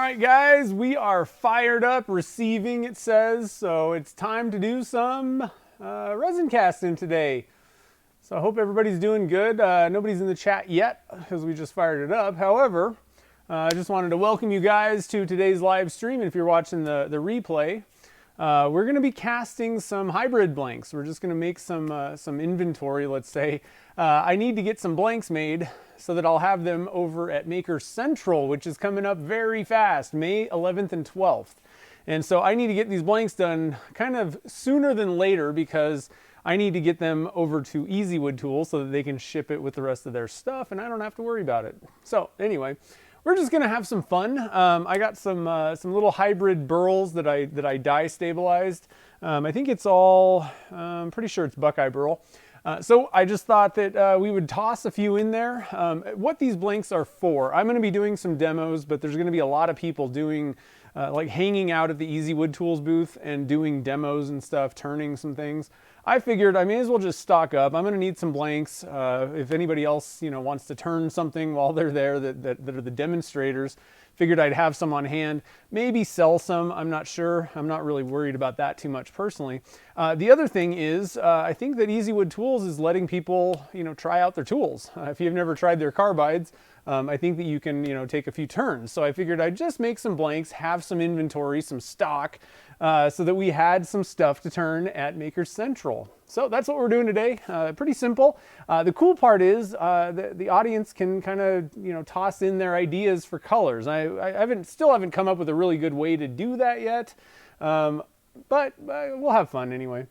right, guys, we are fired up, receiving, it says, so it's time to do some resin casting today. So I hope everybody's doing good. Nobody's in the chat yet because we just fired it up. However, I just wanted to welcome you guys to today's live stream. And if you're watching the replay, we're going to be casting some hybrid blanks. We're just going to make some inventory, let's say. I need to get some blanks made so that I'll have them over at Maker Central, which is coming up very fast, May 11th and 12th. And so I need to get these blanks done kind of sooner than later because I need to get them over to Easywood Tools so that they can ship it with the rest of their stuff and I don't have to worry about it. So anyway, we're just gonna have some fun. I got some little hybrid burls that I dye stabilized. I think it's all, I'm pretty sure it's Buckeye burl. So I just thought that we would toss a few in there. What these blanks are for, I'm going to be doing some demos, but there's going to be a lot of people doing, like hanging out at the Easywood Tools booth and doing demos and stuff, turning some things. I figured I may as well just stock up. I'm going to need some blanks. If anybody else, wants to turn something while they're there that are the demonstrators, figured I'd have some on hand, maybe sell some, I'm not sure. I'm not really worried about that too much personally. The other thing is, I think that Easywood Tools is letting people, try out their tools. If you've never tried their carbides, I think that you can, take a few turns. So I figured I'd just make some blanks, have some inventory, some stock, so that we had some stuff to turn at Maker Central. So that's what we're doing today. Pretty simple. The cool part is the audience can kind of toss in their ideas for colors. I still haven't come up with a really good way to do that yet, but we'll have fun anyway.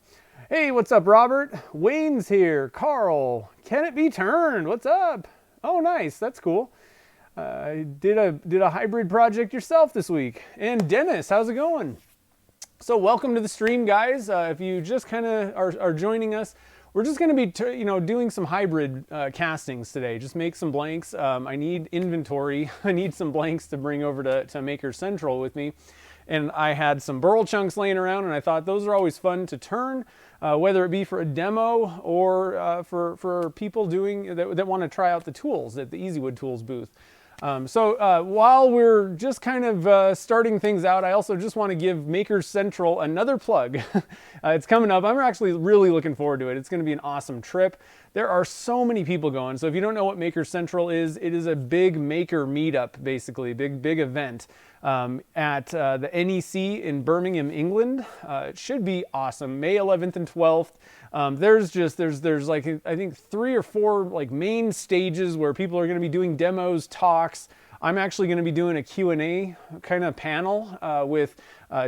Hey, what's up, Robert? Wayne's here. Carl, can it be turned? What's up? Oh, nice. That's cool. Did a hybrid project yourself this week. And Dennis, how's it going? So welcome to the stream, guys. If you just kind of are joining us, we're just going to be doing some hybrid castings today. Just make some blanks. I need inventory. I need some blanks to bring over to Maker Central with me. And I had some burl chunks laying around, and I thought those are always fun to turn, whether it be for a demo or for people that want to try out the tools at the Easywood Tools booth. So while we're just kind of starting things out, I also just want to give Maker Central another plug. It's coming up. I'm actually really looking forward to it. It's going to be an awesome trip. There are so many people going. So if you don't know what Maker Central is, it is a big maker meetup, basically, big event at the NEC in Birmingham, England. It should be awesome. May 11th and 12th. There's like, I think 3 or 4 like main stages where people are going to be doing demos, talks. I'm actually going to be doing a Q&A kind of panel with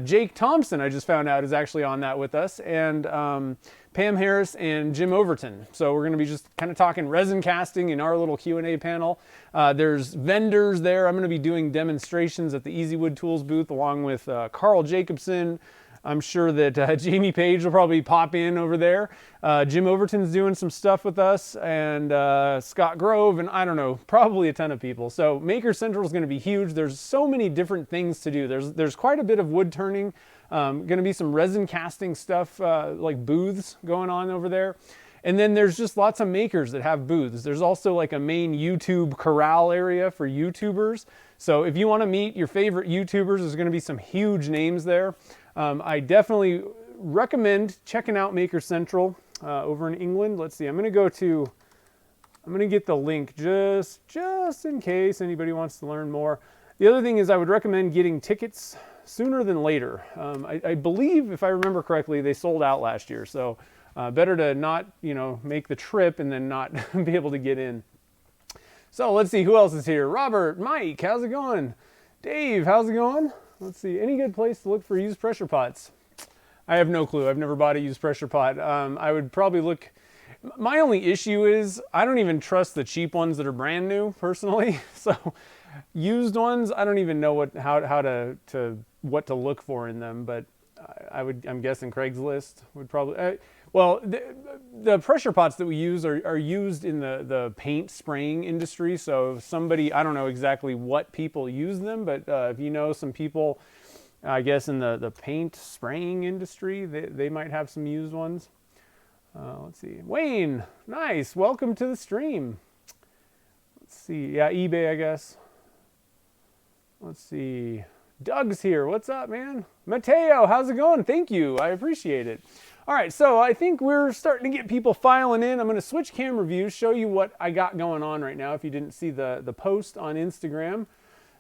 Jake Thompson, I just found out, is actually on that with us, and Pam Harris and Jim Overton. So we're going to be just kind of talking resin casting in our little Q&A panel. There's vendors there. I'm going to be doing demonstrations at the Easywood Tools booth along with Carl Jacobson. I'm sure that Jamie Page will probably pop in over there. Jim Overton's doing some stuff with us, and Scott Grove, and I don't know, probably a ton of people. So Maker Central is going to be huge. There's so many different things to do. There's quite a bit of wood turning. Going to be some resin casting stuff, like booths going on over there. And then there's just lots of makers that have booths. There's also like a main YouTube corral area for YouTubers. So if you want to meet your favorite YouTubers, there's going to be some huge names there. I definitely recommend checking out Maker Central over in England. Let's see, I'm going to get the link just in case anybody wants to learn more. The other thing is I would recommend getting tickets sooner than later. I believe, if I remember correctly, they sold out last year. So better to not, make the trip and then not be able to get in. So let's see who else is here. Robert, Mike, how's it going? Dave, how's it going? Let's see, any good place to look for used pressure pots? I have no clue. I've never bought a used pressure pot. I would probably look. My only issue is I don't even trust the cheap ones that are brand new personally. So used ones, I don't even know what to look for in them. But I'm guessing Craigslist would probably. Well, the pressure pots that we use are used in the paint spraying industry. So somebody, I don't know exactly what people use them, but if you know some people, I guess in the paint spraying industry, they might have some used ones. Let's see. Wayne, nice. Welcome to the stream. Let's see. Yeah, eBay, I guess. Let's see. Doug's here. What's up, man? Mateo, how's it going? Thank you. I appreciate it. All right, so I think we're starting to get people filing in. I'm going to switch camera views, show you what I got going on right now if you didn't see the post on Instagram.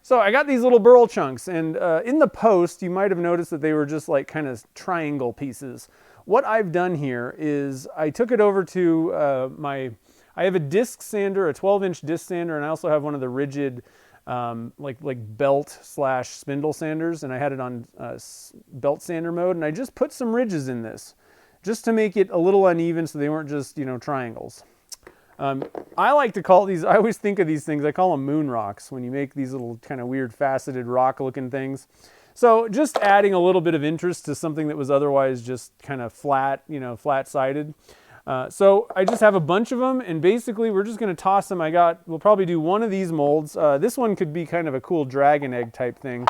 So I got these little burl chunks, and in the post, you might have noticed that they were just like kind of triangle pieces. What I've done here is I took it over to I have a disc sander, a 12-inch disc sander, and I also have one of the rigid like belt / spindle sanders, and I had it on belt sander mode, and I just put some ridges in this just to make it a little uneven so they weren't just, you know, triangles. I like to call these, I always think of these things, I call them moon rocks when you make these little kind of weird faceted rock looking things. So just adding a little bit of interest to something that was otherwise just kind of flat, you know, flat sided. So I just have a bunch of them, and basically we're just going to toss them. We'll probably do one of these molds. This one could be kind of a cool dragon egg type thing.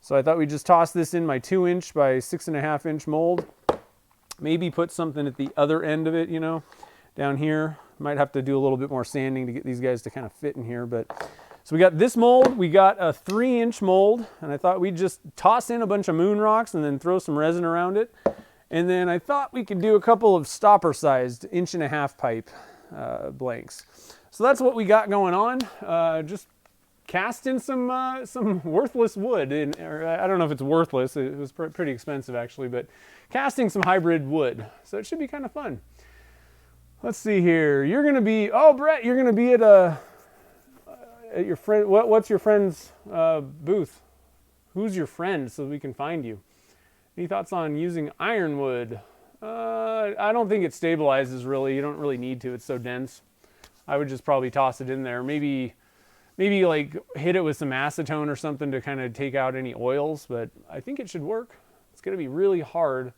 So I thought we'd just toss this in my 2-inch by 6.5-inch mold. Maybe put something at the other end of it, you know, down here. Might have to do a little bit more sanding to get these guys to kind of fit in here. But so we got this mold, we got a 3-inch mold, and I thought we'd just toss in a bunch of moon rocks and then throw some resin around it. And then I thought we could do a couple of stopper-sized 1.5-inch pipe blanks. So that's what we got going on. Just casting some worthless wood, or I don't know if it's worthless. It was pretty expensive actually, but casting some hybrid wood. So it should be kind of fun. Let's see here. You're going to be, oh Brett, you're going to be at your friend. What's your friend's booth? Who's your friend so we can find you? Any thoughts on using ironwood? I don't think it stabilizes really. You don't really need to. It's so dense. I would just probably toss it in there. Maybe like hit it with some acetone or something to kind of take out any oils, but I think it should work. It's going to be really hard,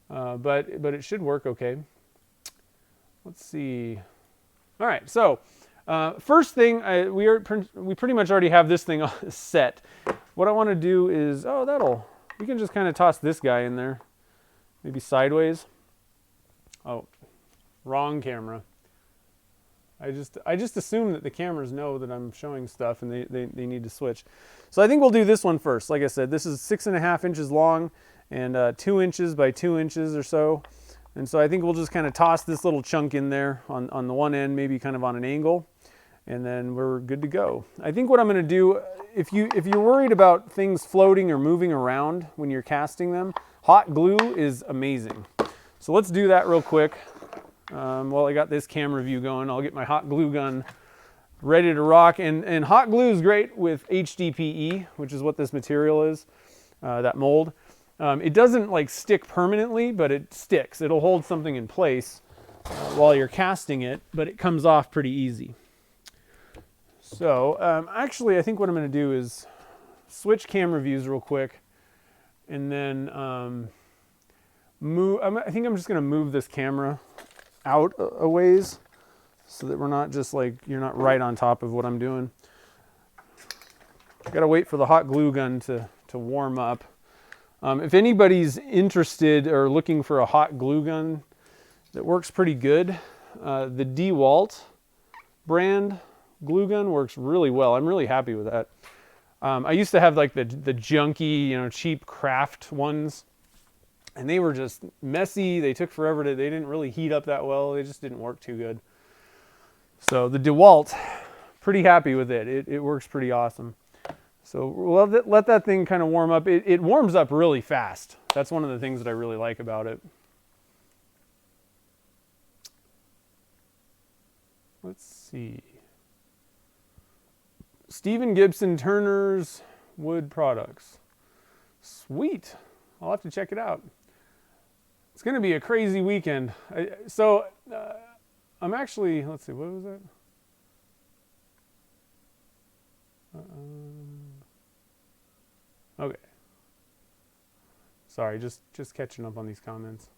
but it should work okay. Let's see. All right, so first thing, we pretty much already have this thing set. What I want to do is, we can just kind of toss this guy in there, maybe sideways. Oh, wrong camera. I just assume that the cameras know that I'm showing stuff and they need to switch. So I think we'll do this one first. Like I said, this is 6.5 inches long and 2 inches by 2 inches or so. And so I think we'll just kind of toss this little chunk in there on the one end, maybe kind of on an angle, and then we're good to go. I think what I'm going to do, if you're worried about things floating or moving around when you're casting them, hot glue is amazing. So let's do that real quick. While I got this camera view going, I'll get my hot glue gun ready to rock. And hot glue is great with hdpe, which is what this material is, that mold. It doesn't like stick permanently, but it sticks. It'll hold something in place while you're casting it, but it comes off pretty easy. So actually, I think what I'm going to do is switch camera views real quick, and then I think I'm just going to move this camera out a ways so that we're not just like, you're not right on top of what I'm doing. Got to wait for the hot glue gun to warm up. If anybody's interested or looking for a hot glue gun that works pretty good, the DeWalt brand glue gun works really well. I'm really happy with that. I used to have like the junky, you know, cheap craft ones, and they were just messy. They took forever they didn't really heat up that well. They just didn't work too good. So the DeWalt, pretty happy with it. It works pretty awesome. So we'll let that thing kind of warm up. It warms up really fast. That's one of the things that I really like about it. Let's see. Stephen Gibson Turner's Wood Products. Sweet. I'll have to check it out. It's going to be a crazy weekend. I'm actually, let's see, what was that? Okay. Sorry, just catching up on these comments.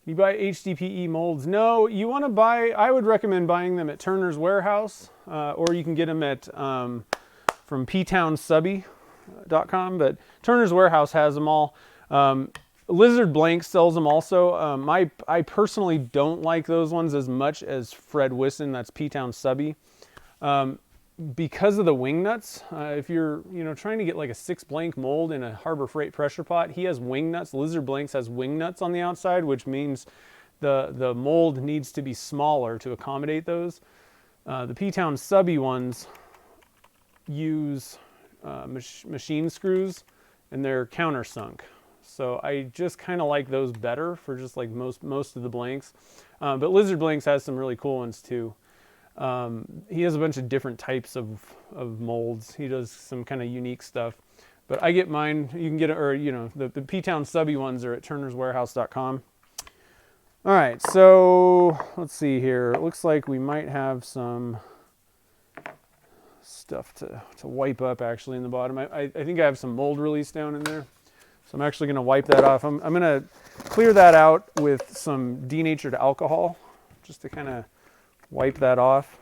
You buy hdpe molds? No, you want to buy, I would recommend buying them at Turner's Warehouse, or you can get them at from ptownsubby.com, but Turner's Warehouse has them all. Lizard Blank sells them also. I personally don't like those ones as much as Fred Wisson, that's P-Town Subby. because of the wing nuts, if you're trying to get like a 6 blank mold in a Harbor Freight pressure pot, he has wing nuts. Lizard Blanks has wing nuts on the outside, which means the mold needs to be smaller to accommodate those. The P-Town subby ones use machine screws, and they're countersunk. So I just kind of like those better for just like most of the blanks. But Lizard Blanks has some really cool ones too. He has a bunch of different types of molds. He does some kind of unique stuff. But I get mine, you can get it, or the P-Town subby ones are at turnerswarehouse.com. All right, so let's see here. It looks like we might have some stuff to wipe up actually in the bottom. I think I have some mold release down in there. So I'm actually going to wipe that off. I'm going to clear that out with some denatured alcohol just to kind of wipe that off,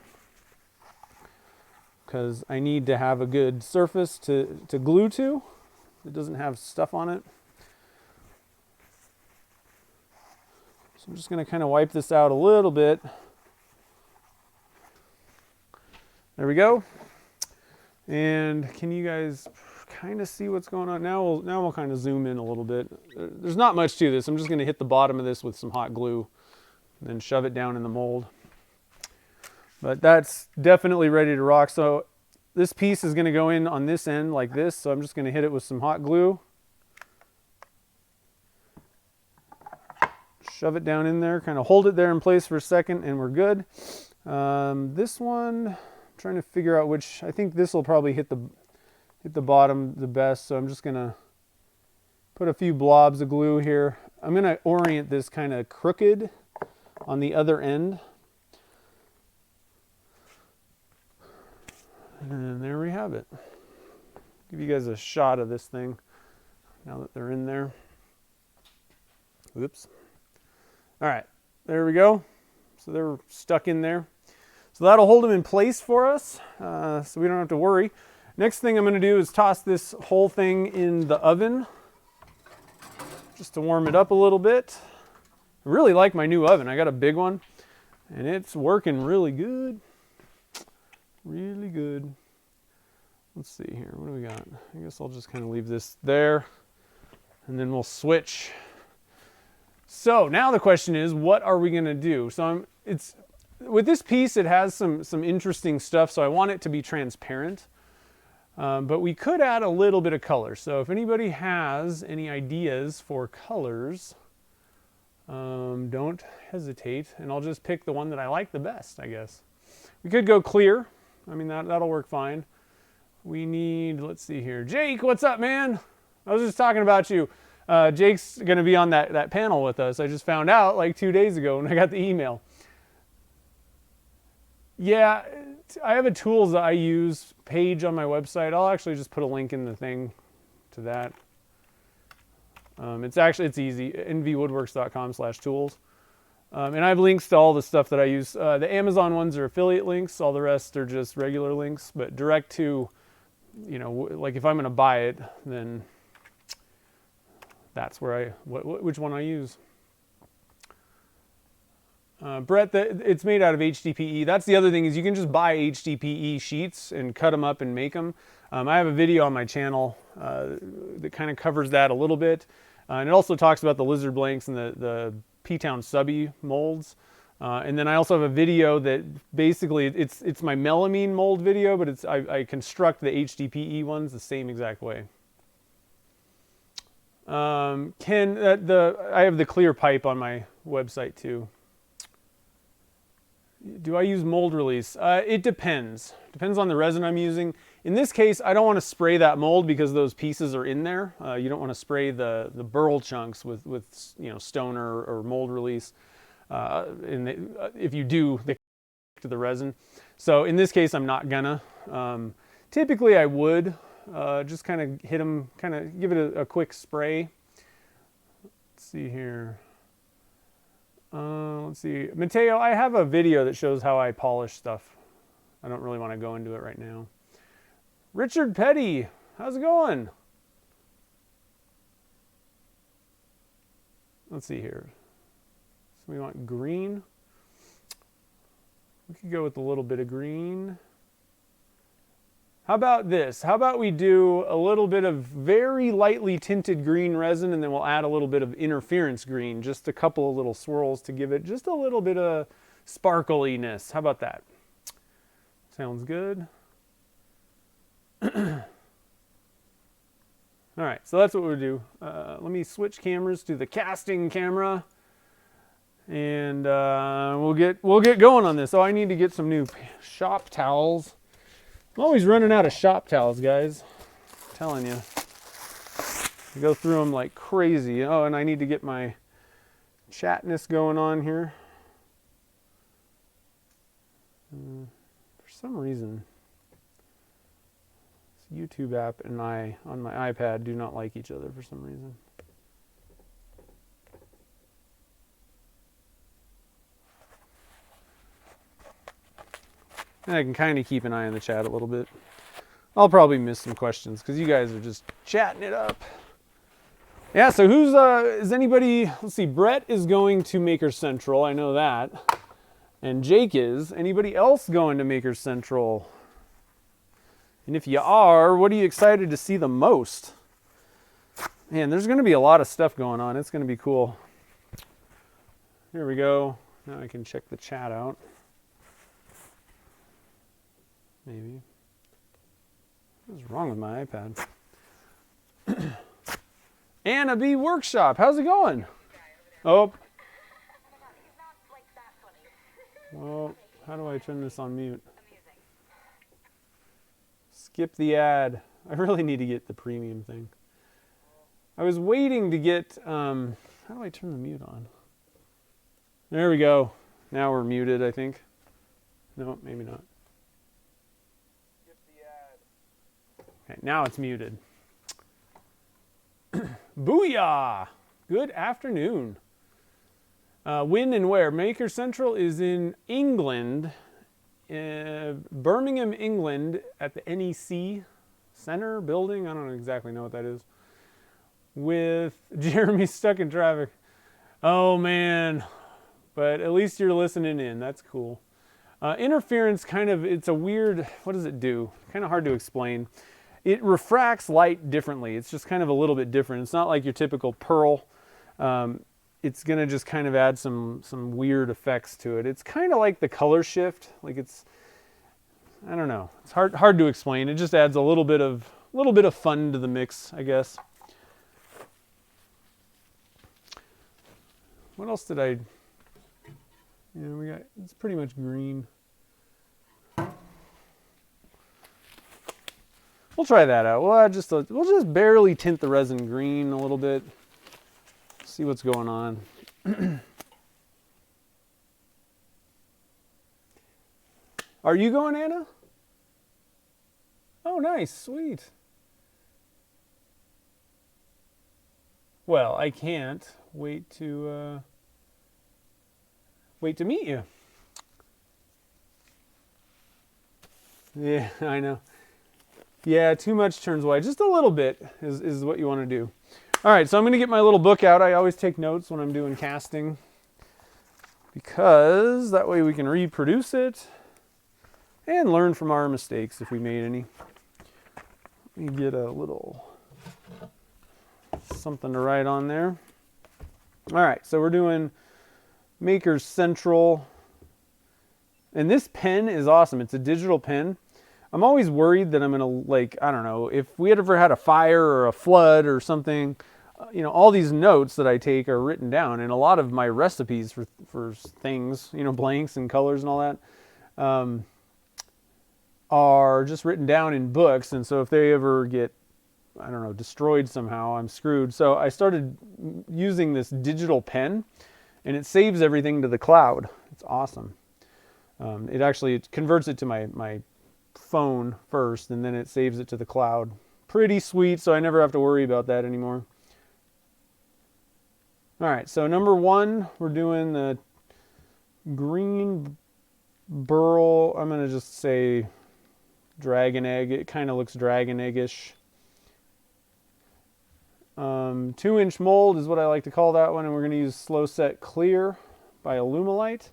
because I need to have a good surface to glue to. It doesn't have stuff on it. So I'm just going to kind of wipe this out a little bit. There we go. And can you guys kind of see what's going on? Now we'll kind of zoom in a little bit. There's not much to this. I'm just going to hit the bottom of this with some hot glue and then shove it down in the mold. But that's definitely ready to rock. So this piece is going to go in on this end like this. So I'm just going to hit it with some hot glue. Shove it down in there, kind of hold it there in place for a second, and we're good. This one, I'm trying to figure out which. I think this will probably hit the bottom the best. So I'm just going to put a few blobs of glue here. I'm going to orient this kind of crooked on the other end. And there we have it. Give you guys a shot of this thing now that they're in there. Oops. All right, there we go. So they're stuck in there. So that'll hold them in place for us, so we don't have to worry. Next thing I'm going to do is toss this whole thing in the oven just to warm it up a little bit. I really like my new oven. I got a big one, and it's working really good. Really good. Let's see here. What do we got? I guess I'll just kind of leave this there, and then we'll switch. So now the question is, what are we going to do? So with this piece, it has some interesting stuff, so I want it to be transparent. But we could add a little bit of color. So if anybody has any ideas for colors, don't hesitate, and I'll just pick the one that I like the best, I guess. We could go clear. I mean, that'll work fine. We need, let's see here. Jake, what's up, man? I was just talking about you. Jake's going to be on that panel with us. I just found out like 2 days ago when I got the email. Yeah, I have a tools that I use page on my website. I'll actually just put a link in the thing to that. It's easy, nvwoodworks.com/tools. And I have links to all the stuff that I use. The Amazon ones are affiliate links. All the rest are just regular links. But direct to, like if I'm going to buy it, then that's where which one I use. Brett, it's made out of hdpe. That's the other thing, is you can just buy hdpe sheets and cut them up and make them. I have a video on my channel that kind of covers that a little bit. And it also talks about the Lizard Blanks and the P-Town subby molds. And then I also have a video that basically it's my melamine mold video, but I construct the hdpe ones the same exact way. I have the clear pipe on my website too. Do I use mold release? It depends. Depends on the resin I'm using. In this case, I don't want to spray that mold because those pieces are in there. You don't want to spray the burl chunks with stoner or mold release. If you do, they to the resin. So in this case, I'm not gonna. Typically, I would just kind of hit them, kind of give it a quick spray. Let's see here. Let's see. Mateo, I have a video that shows how I polish stuff. I don't really want to go into it right now. Richard Petty, how's it going? Let's see here. So we want green. We could go with a little bit of green. How about this? How about we do a little bit of very lightly tinted green resin, and then we'll add a little bit of interference green, just a couple of little swirls to give it just a little bit of sparkliness. How about that? Sounds good. All right, so that's what we'll do. Let me switch cameras to the casting camera, and we'll get going on this. Oh, I need to get some new shop towels. I'm always running out of shop towels, guys. I'm telling you. I go through them like crazy. Oh, and I need to get my chatness going on here. For some reason, this YouTube app and on my iPad do not like each other for some reason. And I can kind of keep an eye on the chat a little bit. I'll probably miss some questions because you guys are just chatting it up. Yeah, so who's, is anybody, let's see, Brett is going to Maker Central, I know that. And Jake is. Anybody else going to Maker Central? And if you are, what are you excited to see the most? Man, there's going to be a lot of stuff going on. It's going to be cool. Here we go. Now I can check the chat out. Maybe. What's wrong with my iPad? Anna B. Workshop, how's it going? Oh. Well, how do I turn this on mute? Skip the ad. I really need to get the premium thing. I was waiting to get, how do I turn the mute on? There we go. Now we're muted, I think. No, maybe not. Okay, now it's muted. Booyah! Good afternoon. When and where? Maker Central is in England, Birmingham, England, at the NEC Center building. I don't exactly know what that is. With Jeremy stuck in traffic. Oh man, but at least you're listening in. That's cool. Interference kind of, it's a weird, what does it do? Kind of hard to explain. It refracts light differently. It's just kind of a little bit different. It's not like your typical pearl. It's going to just kind of add some weird effects to it. It's kind of like the color shift. Like it's, I don't know. It's hard to explain. It just adds a little bit of fun to the mix, I guess. What else did I? Yeah, we got. It's pretty much green. We'll try that out. We'll just barely tint the resin green a little bit. See what's going on. Are you going, Anna? Oh, nice, sweet. Well, I can't wait to meet you. Yeah, I know. Yeah, too much turns white. Just a little bit is what you want to do. All right, so I'm going to get my little book out. I always take notes when I'm doing casting because that way we can reproduce it and learn from our mistakes if we made any. Let me get a little something to write on there. All right, so we're doing Maker Central. And this pen is awesome. It's a digital pen. I'm always worried that I'm going to, like, I don't know, if we had ever had a fire or a flood or something, you know, all these notes that I take are written down. And a lot of my recipes for things, you know, blanks and colors and all that, are just written down in books. And so if they ever get, I don't know, destroyed somehow, I'm screwed. So I started using this digital pen, and it saves everything to the cloud. It's awesome. It converts it to my phone first, and then it saves it to the cloud. Pretty sweet, so I never have to worry about that anymore. All right, so number one, we're doing the green burl. I'm going to just say dragon egg. It kind of looks dragon eggish. 2-inch mold is what I like to call that one, and we're going to use Slow Set Clear by Alumilite.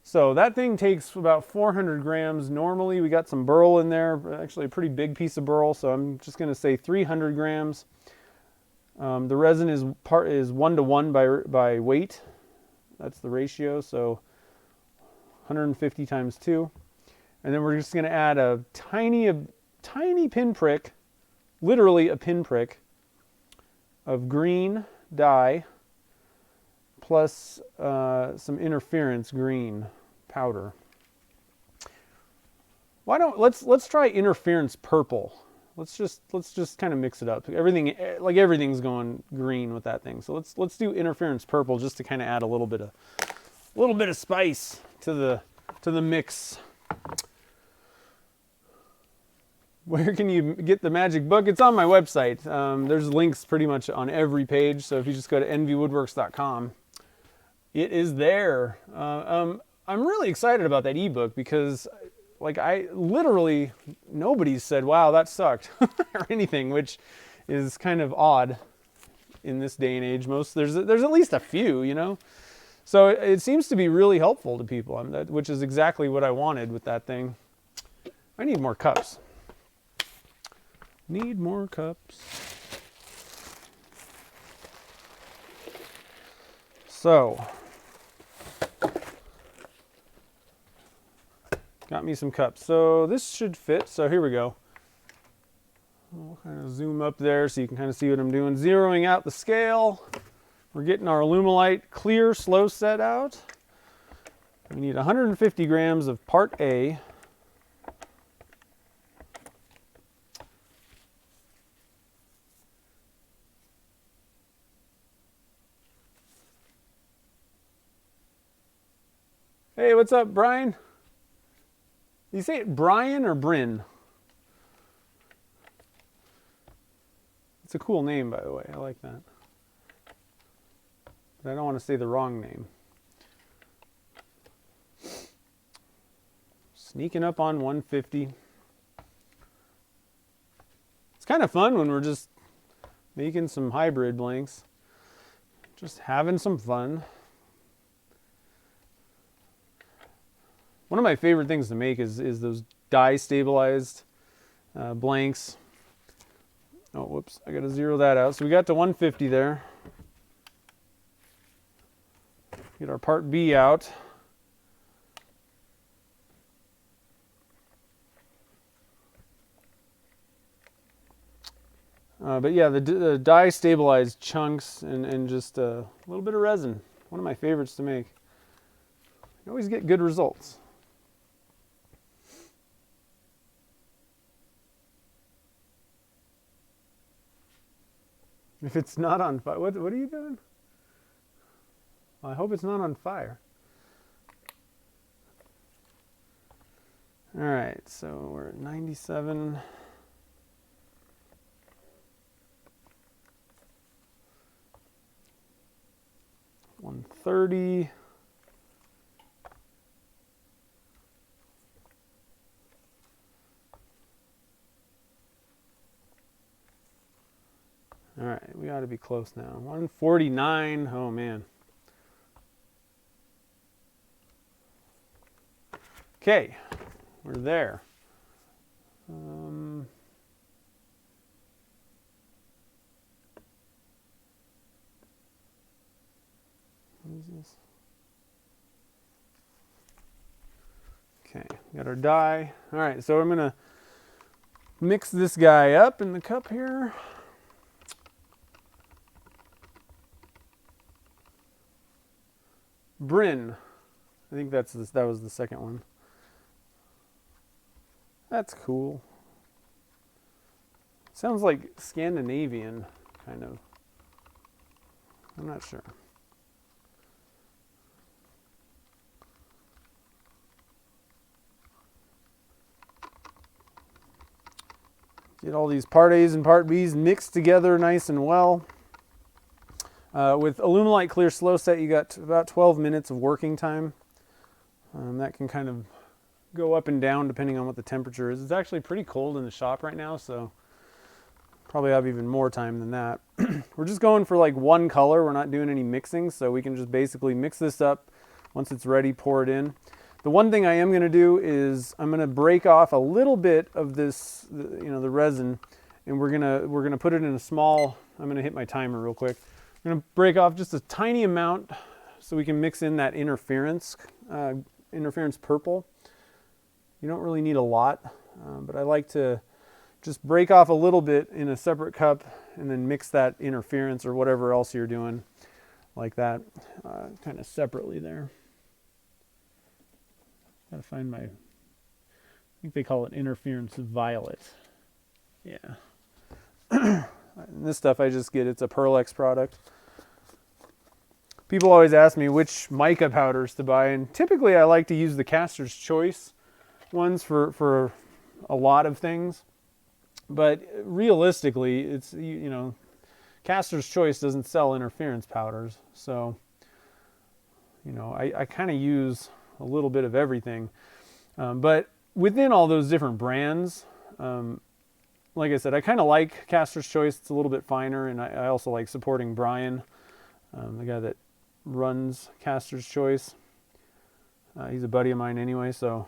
So that thing takes about 400 grams. Normally we got some burl in there, actually a pretty big piece of burl, so I'm just going to say 300 grams. The resin is 1:1 by weight. That's the ratio, so 150 times 2. And then we're just going to add a tiny pinprick, literally a pinprick, of green dye plus some interference green powder. Let's try interference purple. Let's just kind of mix it up. Everything's going green with that thing. So let's do interference purple just to kind of add a little bit of spice to the mix. Where can you get the magic book? It's on my website. There's links pretty much on every page. So if you just go to envywoodworks.com, it is there. I'm really excited about that ebook because nobody's said, wow, that sucked or anything, which is kind of odd in this day and age. There's at least a few, you know? So it seems to be really helpful to people, which is exactly what I wanted with that thing. I need more cups. Need more cups. So, got me some cups. So this should fit. So here we go. I'll kind of zoom up there so you can kind of see what I'm doing. Zeroing out the scale. We're getting our Alumilite clear slow set out. We need 150 grams of part A. Hey, what's up, Brian? You say it Brian or Bryn? It's a cool name, by the way. I like that. But I don't want to say the wrong name. Sneaking up on 150. It's kind of fun when we're just making some hybrid blanks. Just having some fun. One of my favorite things to make is those dye stabilized blanks. Oh, whoops, I gotta zero that out. So we got to 150 there. Get our part B out. But yeah, the dye stabilized chunks and just a little bit of resin. One of my favorites to make. You always get good results. If it's not on fire, what are you doing? Well, I hope it's not on fire. All right, so we're at 97. $130. All right, we ought to be close now. 149. Oh man. Okay, we're there. What is this? Okay, got our dye. All right, so I'm gonna mix this guy up in the cup here. Bryn. I think that was the second one. That's cool. Sounds like Scandinavian, kind of. I'm not sure. Get all these part A's and part B's mixed together nice and well. With Alumilite Clear Slow Set, you got about 12 minutes of working time. That can kind of go up and down depending on what the temperature is. It's actually pretty cold in the shop right now, so probably have even more time than that. We're just going for like one color. We're not doing any mixing, so we can just basically mix this up Once it's ready, pour it in. The one thing I am going to do is I'm going to break off a little bit of this, the resin, and we're gonna put it in a small. I'm going to hit my timer real quick. I'm going to break off just a tiny amount so we can mix in that interference purple. You don't really need a lot, but I like to just break off a little bit in a separate cup and then mix that interference or whatever else you're doing like that, kind of separately there. Gotta find I think they call it interference violet. Yeah. This stuff I just get, it's a Pearl-Ex product. People always ask me which mica powders to buy, and typically I like to use the Caster's Choice ones for a lot of things. But realistically, it's, Caster's Choice doesn't sell interference powders, so, I kind of use a little bit of everything. But within all those different brands, like I said, I kind of like Caster's Choice. It's a little bit finer, and I also like supporting Brian, the guy that runs Caster's Choice. He's a buddy of mine anyway, so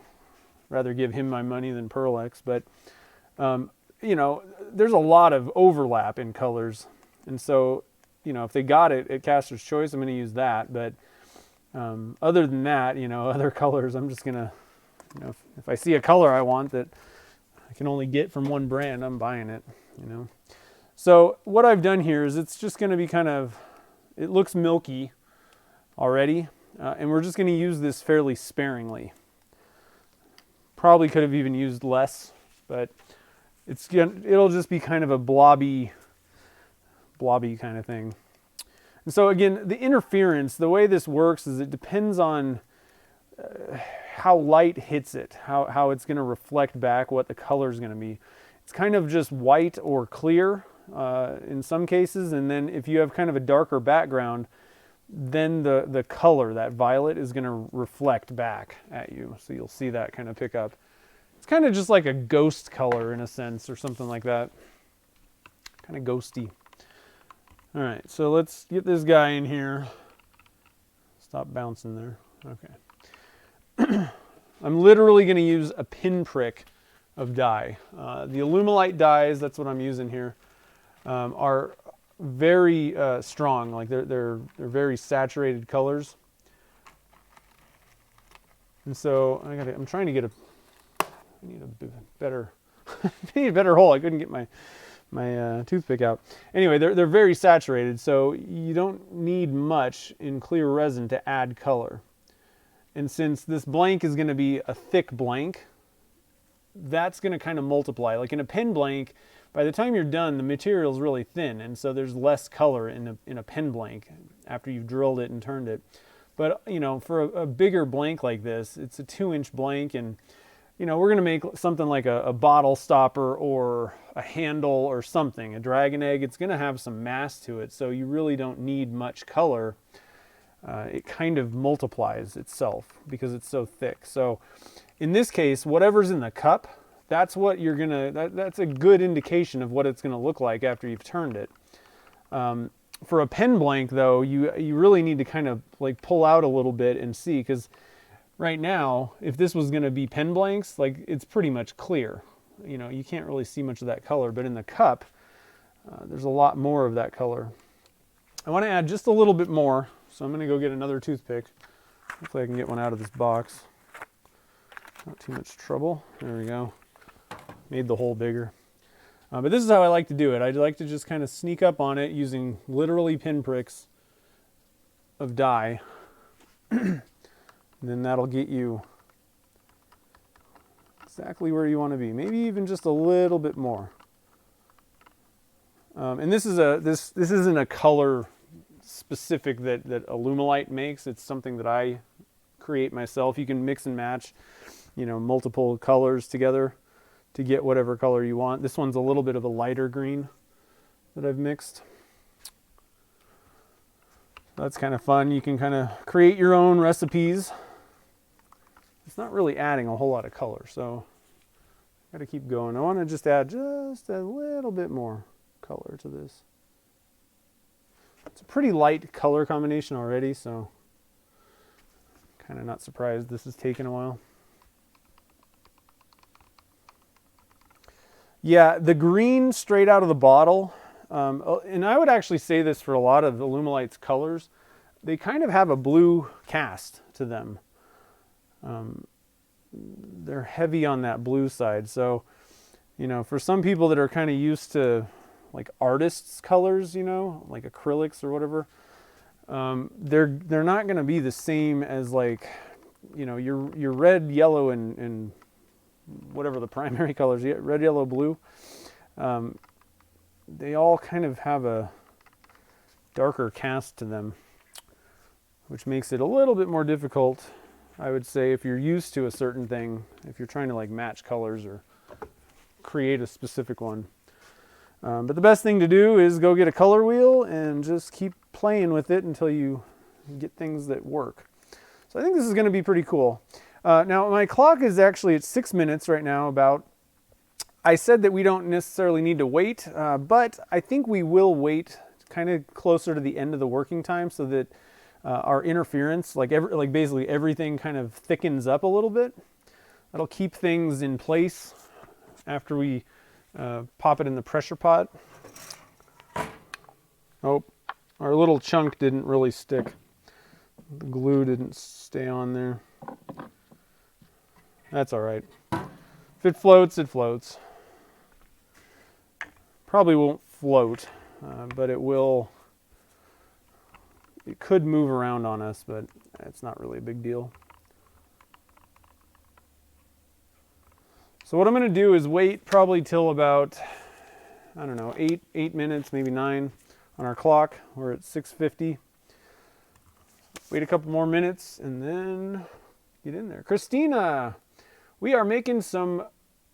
rather give him my money than Pearl-Ex. But, there's a lot of overlap in colors. And so, if they got it at Caster's Choice, I'm going to use that. But other than that, other colors, I'm just going to, if I see a color I want that I can only get from one brand, I'm buying it, So what I've done here is it's just going to be it looks milky already. And we're just going to use this fairly sparingly. Probably could have even used less, but it'll just be kind of a blobby kind of thing. And so again, the interference, the way this works is it depends on how light hits it, how it's going to reflect back, what the color is going to be. It's kind of just white or clear in some cases, and then if you have kind of a darker background, then the color, that violet, is going to reflect back at you. So you'll see that kind of pick up. It's kind of just like a ghost color in a sense, or something like that. Kind of ghosty. All right, so let's get this guy in here. Stop bouncing there. Okay. I'm literally going to use a pinprick of dye. The Alumilite dyes, that's what I'm using here, are very strong. Like they're very saturated colors. And so I'm trying to get I need a better I need a better hole. I couldn't get my toothpick out. Anyway, they're very saturated, so you don't need much in clear resin to add color. And since this blank is going to be a thick blank, that's going to kind of multiply. Like in a pen blank, by the time you're done, the material is really thin, and so there's less color in a pen blank after you've drilled it and turned it. But for a bigger blank like this, it's a 2-inch blank, and we're going to make something like a bottle stopper or a handle or something, a dragon egg. It's going to have some mass to it, so you really don't need much color. It kind of multiplies itself because it's so thick. So in this case, whatever's in the cup, that's what that's a good indication of what it's going to look like after you've turned it. For a pen blank, though, you really need to kind of like pull out a little bit and see, because right now, if this was going to be pen blanks, like it's pretty much clear. You can't really see much of that color, but in the cup, there's a lot more of that color. I want to add just a little bit more, so I'm going to go get another toothpick. Hopefully I can get one out of this box. Not too much trouble. There we go. Made the hole bigger. But this is how I like to do it. I like to just kind of sneak up on it using literally pinpricks of dye. And then that'll get you exactly where you want to be. Maybe even just a little bit more. And this isn't a color specific that Alumilite makes. It's something that I create myself. You can mix and match, multiple colors together to get whatever color you want. This one's a little bit of a lighter green that I've mixed. That's kind of fun. You can kind of create your own recipes. It's not really adding a whole lot of color, so I got to keep going. I want to just add just a little bit more color to this. It's a pretty light color combination already, so Kind of not surprised this is taking a while. Yeah, the green straight out of the bottle, and I would actually say this for a lot of Alumilite's colors, they kind of have a blue cast to them. They're heavy on that blue side. So, you know, for some people that are kind of used to like artists' colors, you know, like acrylics or whatever, they're not going to be the same as like, you know, your red, yellow, and whatever the primary colors, red, yellow, blue, they all kind of have a darker cast to them, which makes it a little bit more difficult, I would say, if you're used to a certain thing, if you're trying to like match colors or create a specific one. But the best thing to do is go get a color wheel and just keep playing with it until you get things that work. So I think this is going to be pretty cool. Now my clock is actually at 6 minutes right now about. I said that we don't necessarily need to wait, but I think we will wait kind of closer to the end of the working time so that our interference, like basically everything kind of thickens up a little bit. That'll keep things in place after we pop it in the pressure pot. Oh, our little chunk didn't really stick. The glue didn't stay on there. That's all right. If it floats, it floats. Probably won't float, but it will. It could move around on us, but it's not really a big deal. So what I'm going to do is wait probably till about, I don't know, 8 minutes, maybe 9 on our clock. We're at 6:50. Wait a couple more minutes and then get in there. Christina, we are making some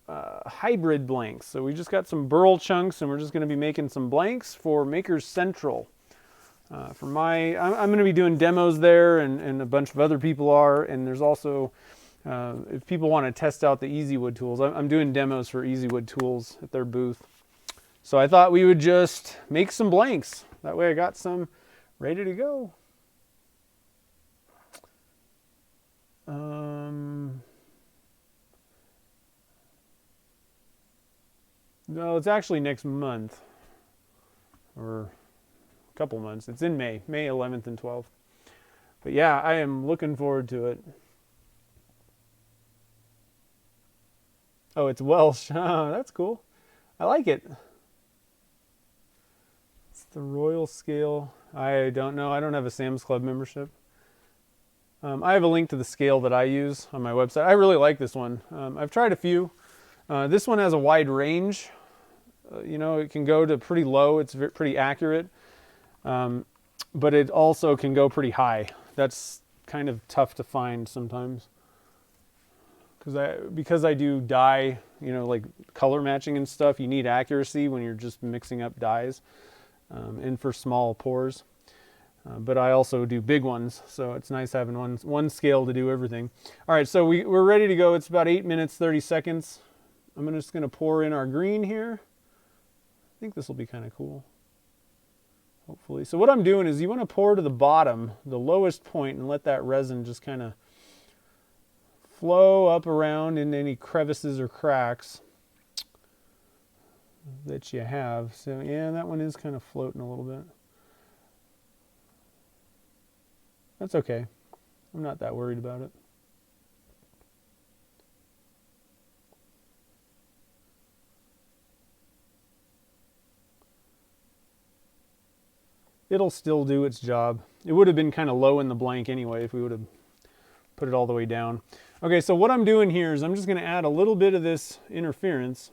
hybrid blanks. So we just got some burl chunks and we're just going to be making some blanks for Makers Central. I'm going to be doing demos there, and a bunch of other people are, and there's also, if people want to test out the EasyWood tools, I'm doing demos for EasyWood tools at their booth. So I thought we would just make some blanks. That way I got some ready to go. No, it's actually next month, or a couple months. It's in May 11th and 12th. But yeah, I am looking forward to it. Oh, it's Welsh. Oh, that's cool. I like it. It's the Royal Scale. I don't know. I don't have a Sam's Club membership. I have a link to the scale that I use on my website. I really like this one. I've tried a few. This one has a wide range. You know, it can go to pretty low. It's pretty accurate. But it also can go pretty high. That's kind of tough to find sometimes. Because I do dye, you know, like color matching and stuff, you need accuracy when you're just mixing up dyes, and for small pores. But I also do big ones, so it's nice having one scale to do everything. All right, so we're ready to go. It's about 8 minutes, 30 seconds. I'm just going to pour in our green here. I think this will be kind of cool, hopefully. So what I'm doing is you want to pour to the bottom, the lowest point, and let that resin just kind of flow up around in any crevices or cracks that you have. So yeah, that one is kind of floating a little bit. That's okay. I'm not that worried about it. It'll still do its job. It would have been kind of low in the blank anyway if we would have put it all the way down. Okay, so what I'm doing here is I'm just going to add a little bit of this interference,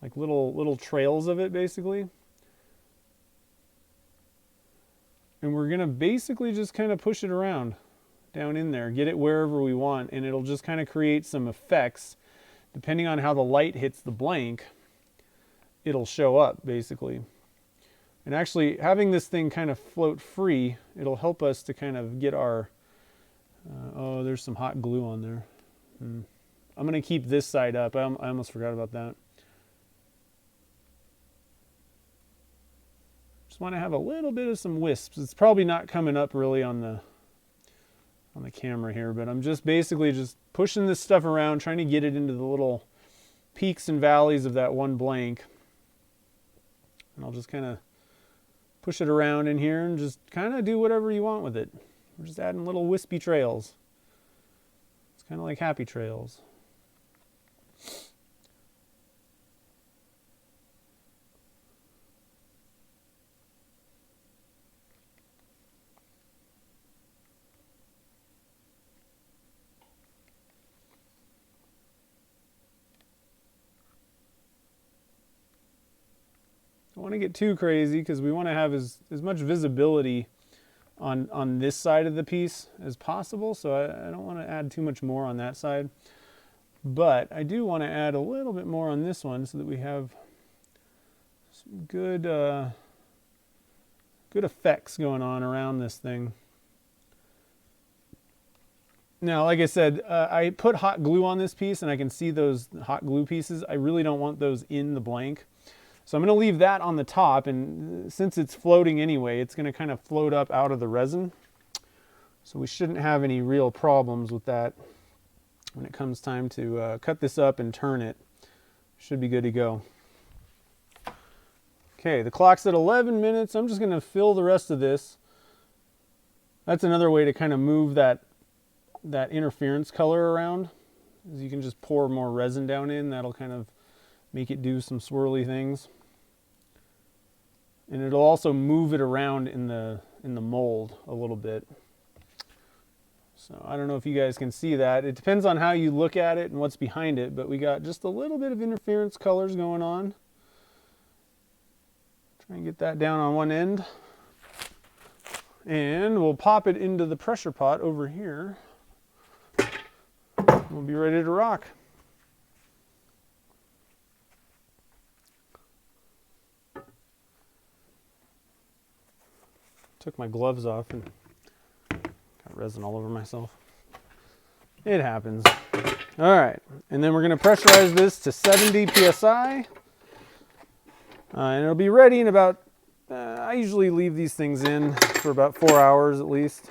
like little trails of it basically. And we're going to basically just kind of push it around down in there, get it wherever we want, and it'll just kind of create some effects. Depending on how the light hits the blank, it'll show up basically. And actually having this thing kind of float free, it'll help us to kind of get our, oh, there's some hot glue on there. I'm going to keep this side up. I almost forgot about that. Just want to have a little bit of some wisps. It's probably not coming up really on on the camera here, but I'm just basically just pushing this stuff around, trying to get it into the little peaks and valleys of that one blank. And I'll just kind of push it around in here and just kind of do whatever you want with it. We're just adding little wispy trails. It's kind of like happy trails. I don't want to get too crazy because we want to have as much visibility on this side of the piece as possible, so I don't want to add too much more on that side. But I do want to add a little bit more on this one so that we have some good effects going on around this thing. Now, like I said, I put hot glue on this piece and I can see those hot glue pieces. I really don't want those in the blank. So I'm going to leave that on the top, and since it's floating anyway, it's going to kind of float up out of the resin. So we shouldn't have any real problems with that when it comes time to cut this up and turn it. Should be good to go. Okay, the clock's at 11 minutes. I'm just going to fill the rest of this. That's another way to kind of move that interference color around, is you can just pour more resin down in. That'll kind of make it do some swirly things. And it'll also move it around in the mold a little bit. So I don't know if you guys can see that. It depends on how you look at it and what's behind it, but we got just a little bit of interference colors going on. Try and get that down on one end. And we'll pop it into the pressure pot over here. We'll be ready to rock. Took my gloves off and got resin all over myself. It happens. All right, and then we're going to pressurize this to 70 psi. And it'll be ready in about, I usually leave these things in for about 4 hours at least.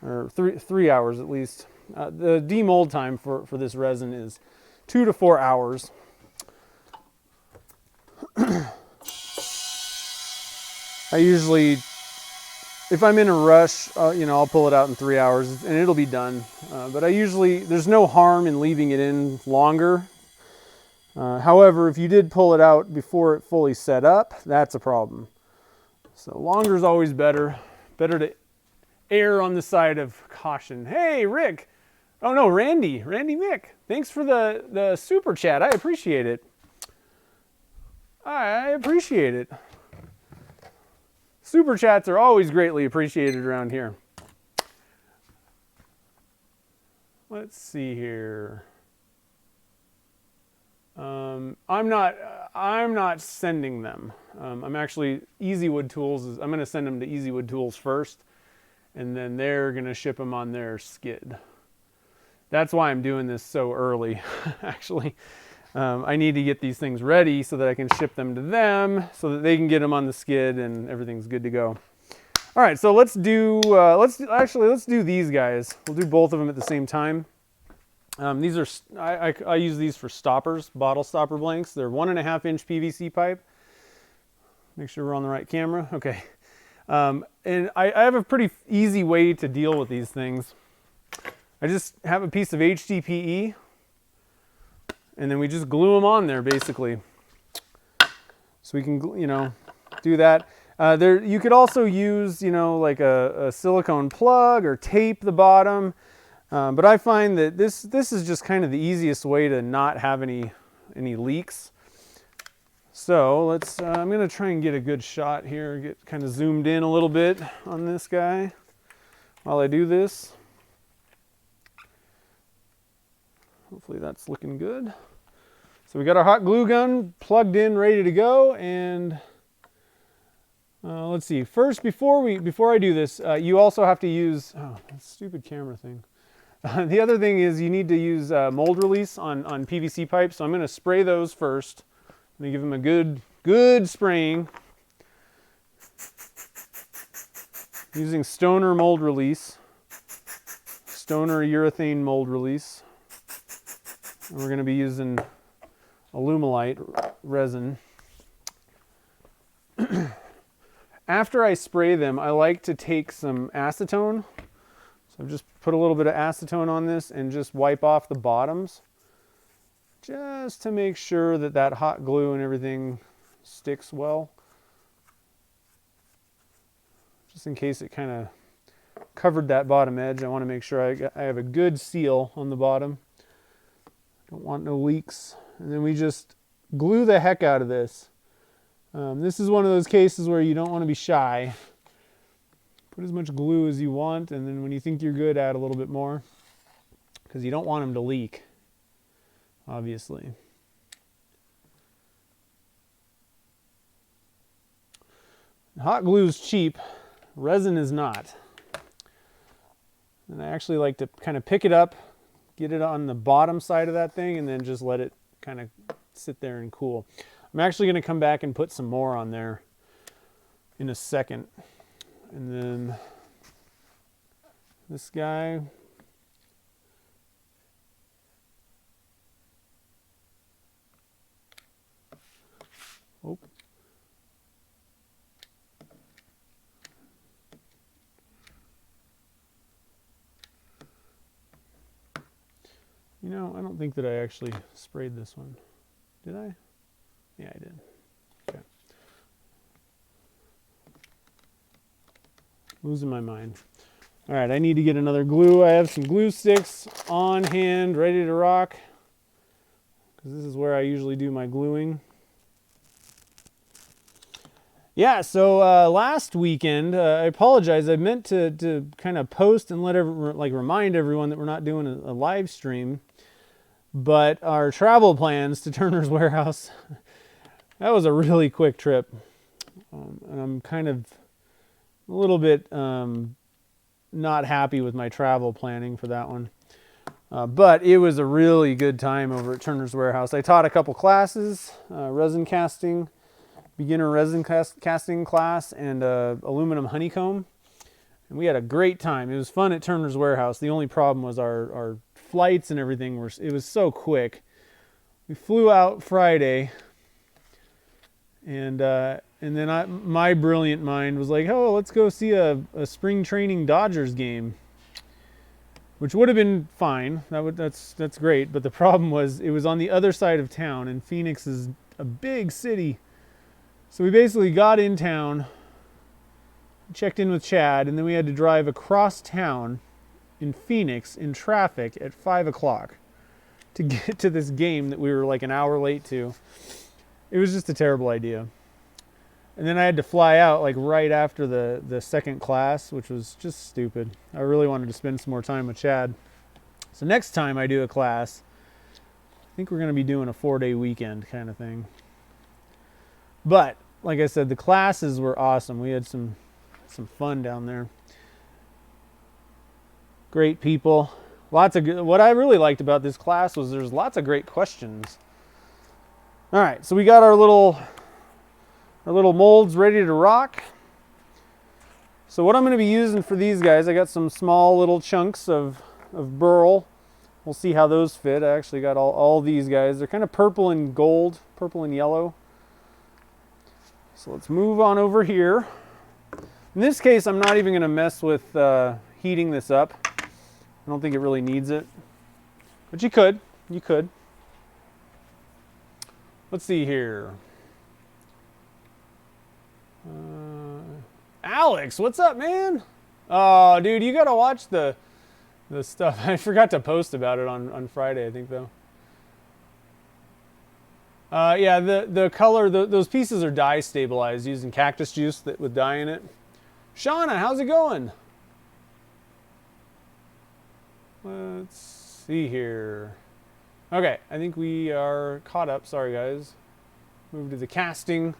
Or three hours at least. The demold time for this resin is 2 to 4 hours. I usually, if I'm in a rush, I'll pull it out in 3 hours and it'll be done. But there's no harm in leaving it in longer. However, if you did pull it out before it fully set up, that's a problem. So longer is always better. Better to err on the side of caution. Hey, Rick. Oh no, Randy Mick. Thanks for the super chat. I appreciate it. I appreciate it. Super chats are always greatly appreciated around here. Let's see here. I'm not sending them. I'm actually Easywood Tools. I'm going to send them to Easywood Tools first, and then they're going to ship them on their skid. That's why I'm doing this so early. Actually, I need to get these things ready so that I can ship them to them, so that they can get them on the skid and everything's good to go. All right, so let's do these guys. We'll do both of them at the same time. These are I use these for stoppers, bottle stopper blanks. They're 1.5 inch PVC pipe. Make sure we're on the right camera. Okay. And I have a pretty easy way to deal with these things. I just have a piece of hdpe, and then we just glue them on there basically. So we can, do that. You could also use, like a silicone plug or tape the bottom. But I find that this is just kind of the easiest way to not have any leaks. So I'm going to try and get a good shot here, get kind of zoomed in a little bit on this guy while I do this. Hopefully that's looking good. So we got our hot glue gun plugged in, ready to go, and let's see. First, before I do this, you also have to use that stupid camera thing. The other thing is you need to use mold release on PVC pipes. So I'm going to spray those first. I'm going to give them a good spraying using Stoner mold release. Stoner urethane mold release. And we're going to be using Alumilite resin. After I spray them, I like to take some acetone. So just put a little bit of acetone on this and just wipe off the bottoms, just to make sure that that hot glue and everything sticks well. Just in case it kind of covered that bottom edge, I want to make sure I have a good seal on the bottom. Don't want no leaks. And then we just glue the heck out of this. This is one of those cases where you don't want to be shy. Put as much glue as you want, and then when you think you're good, add a little bit more, because you don't want them to leak, obviously. Hot glue is cheap. Resin is not. And I actually like to kind of pick it up, get it on the bottom side of that thing, and then just let it kind of sit there and cool. I'm actually going to come back and put some more on there in a second. And then this guy. Oh. You know, I don't think that I actually sprayed this one. Did I? Yeah, I did. Okay. Losing my mind. All right, I need to get another glue. I have some glue sticks on hand, ready to rock, because this is where I usually do my gluing. Yeah, so last weekend, I apologize. I meant to kind of post and remind everyone that we're not doing a live stream, but our travel plans to Turner's Warehouse, that was a really quick trip, and I'm kind of a little bit not happy with my travel planning for that one. But it was a really good time over at Turner's Warehouse. I taught a couple classes, resin casting, beginner resin casting class, and aluminum honeycomb. And we had a great time. It was fun at Turner's Warehouse. The only problem was our flights and everything it was so quick. We flew out Friday, and then my brilliant mind was like, oh, let's go see a spring training Dodgers game, which would have been fine. That's great. But the problem was it was on the other side of town, and Phoenix is a big city. So we basically got in town, checked in with Chad, and then we had to drive across town in Phoenix in traffic at 5 o'clock to get to this game that we were like an hour late to. It was just a terrible idea. And then I had to fly out like right after the second class, which was just stupid. I really wanted to spend some more time with Chad. So next time I do a class, I think we're going to be doing a 4-day weekend kind of thing. But like I said, the classes were awesome. We had some fun down there. Great people. Lots of good. What I really liked about this class was there's lots of great questions. All right, so we got our little molds ready to rock. So what I'm going to be using for these guys, I got some small little chunks of burl. We'll see how those fit. I actually got all these guys. They're kind of purple and gold, purple and yellow. So let's move on over here. In this case, I'm not even going to mess with heating this up. I don't think it really needs it, but you could. Let's see here. Alex, what's up, man? Oh, dude, you gotta watch the stuff. I forgot to post about it on Friday, I think, though. Yeah, the color, those pieces are dye stabilized using cactus juice with dye in it. Shauna, how's it going? Let's see here. Okay, I think we are caught up. Sorry, guys. Move to the casting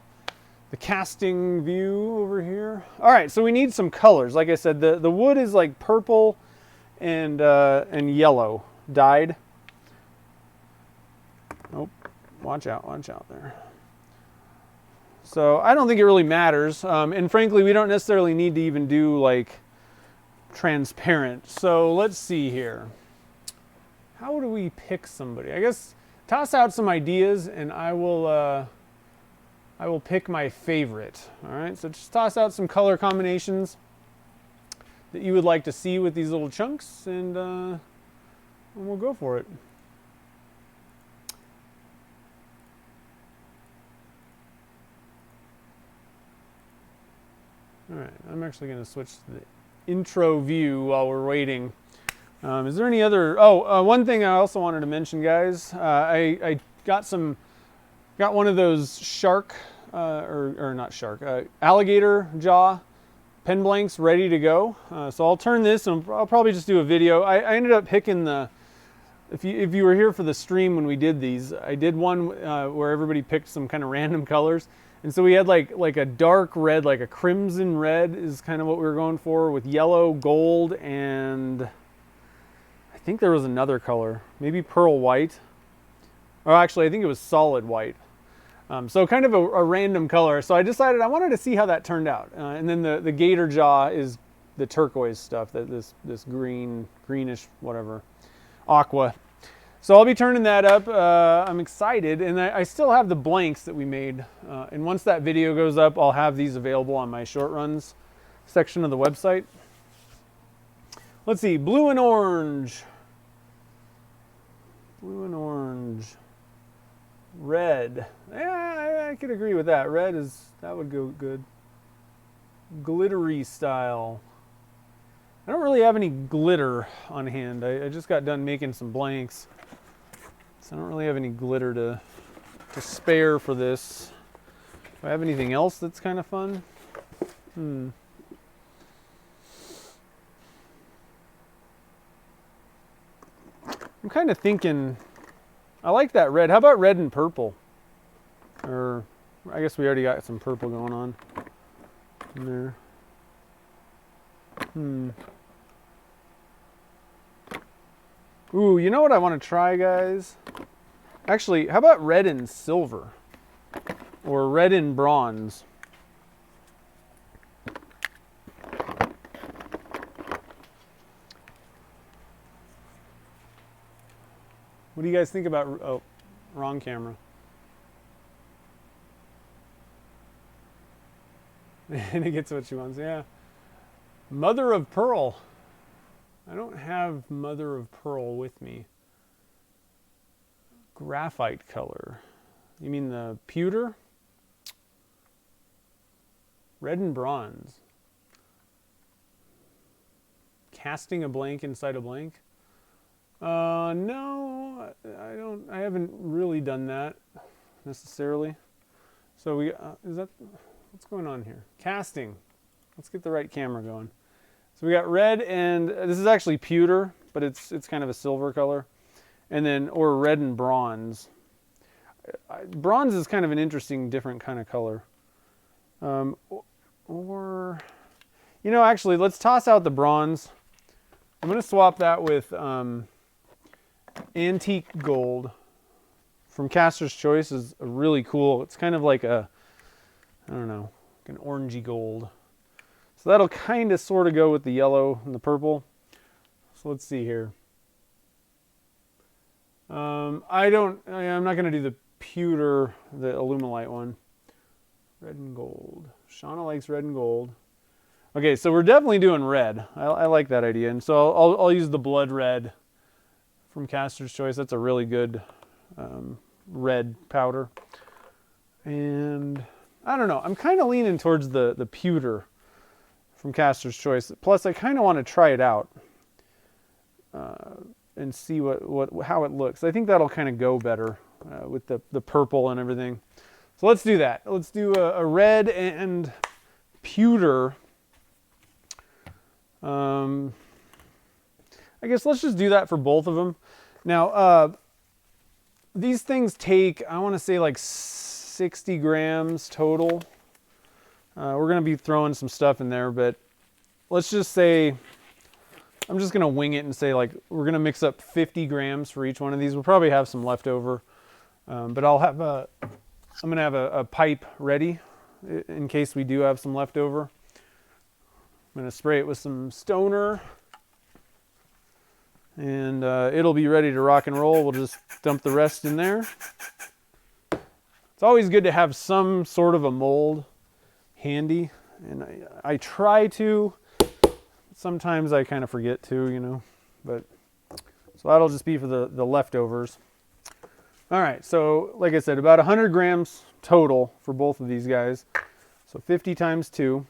view over here. All right, so we need some colors. Like I said, the wood is like purple and yellow dyed. Oh, watch out there. So I don't think it really matters. And frankly, we don't necessarily need to even do like transparent. So let's see here. How do we pick somebody? I guess toss out some ideas and I will pick my favorite. All right, so just toss out some color combinations that you would like to see with these little chunks, and we'll go for it. All right, I'm actually going to switch to the intro view while we're waiting. Is there any other? One thing I also wanted to mention, guys. I got one of those shark or not shark, alligator jaw pen blanks ready to go. So I'll turn this and I'll probably just do a video. I ended up picking the. If you were here for the stream when we did these, I did one where everybody picked some kind of random colors. And so we had like a dark red, like a crimson red is kind of what we were going for, with yellow, gold, and I think there was another color, maybe pearl white. Or actually, I think it was solid white. So kind of a random color. So I decided I wanted to see how that turned out. And then the gator jaw is the turquoise stuff, this greenish, whatever, aqua. So I'll be turning that up. I'm excited, and I still have the blanks that we made. And once that video goes up, I'll have these available on my short runs section of the website. Let's see, blue and orange. Blue and orange. Red. Yeah, I could agree with that. Red that would go good. Glittery style. I don't really have any glitter on hand. I just got done making some blanks. So I don't really have any glitter to spare for this. Do I have anything else that's kind of fun? I'm kind of thinking, I like that red. How about red and purple? Or I guess we already got some purple going on in there. Ooh, you know what I want to try, guys? Actually, how about red and silver? Or red and bronze? What do you guys think about, oh, wrong camera. And it gets what she wants, yeah. Mother of pearl. I don't have mother of pearl with me. Graphite color. You mean the pewter? Red and bronze. Casting a blank inside a blank? No, I don't. I haven't really done that necessarily. So what's going on here? Casting. Let's get the right camera going. So we got red, and this is actually pewter, but it's kind of a silver color. And then, or red and bronze. Bronze is kind of an interesting, different kind of color. Or, you know, actually, let's toss out the bronze. I'm going to swap that with antique gold from Caster's Choice. Is really cool. It's kind of like a, I don't know, like an orangey gold. So that'll kind of sort of go with the yellow and the purple. So let's see here. I'm not going to do the pewter, the Alumilite one. Red and gold. Shauna likes red and gold. Okay, so we're definitely doing red. I like that idea. And so I'll use the blood red from Caster's Choice. That's a really good red powder. And I don't know. I'm kind of leaning towards the pewter from Caster's Choice. Plus, I kind of want to try it out and see how it looks. I think that'll kind of go better with the purple and everything. So let's do that. Let's do a red and pewter. I guess let's just do that for both of them. Now, these things take, I want to say like 60 grams total. We're going to be throwing some stuff in there, but let's just say, I'm just going to wing it and say like, we're going to mix up 50 grams for each one of these. We'll probably have some left over, but I'm going to have a pipe ready in case we do have some left over. I'm going to spray it with some Stoner, and it'll be ready to rock and roll. We'll just dump the rest in there. It's always good to have some sort of a mold handy, and I try to. Sometimes I kind of forget to, you know, but so that'll just be for the leftovers. All right, so like I said, about 100 grams total for both of these guys. So 50 times 2.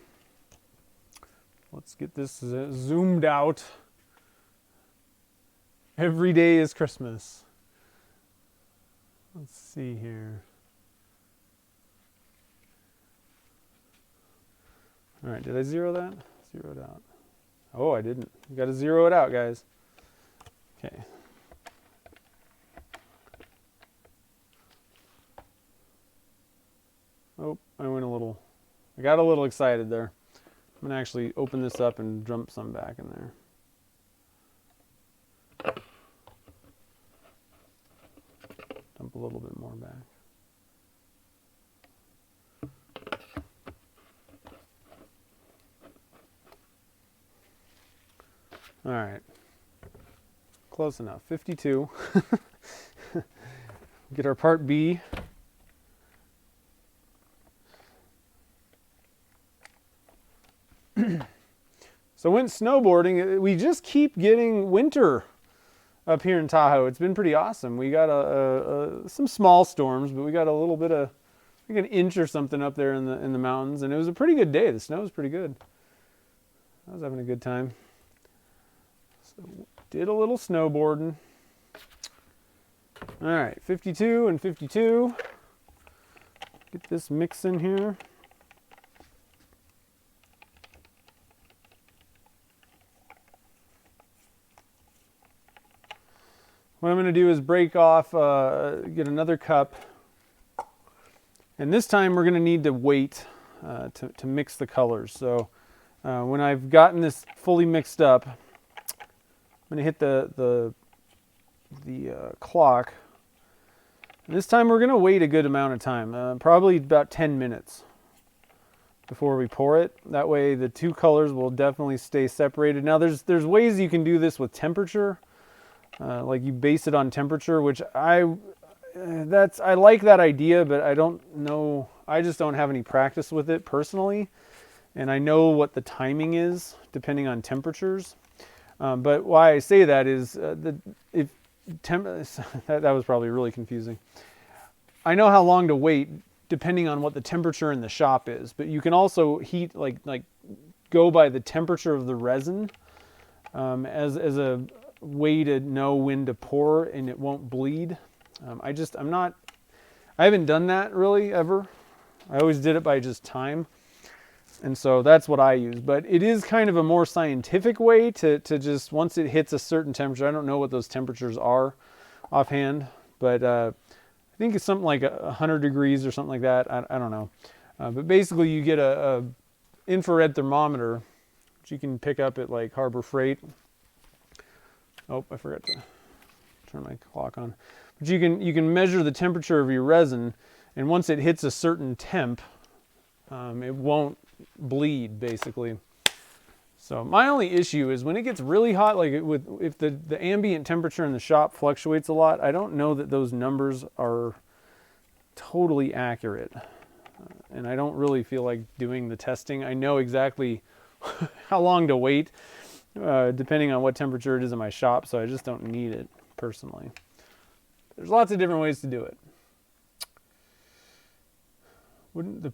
Let's get this zoomed out. Every day is Christmas. Let's see here. All right, did I zero that? Zero it out. Oh, I didn't. You got to zero it out, guys. Okay. Oh, I got a little excited there. I'm going to actually open this up and dump some back in there. Dump a little bit more back. All right. Close enough. 52. Get our part B. So went snowboarding. We just keep getting winter up here in Tahoe. It's been pretty awesome. We got some small storms, but we got a little bit of, like an inch or something up there in the mountains, and it was a pretty good day. The snow was pretty good. I was having a good time. So did a little snowboarding. All right, 52 and 52. Get this mix in here. What I'm going to do is break off, get another cup. And this time we're going to need to wait to mix the colors. So when I've gotten this fully mixed up, I'm going to hit the clock. And this time we're going to wait a good amount of time, probably about 10 minutes before we pour it. That way the two colors will definitely stay separated. Now there's ways you can do this with temperature. Like you base it on temperature, which I like that idea, but I don't know. I just don't have any practice with it personally, and I know what the timing is depending on temperatures. But why I say that is that was probably really confusing. I know how long to wait depending on what the temperature in the shop is, but you can also heat like go by the temperature of the resin as a way to know when to pour and it won't bleed. I haven't done that really ever. I always did it by just time. And so that's what I use. But it is kind of a more scientific way to just, once it hits a certain temperature, I don't know what those temperatures are offhand, but I think it's something like 100 degrees or something like that. I don't know. But basically you get a infrared thermometer, which you can pick up at like Harbor Freight. Oh, I forgot to turn my clock on. But you can measure the temperature of your resin, and once it hits a certain temp, it won't bleed basically. So my only issue is when it gets really hot, like if the ambient temperature in the shop fluctuates a lot, I don't know that those numbers are totally accurate. And I don't really feel like doing the testing. I know exactly how long to wait. Depending on what temperature it is in my shop, so I just don't need it personally. There's lots of different ways to do it.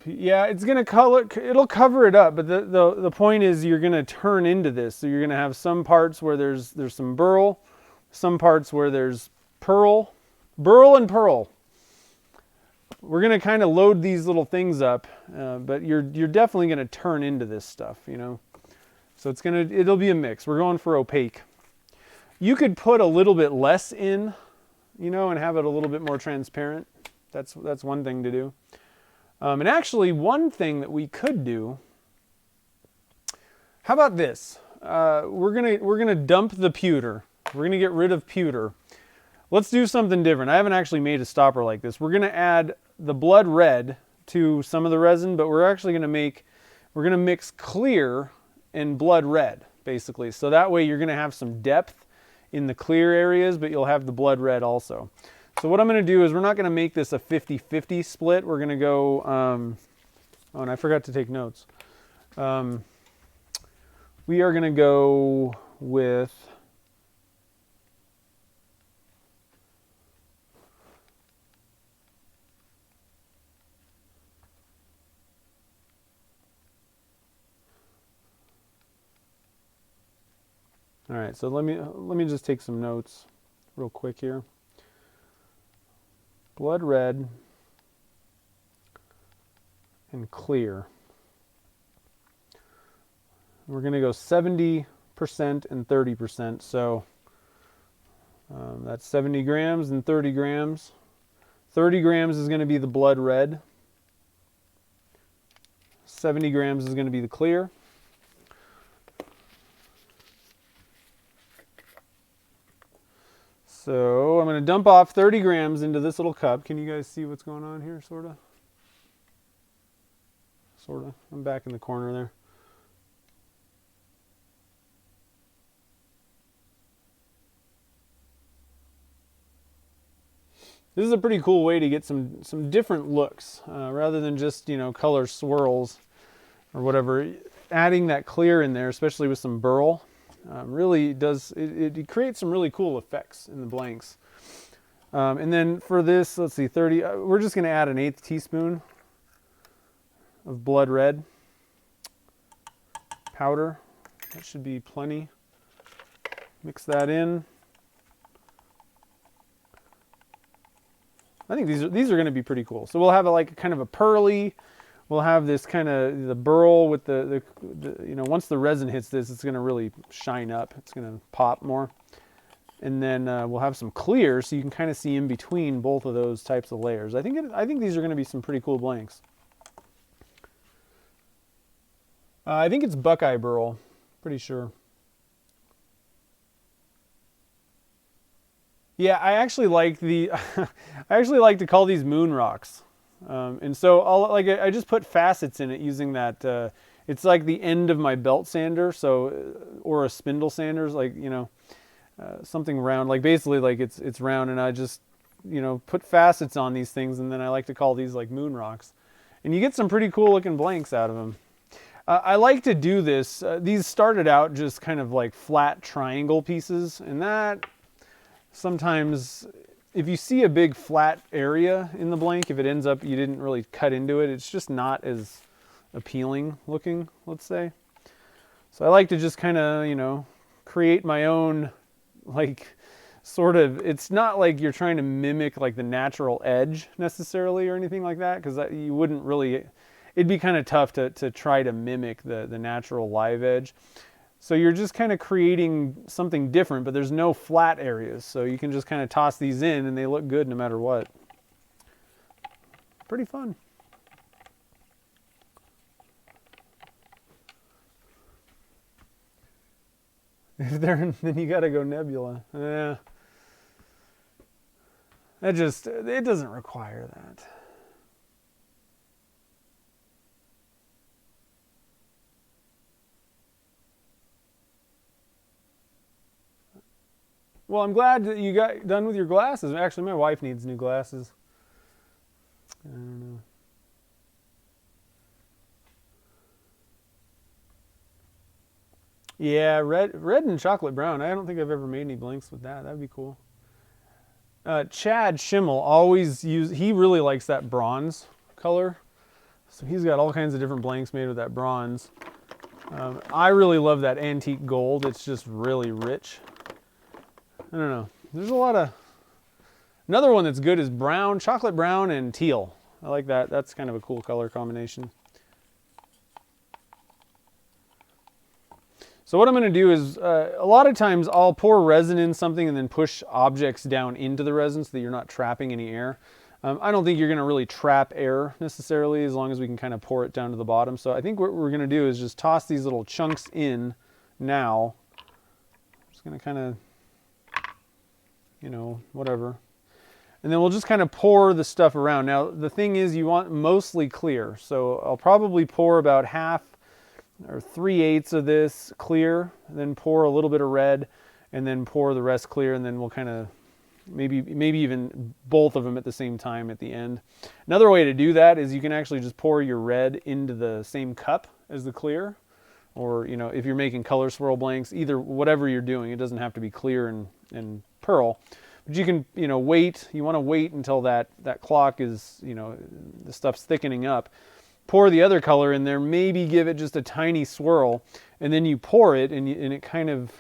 Yeah, it's gonna color. It'll cover it up, but the point is you're gonna turn into this. So you're gonna have some parts where there's some burl, some parts where there's burl and pearl. We're gonna kind of load these little things up, but you're definitely gonna turn into this stuff, you know. So it'll be a mix. We're going for opaque. You could put a little bit less in, you know, and have it a little bit more transparent. That's one thing to do. And actually one thing that we could do, how about this? We're gonna dump the pewter. We're gonna get rid of pewter. Let's do something different. I haven't actually made a stopper like this. We're gonna add the blood red to some of the resin, but we're actually gonna mix clear and blood red, basically. So that way you're going to have some depth in the clear areas, but you'll have the blood red also. So what I'm going to do is we're not going to make this a 50-50 split. We're going to go, oh, and I forgot to take notes. We are going to go with, all right, so let me just take some notes real quick here. Blood red and clear. We're going to go 70% and 30%. So that's 70 grams and 30 grams. 30 grams is going to be the blood red. 70 grams is going to be the clear. So I'm going to dump off 30 grams into this little cup. Can you guys see what's going on here, sort of? Sort of. I'm back in the corner there. This is a pretty cool way to get some different looks, rather than just, you know, color swirls or whatever. Adding that clear in there, especially with some burl, really does, it creates some really cool effects in the blanks. And then for this, let's see, 30, we're just going to add an 1/8 teaspoon of blood red powder. That should be plenty. Mix that in. I think these are going to be pretty cool. So we'll have like kind of a pearly. We'll have this kind of the burl with the you know, once the resin hits this, it's going to really shine up. It's going to pop more. And then we'll have some clear, so you can kind of see in between both of those types of layers. I think these are going to be some pretty cool blanks. I think it's Buckeye burl, pretty sure. Yeah, I actually like the, I actually like to call these moon rocks. And so I just put facets in it using that, it's like the end of my belt sander, so, or a spindle sander, like, you know, something round, like basically like it's round, and I just, you know, put facets on these things, and then I like to call these like moon rocks. And you get some pretty cool looking blanks out of them. I like to do this, these started out just kind of like flat triangle pieces, and that, sometimes if you see a big flat area in the blank, if it ends up you didn't really cut into it, it's just not as appealing looking, let's say. So I like to just kind of, you know, create my own, like, sort of, it's not like you're trying to mimic like the natural edge necessarily or anything like that, because you wouldn't really, it'd be kind of tough to try to mimic the natural live edge. So you're just kind of creating something different, but there's no flat areas. So you can just kind of toss these in and they look good no matter what. Pretty fun. If they're, then you got to go nebula. Yeah. That just, it doesn't require that. Well, I'm glad that you got done with your glasses. Actually, my wife needs new glasses. I don't know. Yeah, red and chocolate brown. I don't think I've ever made any blanks with that. That'd be cool. Chad Schimmel he really likes that bronze color. So he's got all kinds of different blanks made with that bronze. I really love that antique gold. It's just really rich. I don't know. There's a lot of... Another one that's good is brown, chocolate brown, and teal. I like that. That's kind of a cool color combination. So what I'm going to do is, a lot of times I'll pour resin in something and then push objects down into the resin so that you're not trapping any air. I don't think you're going to really trap air necessarily, as long as we can kind of pour it down to the bottom. So I think what we're going to do is just toss these little chunks in now. Just going to kind of, you know, whatever. And then we'll just kind of pour the stuff around. Now, the thing is, you want mostly clear. So I'll probably pour about half or 3/8 of this clear, and then pour a little bit of red, and then pour the rest clear, and then we'll kind of maybe even both of them at the same time at the end. Another way to do that is you can actually just pour your red into the same cup as the clear, or if you're making color swirl blanks, either whatever you're doing, it doesn't have to be clear and pearl, but you can wait. You want to wait until that clock is the stuff's thickening up. Pour the other color in there, maybe give it just a tiny swirl, and then you pour it, and it kind of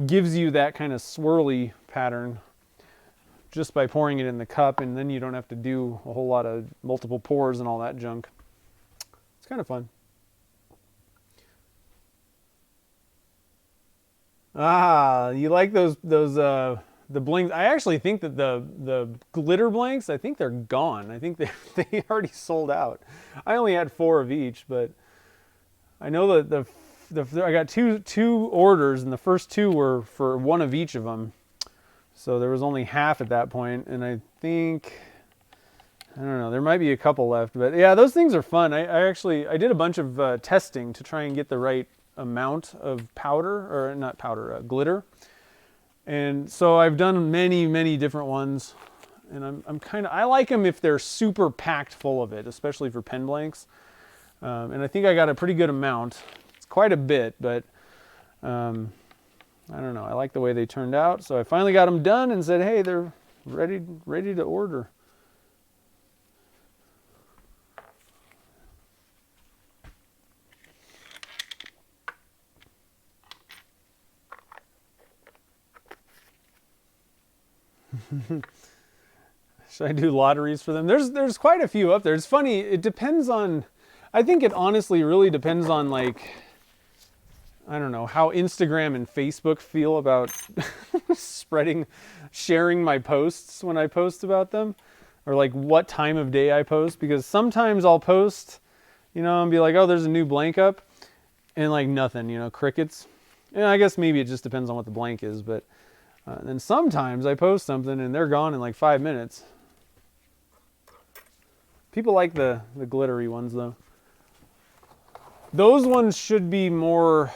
gives you that kind of swirly pattern just by pouring it in the cup, and then you don't have to do a whole lot of multiple pours and all that junk. It's kind of fun. Ah, you like those the blinks? I actually think that the glitter blanks, I think they're gone. I think they already sold out. I only had 4 of each, but I know that I got two orders, and the first 2 were for 1 of each of them. So there was only half at that point, and I think, I don't know, there might be a couple left. But yeah, those things are fun. I did a bunch of testing to try and get the right amount of powder, or not powder, glitter. And so I've done many different ones, and I like them if they're super packed full of it, especially for pen blanks. And I think I got a pretty good amount. It's quite a bit, but I don't know. I like the way they turned out. So I finally got them done and said, hey, they're ready to order. Should I do lotteries for them? There's quite a few up there. It's funny. It depends on, I think it honestly really depends on, like, I don't know, how Instagram and Facebook feel about sharing my posts when I post about them, or like what time of day I post, because sometimes I'll post, and be like, oh, there's a new blank up, and like nothing, crickets. And I guess maybe it just depends on what the blank is, but then sometimes I post something and they're gone in like 5 minutes. People like the glittery ones though. Those ones should be more,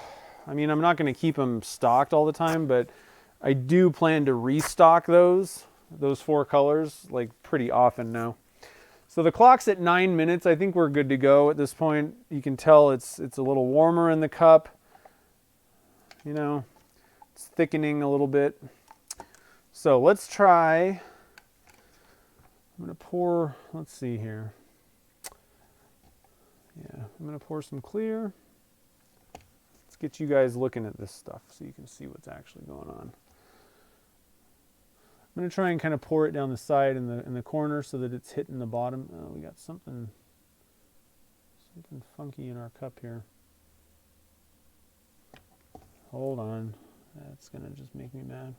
I'm not going to keep them stocked all the time, but I do plan to restock those 4 colors like pretty often now. So the clock's at 9 minutes. I think we're good to go at this point. You can tell it's a little warmer in the cup. It's thickening a little bit. So let's try. I'm going to pour, let's see here. Yeah, I'm going to pour some clear. Let's get you guys looking at this stuff so you can see what's actually going on. I'm going to try and kind of pour it down the side in the corner so that it's hitting the bottom. Oh, we got something funky in our cup here. Hold on. That's going to just make me mad.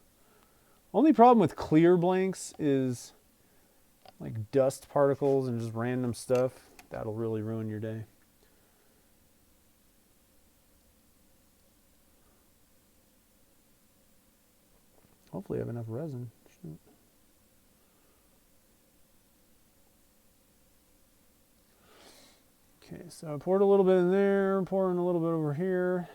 Only problem with clear blanks is like dust particles and just random stuff. That'll really ruin your day. Hopefully I have enough resin. Shoot. Okay, so I poured a little bit in there, pouring a little bit over here.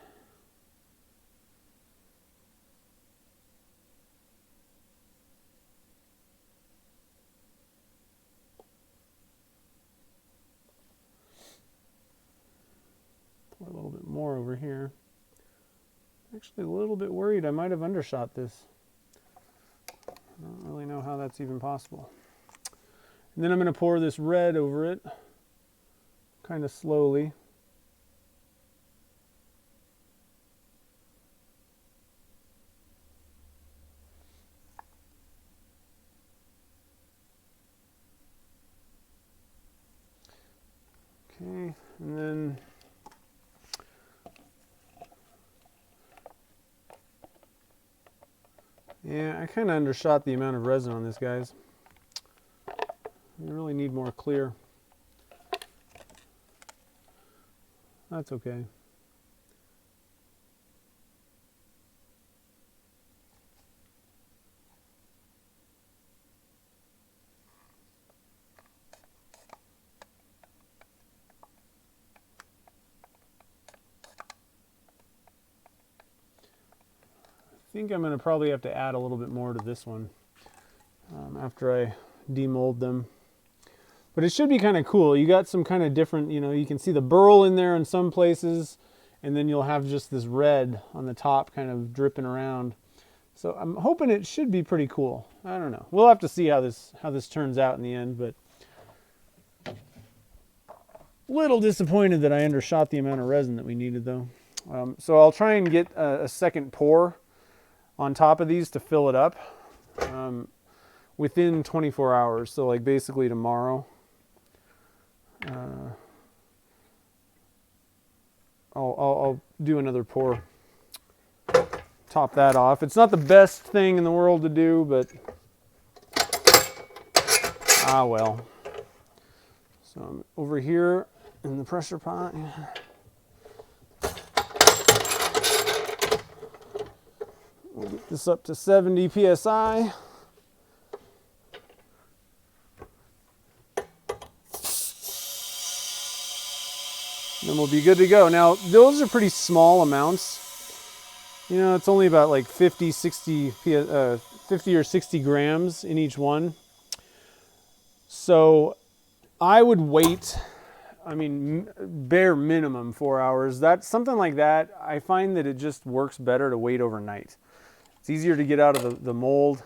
Pour a little bit more over here. Actually a little bit worried I might have undershot this. I don't really know how that's even possible. And then I'm going to pour this red over it, kind of slowly. Okay, and then yeah, I kind of undershot the amount of resin on this, guys. You really need more clear. That's okay. think I'm going to probably have to add a little bit more to this one after I demold them. But it should be kind of cool. You got some kind of different, you know, you can see the burl in there in some places, and then you'll have just this red on the top kind of dripping around. So I'm hoping it should be pretty cool. I don't know. We'll have to see how this turns out in the end, but little disappointed that I undershot the amount of resin that we needed though. So I'll try and get a second pour on top of these to fill it up within 24 hours. So like basically tomorrow. I'll do another pour, top that off. It's not the best thing in the world to do, but well. So I'm over here in the pressure pot. We'll get this up to 70 psi. Then we'll be good to go. Now, those are pretty small amounts. You know, it's only about like 50 or 60 grams in each one. So I would wait, I mean, bare minimum 4 hours. That's something like that. I find that it just works better to wait overnight. It's easier to get out of the mold.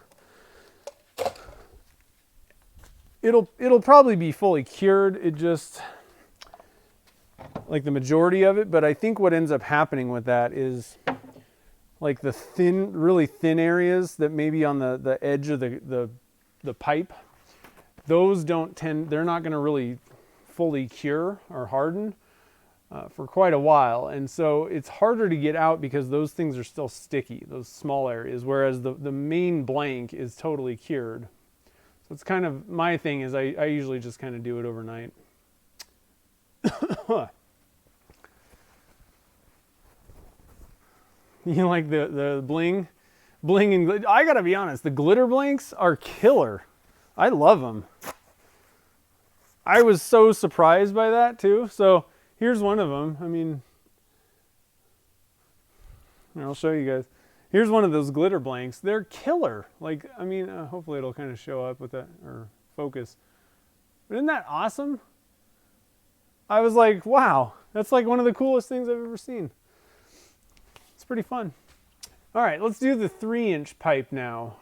It'll probably be fully cured. It just, like the majority of it, but I think what ends up happening with that is like the thin, really thin areas that maybe on the edge of the pipe, those they're not going to really fully cure or harden for quite a while. And so it's harder to get out because those things are still sticky, those small areas, whereas the main blank is totally cured. So it's kind of, my thing is I usually just kind of do it overnight. You like the bling and I gotta be honest, the glitter blanks are killer. I love them. I was so surprised by that too. So here's one of them. I mean, I'll show you guys. Here's one of those glitter blanks. They're killer. Like, I mean, hopefully it'll kind of show up with that or focus. But isn't that awesome? I was like, wow, that's like one of the coolest things I've ever seen. It's pretty fun. All right, let's do the 3-inch pipe now.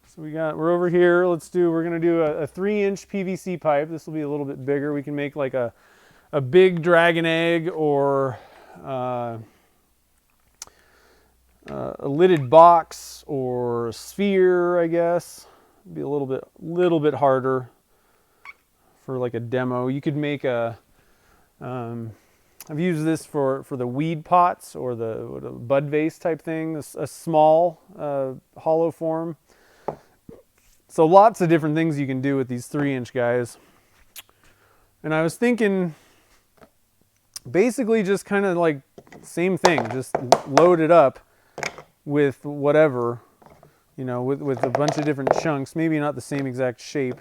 So we're over here. We're gonna do a 3-inch PVC pipe. This will be a little bit bigger. We can make like a big dragon egg or a lidded box or a sphere, I guess. It'd be a little bit harder for like a demo. You could make I've used this for the weed pots or the bud vase type thing, a small hollow form. So lots of different things you can do with these 3-inch guys. And I was thinking basically just kind of like same thing, just load it up with whatever, you know, with a bunch of different chunks, maybe not the same exact shape.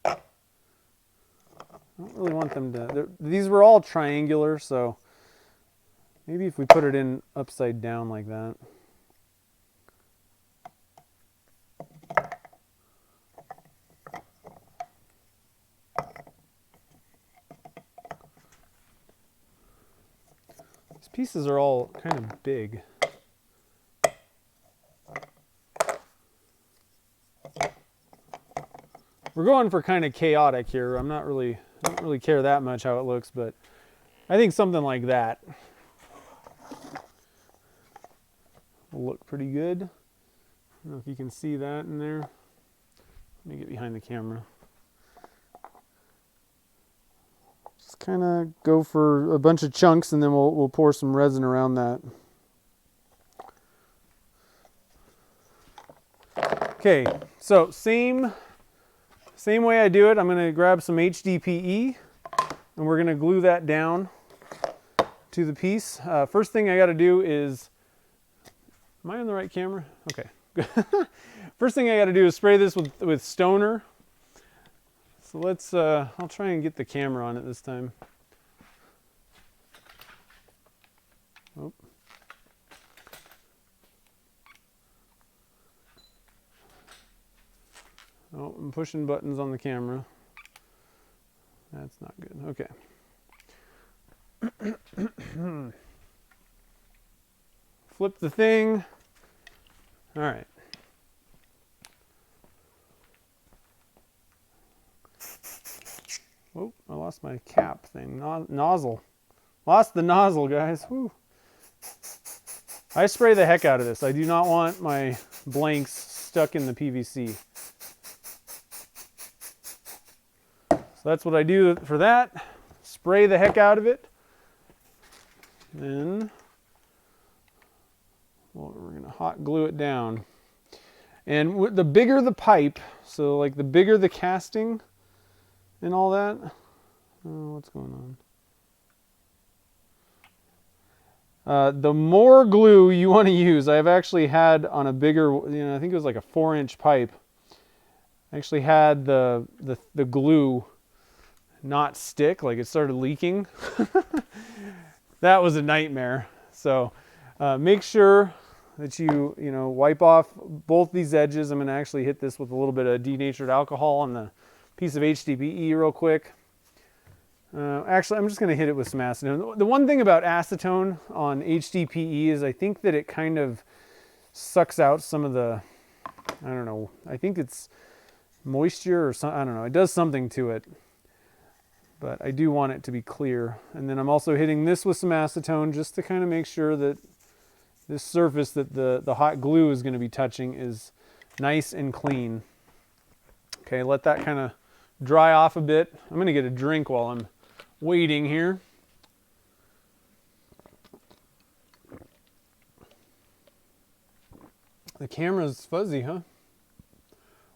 I don't really want them to, these were all triangular, so maybe if we put it in upside down like that. These pieces are all kind of big. We're going for kind of chaotic here. I don't really care that much how it looks, but I think something like that will look pretty good. I don't know if you can see that in there. Let me get behind the camera. Just kind of go for a bunch of chunks and then we'll pour some resin around that. Okay, so same way I do it. I'm going to grab some hdpe and we're going to glue that down to the piece. First thing I got to do is, am I on the right camera? Okay. First thing I got to do is spray this with stoner. So let's, I'll try and get the camera on it this time. Oh. Oh, I'm pushing buttons on the camera. That's not good. Okay. Flip the thing. All right. Oh, I lost my cap thing. Nozzle. Lost the nozzle, guys. Whew. I spray the heck out of this. I do not want my blanks stuck in the PVC. So that's what I do for that. Spray the heck out of it. Then we're going to hot glue it down. And the bigger the pipe, so like the bigger the casting and all that. Oh, what's going on? The more glue you want to use, I've actually had on a bigger, I think it was like a 4-inch pipe. I actually had the glue not stick, like it started leaking. That was a nightmare. So make sure that you wipe off both these edges. I'm going to actually hit this with a little bit of denatured alcohol on the piece of hdpe real quick. Actually, I'm just going to hit it with some acetone. The one thing about acetone on hdpe is I think that it kind of sucks out some of the, I don't know, I think it's moisture or something. I don't know. It does something to it. But I do want it to be clear. And then I'm also hitting this with some acetone just to kind of make sure that this surface that the hot glue is going to be touching is nice and clean. Okay, let that kind of dry off a bit. I'm going to get a drink while I'm waiting here. The camera's fuzzy, huh?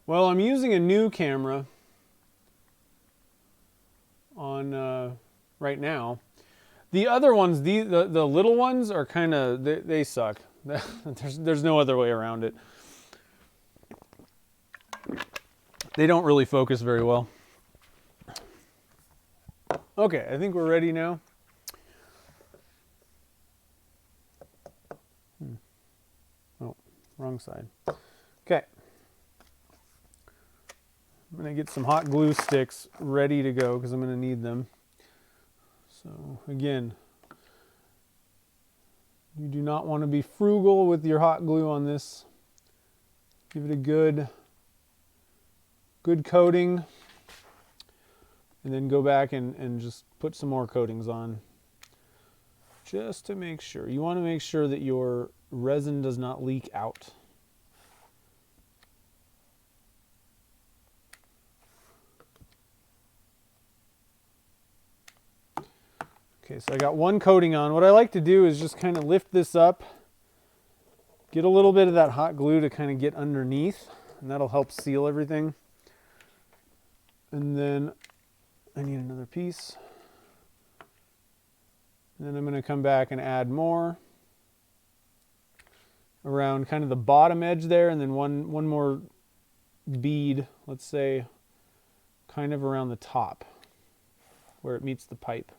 Well, I'm using a new camera on right now. The other ones, the little ones are kind of, they suck. There's no other way around it. They don't really focus very well. Okay, I think we're ready now. Oh, wrong side. Okay. I'm going to get some hot glue sticks ready to go because I'm going to need them. So again, you do not want to be frugal with your hot glue on this. Give it a good coating and then go back and just put some more coatings on just to make sure. You want to make sure that your resin does not leak out. Okay, so I got one coating on. What I like to do is just kind of lift this up, get a little bit of that hot glue to kind of get underneath, and that'll help seal everything. And then I need another piece. And then I'm going to come back and add more around kind of the bottom edge there, and then one more bead, let's say, kind of around the top where it meets the pipe.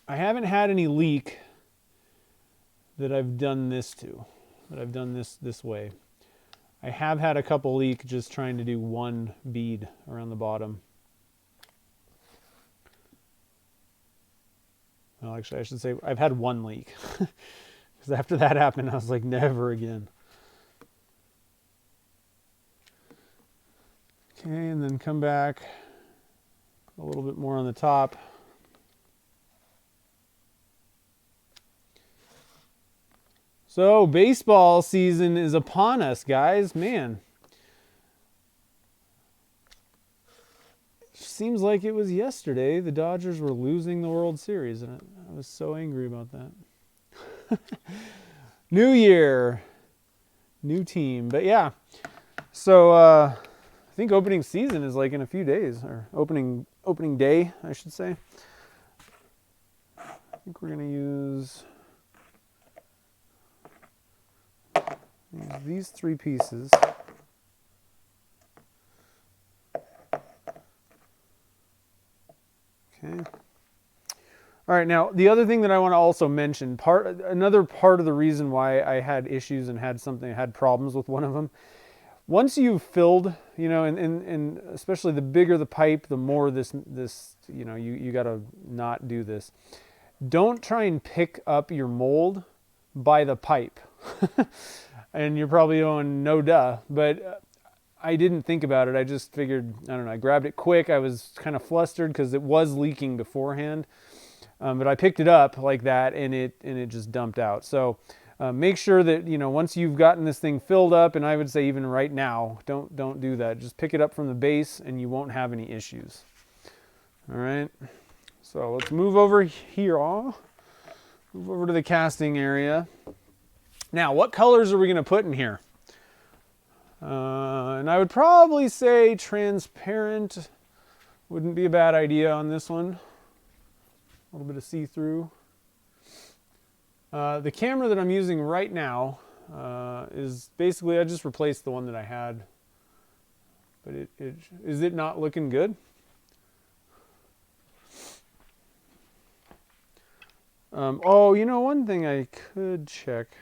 I haven't had any leak that I've done this to, that I've done this way. I have had a couple leak just trying to do one bead around the bottom. Well, actually, I should say I've had one leak. Because after that happened, I was like, never again. Okay, and then come back a little bit more on the top. So baseball season is upon us, guys. Man, seems like it was yesterday the Dodgers were losing the World Series, and I was so angry about that. New year, new team. But yeah, so I think opening season is like in a few days, or opening day, I should say. I think we're going to use these three pieces. Okay. All right, now the other thing that I want to also mention, another part of the reason why I had issues and had problems with one of them, once you've filled, you know, and especially the bigger the pipe, the more this you know, you got to not do this. Don't try and pick up your mold by the pipe. And you're probably going, no duh, but I didn't think about it. I just figured, I don't know, I grabbed it quick. I was kind of flustered because it was leaking beforehand. But I picked it up like that, and it just dumped out. So make sure that, you know, once you've gotten this thing filled up, and I would say even right now, don't do that. Just pick it up from the base, and you won't have any issues. All right. So let's move over here. Move over to the casting area. Now, what colors are we going to put in here? And I would probably say transparent wouldn't be a bad idea on this one. A little bit of see-through. The camera that I'm using right now is basically, I just replaced the one that I had. But is it not looking good? Oh, you know, one thing I could check.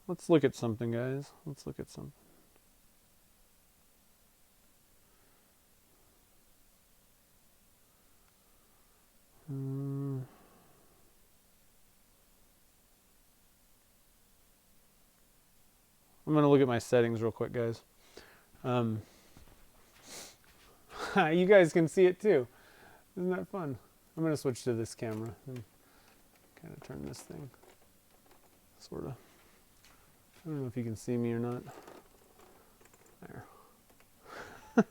Let's look at something, guys. Let's look at something. I'm going to look at my settings real quick, guys. You guys can see it too. Isn't that fun? I'm going to switch to this camera and kind of turn this thing. Sort of. I don't know if you can see me or not. There. I'm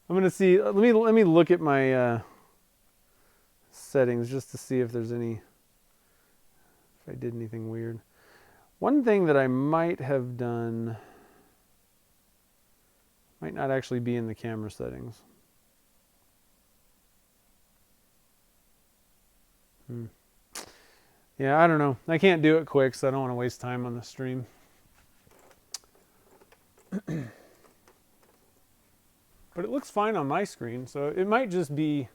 going to see. Let me look at my settings just to see if there's any. If I did anything weird. One thing that I might have done might not actually be in the camera settings. Yeah, I don't know. I can't do it quick, so I don't want to waste time on the stream. But it looks fine on my screen, so it might just be...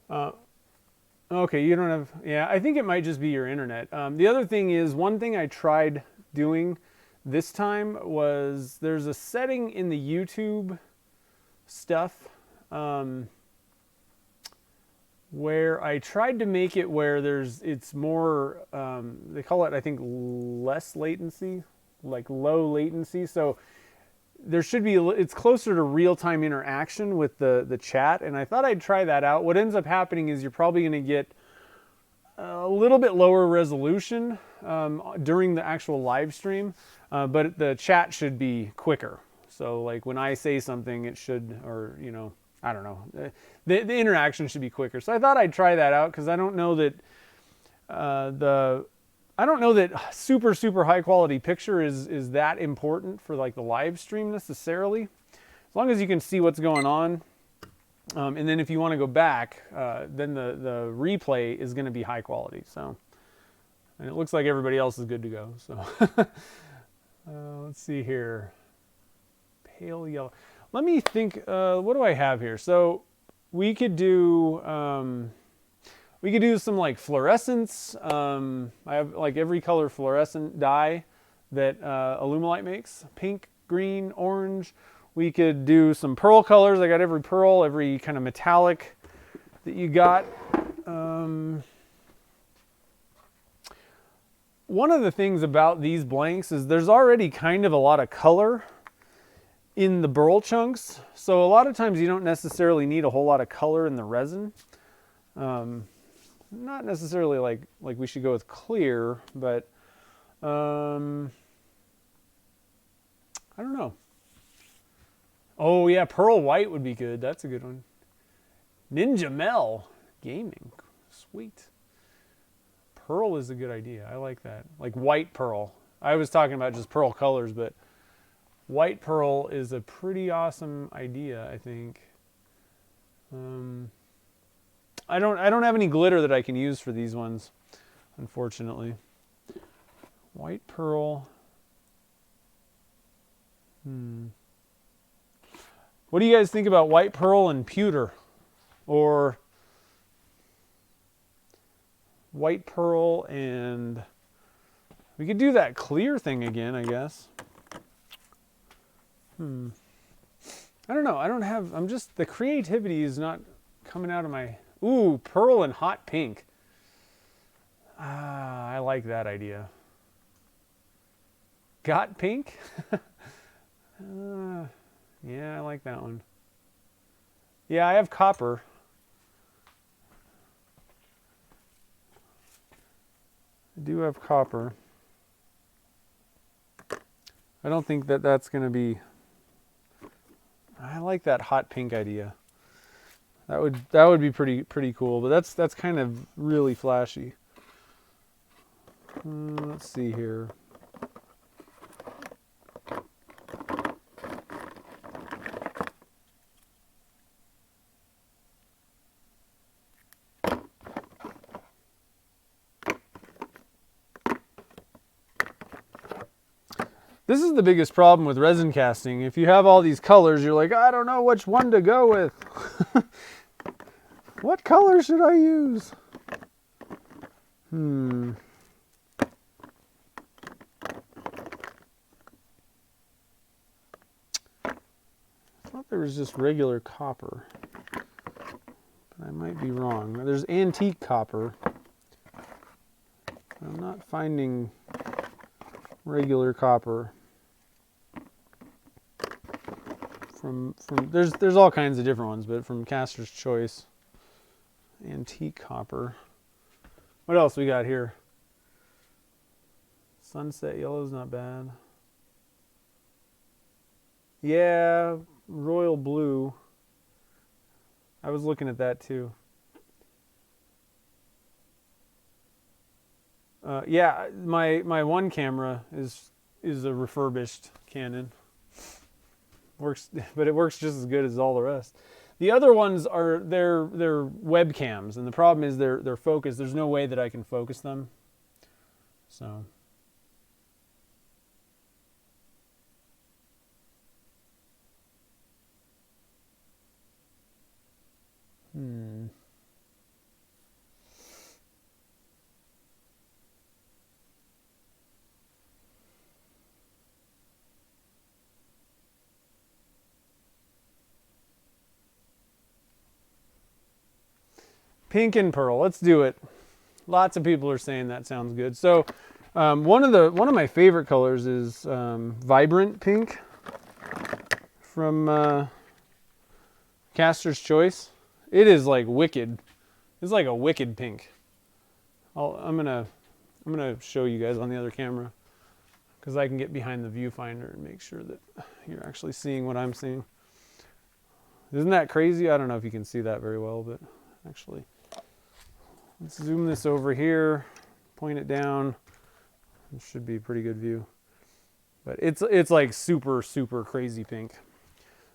okay, you don't have... Yeah, I think it might just be your internet. The other thing is, one thing I tried doing this time was there's a setting in the YouTube stuff where I tried to make it where it's more, they call it, I think, less latency, like low latency. So there should be, it's closer to real-time interaction with the chat. And I thought I'd try that out. What ends up happening is you're probably going to get a little bit lower resolution during the actual live stream, but the chat should be quicker. So like when I say something, it should, or, you know, I don't know, the interaction should be quicker. So I thought I'd try that out because I don't know that super, super high quality picture is that important for like the live stream necessarily. As long as you can see what's going on. And then if you want to go back, then the replay is going to be high quality. So, and it looks like everybody else is good to go. So let's see here. Pale yellow. Let me think, what do I have here? So we could do some like fluorescence. I have like every color fluorescent dye that Alumilite makes. Pink, green, orange. We could do some pearl colors. I got every pearl, every kind of metallic that you got. One of the things about these blanks is there's already kind of a lot of color in the burl chunks. So a lot of times you don't necessarily need a whole lot of color in the resin. Not necessarily like we should go with clear, but I don't know. Oh yeah, pearl white would be good. That's a good one. Ninja Mel gaming, sweet. Pearl is a good idea. I like that. Like white pearl. I was talking about just pearl colors, but white pearl is a pretty awesome idea, I think. I don't have any glitter that I can use for these ones, unfortunately. White pearl. What do you guys think about white pearl and pewter? or white pearl, and we could do that clear thing again, I guess. I don't know. The creativity is not coming out of my... Ooh, pearl and hot pink. Ah, I like that idea. Got pink? Yeah, I like that one. Yeah, I have copper. I do have copper. I don't think that that's going to be... I like that hot pink idea. That would be pretty cool, but that's kind of really flashy. Let's see here. This is the biggest problem with resin casting. If you have all these colors, you're like, I don't know which one to go with. What color should I use? I thought there was just regular copper, but I might be wrong. There's antique copper. I'm not finding regular copper. There's all kinds of different ones, but from Caster's Choice, antique copper. What else we got here? Sunset yellow's not bad. Yeah, royal blue. I was looking at that too. Yeah, my one camera is a refurbished Canon. Works, but it works just as good as all the rest. The other ones are they're webcams, and the problem is they're focused. There's no way that I can focus them. So pink and pearl. Let's do it. Lots of people are saying that sounds good. So one of my favorite colors is vibrant pink from Caster's Choice. It is like wicked. It's like a wicked pink. I'm gonna show you guys on the other camera because I can get behind the viewfinder and make sure that you're actually seeing what I'm seeing. Isn't that crazy? I don't know if you can see that very well, but actually. Let's zoom this over here, point it down. It should be a pretty good view. But it's like super, super crazy pink.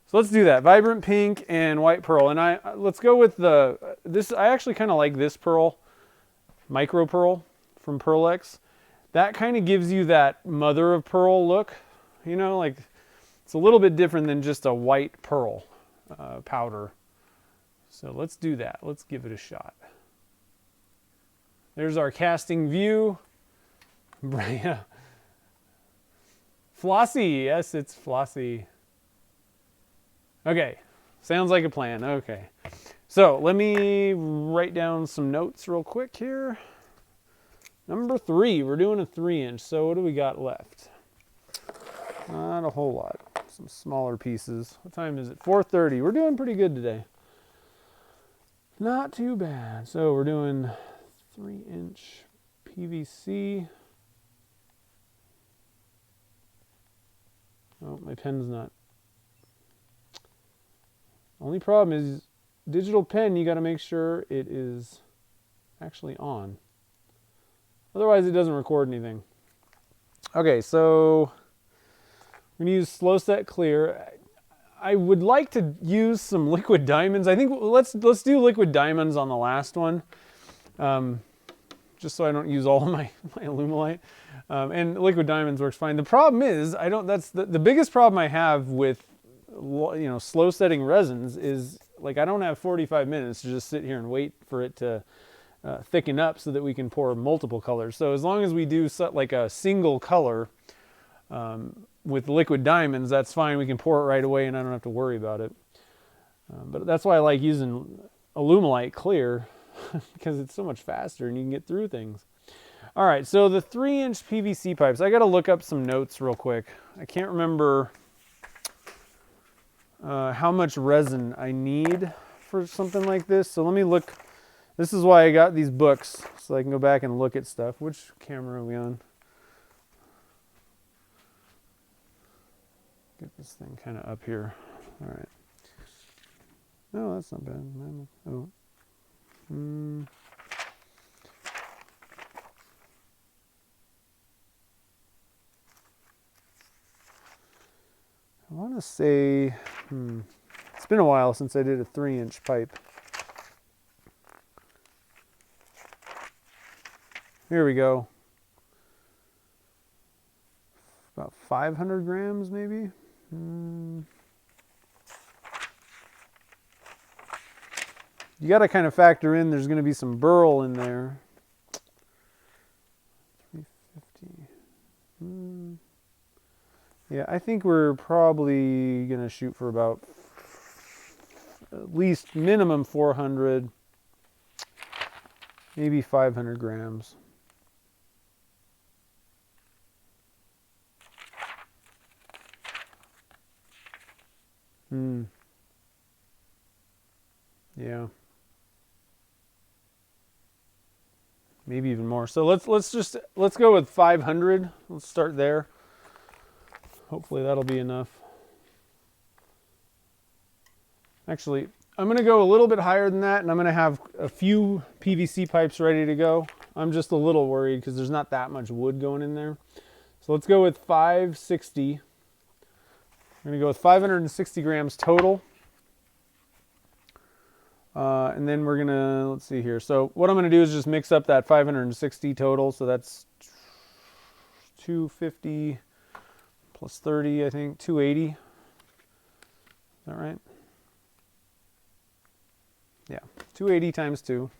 So let's do that. Vibrant pink and white pearl. And let's go with this. I actually kind of like this pearl, micro pearl from Pearl-Ex. That kind of gives you that mother of pearl look. You know, like it's a little bit different than just a white pearl powder. So let's do that. Let's give it a shot. There's our casting view. Flossy. Yes, it's flossy. Okay. Sounds like a plan. Okay. So let me write down some notes real quick here. Number 3. We're doing a 3-inch. So what do we got left? Not a whole lot. Some smaller pieces. What time is it? 4:30. We're doing pretty good today. Not too bad. So we're doing 3-inch PVC. Oh, my pen's not. Only problem is digital pen, you got to make sure it is actually on. Otherwise, it doesn't record anything. Okay, so we're going to use slow set clear. I would like to use some liquid diamonds. I think let's do liquid diamonds on the last one. Just so I don't use all of my Alumilite. And liquid diamonds works fine. The problem is, that's the biggest problem I have with slow setting resins is like I don't have 45 minutes to just sit here and wait for it to thicken up so that we can pour multiple colors. So as long as we do like a single color with liquid diamonds, that's fine. We can pour it right away and I don't have to worry about it. But that's why I like using Alumilite clear because it's so much faster and you can get through things. All right, so the 3-inch PVC pipes. I got to look up some notes real quick. I can't remember how much resin I need for something like this. So let me look. This is why I got these books, so I can go back and look at stuff. Which camera are we on? Get this thing kind of up here. All right. No, that's not bad. Oh. I want to say, it's been a while since I did a 3-inch pipe. Here we go. About 500 grams maybe. You got to kind of factor in there's going to be some burl in there. 350. Yeah, I think we're probably going to shoot for about at least minimum 400, maybe 500 grams. Yeah. Maybe even more. So let's go with 500. Let's start there. Hopefully that'll be enough. Actually, I'm going to go a little bit higher than that, and I'm going to have a few PVC pipes ready to go. I'm just a little worried because there's not that much wood going in there. So let's go with 560. I'm going to go with 560 grams total. And then we're going to, let's see here. So what I'm going to do is just mix up that 560 total. So that's 250 plus 30, I think, 280. Is that right? Yeah, 280 times 2.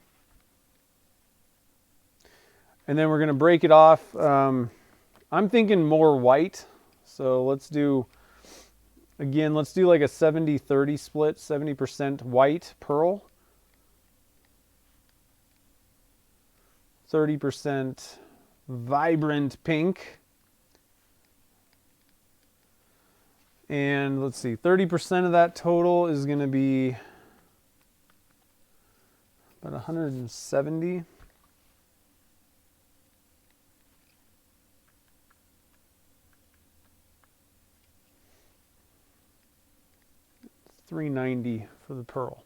And then we're going to break it off. I'm thinking more white. So let's do, again, let's do like a 70-30 split, 70% white pearl, 30% vibrant pink, and let's see, 30% of that total is going to be about 170. $390 for the pearl.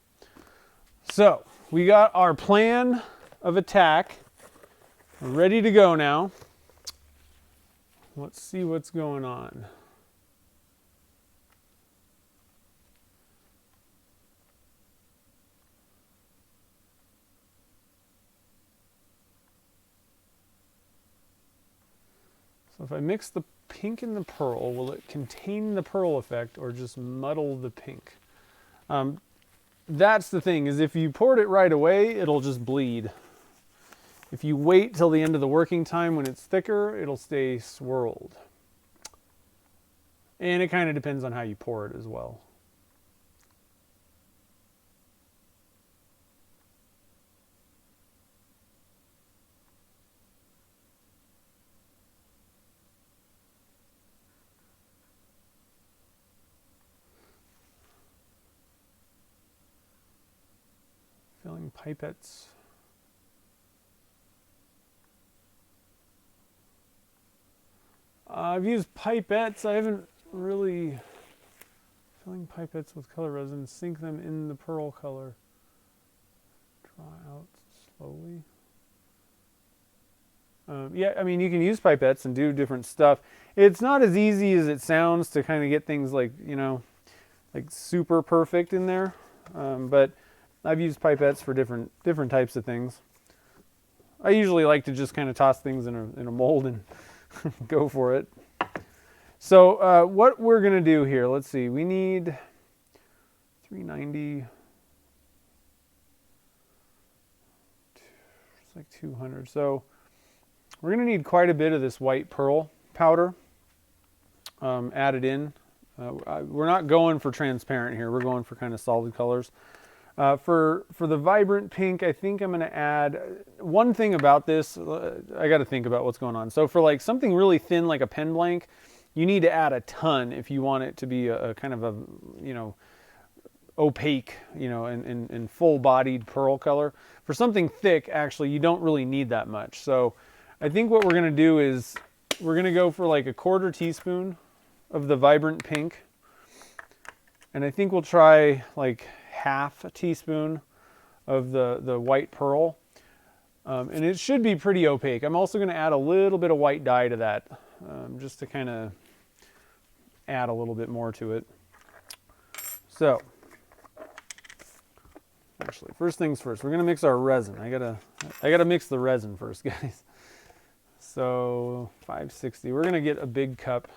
So we got our plan of attack ready to go now. Let's see what's going on. So if I mix the pink and the pearl, will it contain the pearl effect or just muddle the pink? That's the thing, is if you poured it right away, it'll just bleed. If you wait till the end of the working time when it's thicker, it'll stay swirled. And it kind of depends on how you pour it as well. Filling pipettes. I've used pipettes. I haven't really filling pipettes with color resin. Sink them in the pearl color. Draw out slowly. Yeah, I mean, you can use pipettes and do different stuff. It's not as easy as it sounds to kind of get things like, you know, like super perfect in there. But I've used pipettes for different types of things. I usually like to just kind of toss things in a mold and go for it. So what we're going to do here, let's see, we need 390. like 200. So we're going to need quite a bit of this white pearl powder added in. We're not going for transparent here. We're going for kind of solid colors. For the vibrant pink, I think I'm going to add one thing about this. I got to think about what's going on. So for like something really thin like a pen blank, you need to add a ton if you want it to be a kind of a, you know, opaque, you know, and full-bodied pearl color. For something thick, actually, you don't really need that much. So I think what we're going to do is we're going to go for like a 1/4 teaspoon of the vibrant pink. And I think we'll try like 1/2 teaspoon of the white pearl. And it should be pretty opaque. I'm also going to add a little bit of white dye to that, just to kind of add a little bit more to it. So actually, first things first, we're going to mix our resin. I gotta mix the resin first, guys. So 560, we're going to get a big cup.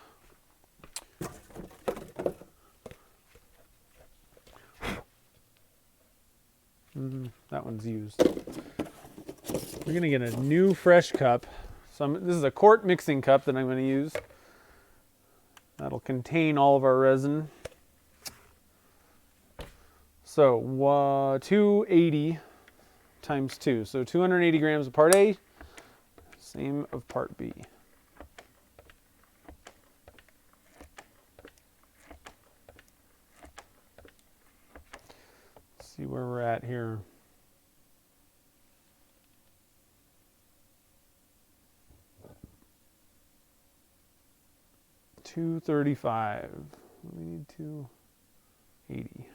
That one's used. We're going to get a new fresh cup. So this is a quart mixing cup that I'm going to use. That'll contain all of our resin. So 280 times 2. So 280 grams of part A, same of part B. Let's see where we're at here. $235. We need 280.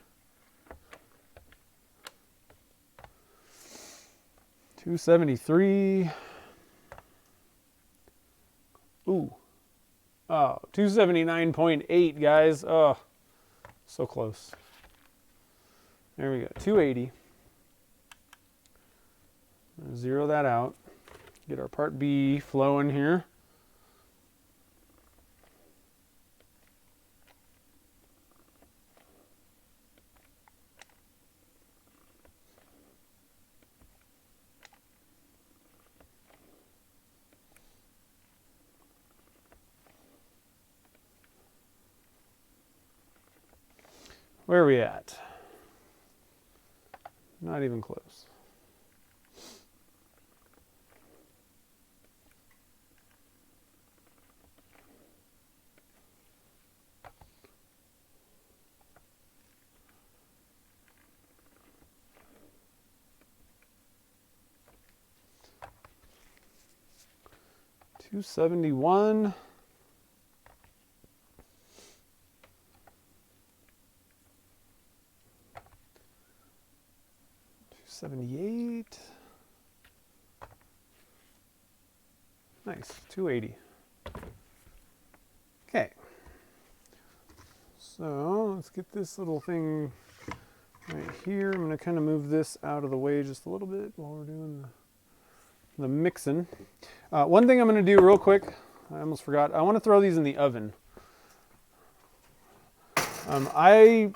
273. Ooh. Oh, 279.8, guys. Oh, so close. There we go. 280. Zero that out. Get our part B flowing here. Where are we at? Not even close. $271. 78. Nice, 280. Okay. So let's get this little thing right here. I'm going to kind of move this out of the way just a little bit while we're doing the mixing. One thing I'm going to do real quick, I almost forgot. I want to throw these in the oven. I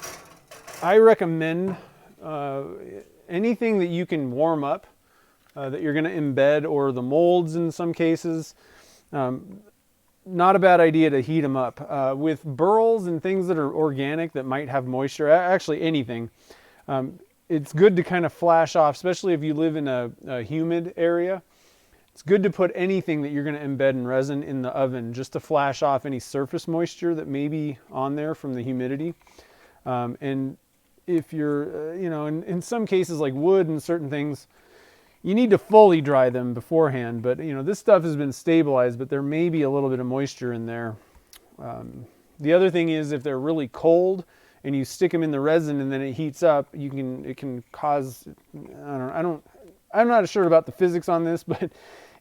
recommend anything that you can warm up that you're going to embed, or the molds in some cases. Not a bad idea to heat them up. With burls and things that are organic that might have moisture, actually anything, it's good to kind of flash off, especially if you live in a humid area. It's good to put anything that you're going to embed in resin in the oven just to flash off any surface moisture that may be on there from the humidity. And if you're, you know, in some cases like wood and certain things, you need to fully dry them beforehand. But, you know, this stuff has been stabilized, but there may be a little bit of moisture in there. The other thing is, if they're really cold and you stick them in the resin and then it heats up, it can cause, I'm not sure about the physics on this, but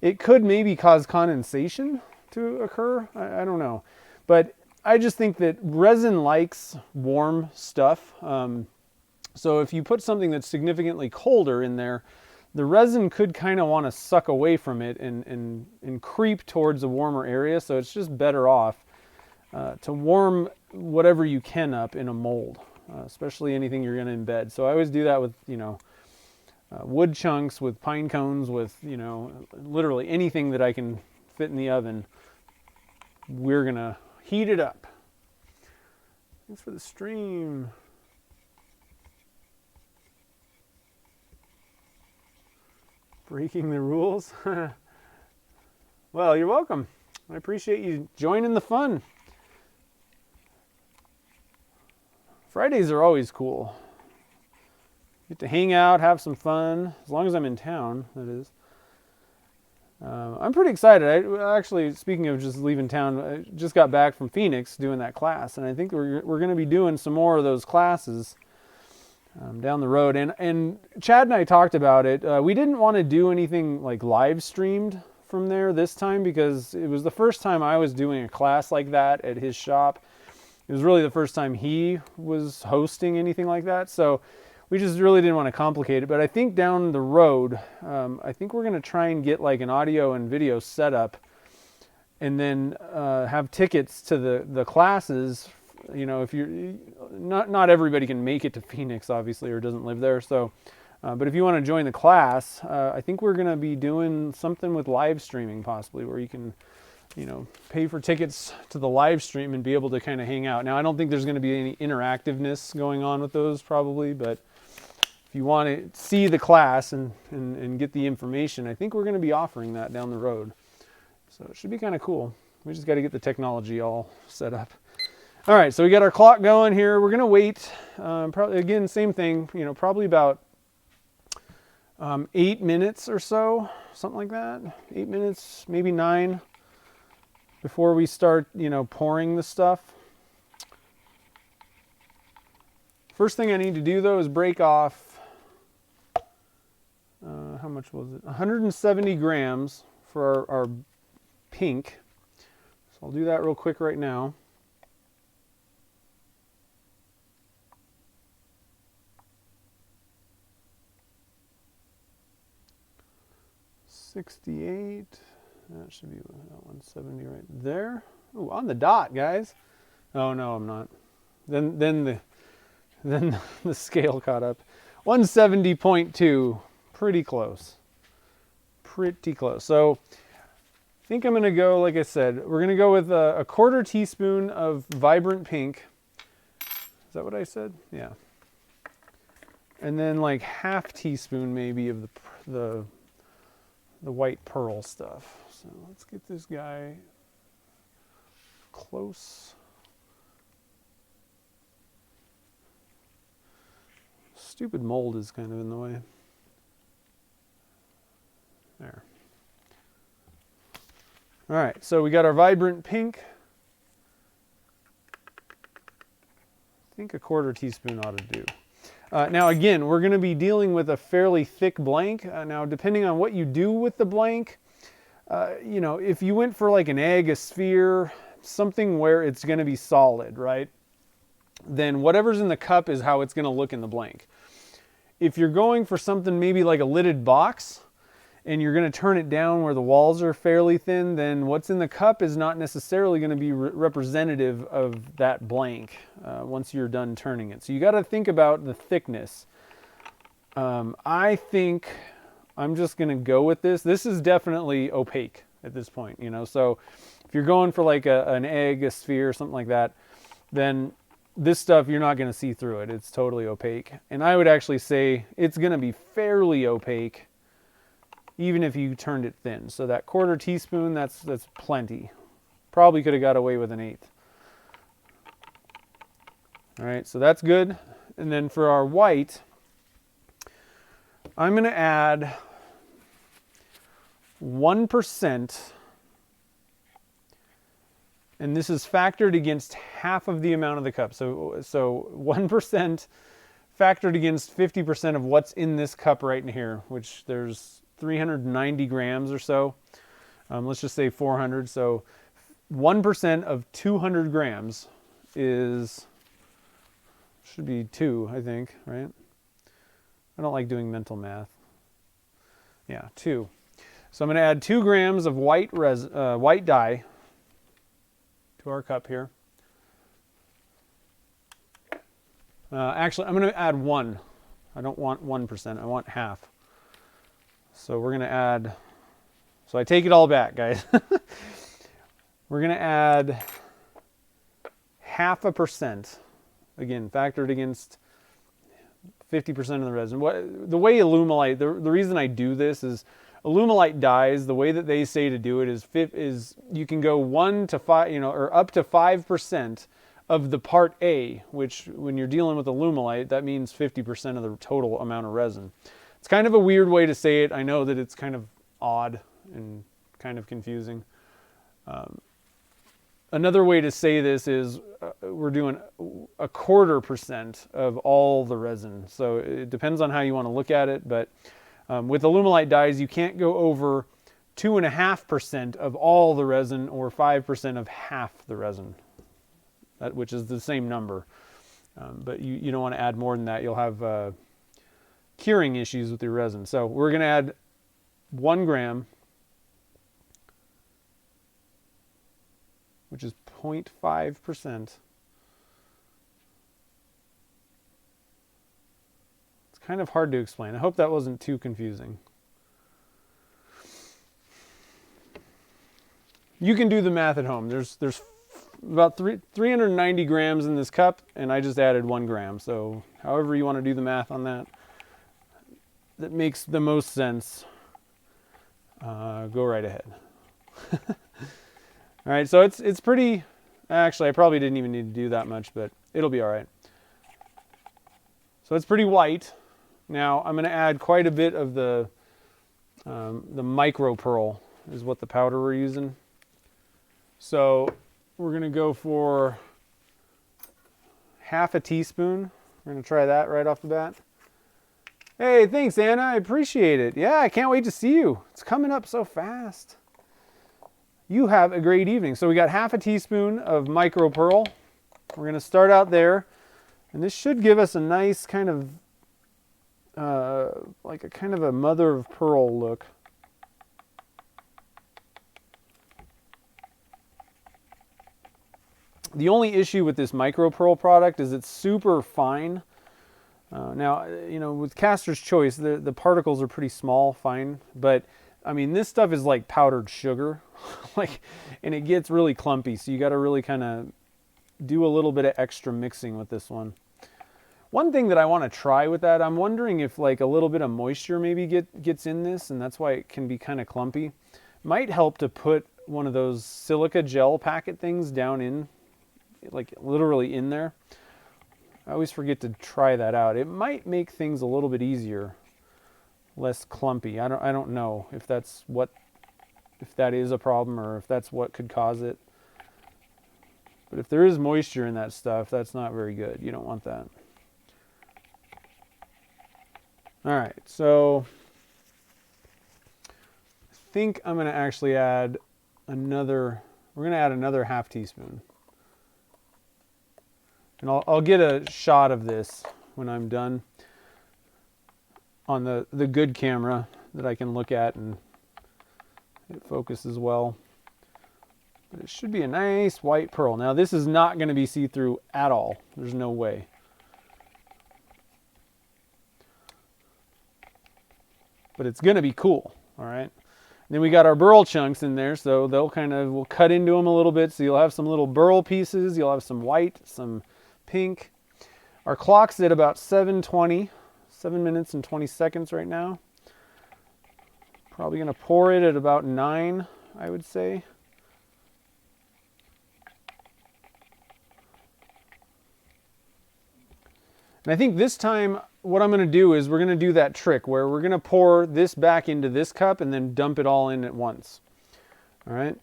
it could maybe cause condensation to occur. I don't know. But I just think that resin likes warm stuff. So if you put something that's significantly colder in there, the resin could kind of want to suck away from it and creep towards a warmer area. So it's just better off to warm whatever you can up in a mold, especially anything you're going to embed. So I always do that with, you know, wood chunks, with pine cones, with, literally anything that I can fit in the oven. We're going to heat it up. Thanks for the stream. Breaking the rules. Well, you're welcome. I appreciate you joining the fun. Fridays are always cool. Get to hang out, have some fun, as long as I'm in town, that is. I'm pretty excited. Actually, speaking of just leaving town, I just got back from Phoenix doing that class, and I think we're going to be doing some more of those classes down the road. And Chad and I talked about it. We didn't want to do anything like live streamed from there this time, because it was the first time I was doing a class like that at his shop. It was really the first time he was hosting anything like that, so we just really didn't want to complicate it. But I think down the road, I think we're going to try and get like an audio and video setup, and then have tickets to the classes. If you're not everybody can make it to Phoenix, obviously, or doesn't live there. So, but if you want to join the class, I think we're going to be doing something with live streaming, possibly, where you can, pay for tickets to the live stream and be able to kind of hang out. Now, I don't think there's going to be any interactiveness going on with those, probably, but if you want to see the class and get the information, I think we're going to be offering that down the road. So it should be kind of cool. We just got to get the technology all set up. All right, so we got our clock going here. We're going to wait, probably, again, same thing, probably about 8 minutes or so, something like that. 8 minutes, maybe 9, before we start, pouring the stuff. First thing I need to do, though, is break off, how much was it? 170 grams for our pink. So I'll do that real quick right now. $68. That should be 170 right there. Ooh, on the dot, guys. Oh no, I'm not. Then the scale caught up. 170.2. Pretty close. Pretty close. So I think I'm going to go, like I said, we're going to go with a 1/4 teaspoon of vibrant pink. Is that what I said? Yeah. And then like 1/2 teaspoon maybe of the white pearl stuff. So let's get this guy close. Stupid mold is kind of in the way. There. All right, so we got our vibrant pink. I think a 1/4 teaspoon ought to do. Now again, we're going to be dealing with a fairly thick blank. Now depending on what you do with the blank, if you went for like an egg, a sphere, something where it's going to be solid, right? Then whatever's in the cup is how it's going to look in the blank. If you're going for something maybe like a lidded box, and you're going to turn it down where the walls are fairly thin, then what's in the cup is not necessarily going to be representative of that blank once you're done turning it. So you got to think about the thickness. I think I'm just going to go with this. This is definitely opaque at this point, So if you're going for like an egg, a sphere, something like that, then this stuff, you're not going to see through it. It's totally opaque. And I would actually say it's going to be fairly opaque even if you turned it thin. So that 1/4 teaspoon, that's plenty. Probably could have got away with an 1/8. All right, so that's good. And then for our white, I'm going to add 1%, and this is factored against half of the amount of the cup. So 1% factored against 50% of what's in this cup right in here, which there's 390 grams or so. Let's just say 400. So 1% of 200 grams should be 2, I think, right? I don't like doing mental math. Yeah, 2. So I'm going to add 2 grams of white dye to our cup here. Actually, I'm going to add 1. I don't want 1%. I want half. So we're going to add, so I take it all back, guys. We're going to add 0.5%. Again, factored against 50% of the resin. The way Alumilite, the reason I do this is Alumilite dyes, the way that they say to do it is you can go 1 to 5, or up to 5% of the part A, which when you're dealing with Alumilite, that means 50% of the total amount of resin. It's kind of a weird way to say it. I know that it's kind of odd and kind of confusing. Another way to say this is we're doing 0.25% of all the resin. So it depends on how you want to look at it, but with Alumilite dyes, you can't go over 2.5% of all the resin or 5% of half the resin, which is the same number. But you don't want to add more than that. You'll have curing issues with your resin. So we're going to add 1 gram, which is 0.5%. It's kind of hard to explain. I hope that wasn't too confusing. You can do the math at home. There's about 390 grams in this cup, and I just added 1 gram. So however you want to do the math on that, that makes the most sense, go right ahead. All right, so it's pretty, actually I probably didn't even need to do that much, but it'll be all right. So it's pretty white. Now I'm going to add quite a bit of the micro pearl is what the powder we're using. So we're going to go for 1/2 teaspoon. We're going to try that right off the bat. Hey, thanks Anna, I appreciate it. Yeah, I can't wait to see you. It's coming up so fast. You have a great evening. So we got 1/2 teaspoon of micro pearl. We're going to start out there, and this should give us a nice kind of like a kind of a mother of pearl look. The only issue with this micro pearl product is it's super fine. Now, with Caster's Choice, the particles are pretty small, fine, but I mean, this stuff is like powdered sugar, and it gets really clumpy. So you got to really kind of do a little bit of extra mixing with this one. One thing that I want to try with that, I'm wondering if like a little bit of moisture maybe gets in this, and that's why it can be kind of clumpy. Might help to put one of those silica gel packet things down in, like literally in there. I always forget to try that out. It might make things a little bit easier, less clumpy. I don't know if that is a problem or if that's what could cause it. But if there is moisture in that stuff, that's not very good. You don't want that. All right, so I think I'm going to actually add another 1/2 teaspoon. And I'll get a shot of this when I'm done on the good camera that I can look at and it focuses well. But it should be a nice white pearl. Now this is not going to be see-through at all. There's no way. But it's going to be cool, all right? Then we got our burl chunks in there, so we'll cut into them a little bit, so you'll have some little burl pieces, you'll have some white, some pink. Our clock's at about 7:20, 7 minutes and 20 seconds right now. Probably going to pour it at about 9, I would say. And I think this time what I'm going to do is we're going to do that trick where we're going to pour this back into this cup and then dump it all in at once. All right.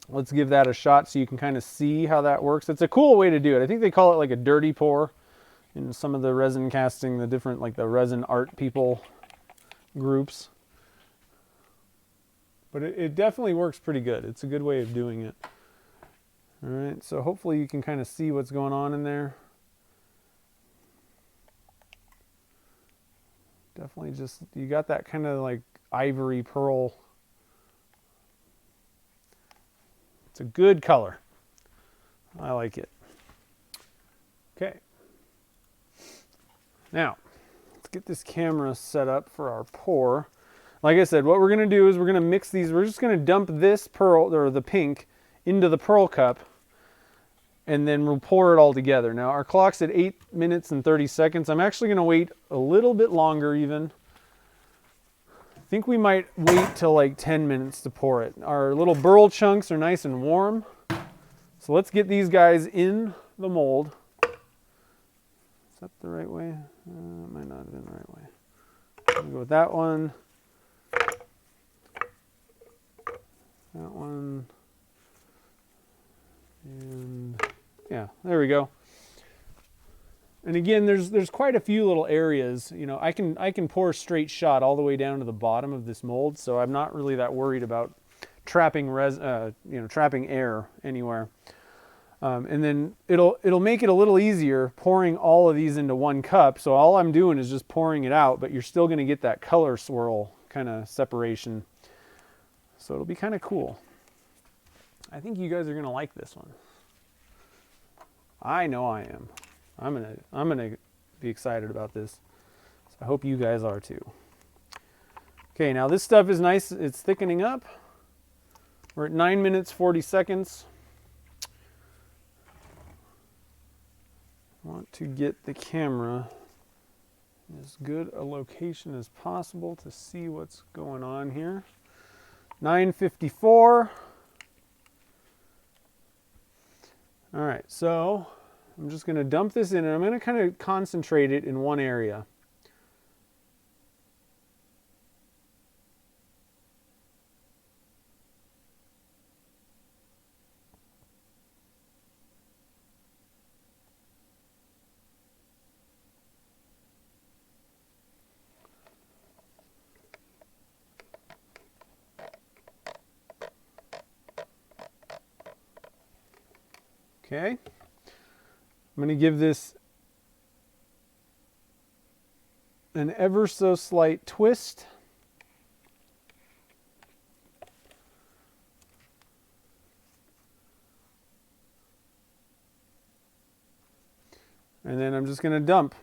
Let's give that a shot so you can kind of see how that works. It's a cool way to do it. I think they call it like a dirty pour in some of the resin casting, the different, like the resin art people groups. But it definitely works pretty good. It's a good way of doing it. All right, so hopefully you can kind of see what's going on in there. Definitely just, you got that kind of like ivory pearl. It's a good color. I like it. Okay. Now, let's get this camera set up for our pour. like I said, what we're going to do is we're going to mix these. We're just going to dump this pearl, or the pink, into the pearl cup, and then we'll pour it all together. Now our clock's at 8 minutes and 30 seconds. I'm actually going to wait a little bit longer even. I think we might wait till like 10 minutes to pour it. Our little burl chunks are nice and warm. So let's get these guys in the mold. Is that the right way? It might not have been the right way. I'm gonna go with that one. That one. And yeah, there we go. And again, there's quite a few little areas. You know, I can pour a straight shot all the way down to the bottom of this mold, so I'm not really that worried about trapping trapping air anywhere. And then it'll make it a little easier pouring all of these into one cup. So all I'm doing is just pouring it out, but you're still going to get that color swirl kind of separation. So it'll be kind of cool. I think you guys are going to like this one. I know I am. I'm gonna be excited about this. So I hope you guys are too. Okay, now this stuff is nice. It's thickening up. We're at 9 minutes 40 seconds. I want to get the camera as good a location as possible to see what's going on here. 9:54. All right, so I'm just going to dump this in, and I'm going to kind of concentrate it in one area. Okay. I'm going to give this an ever so slight twist. And then I'm just going to dump.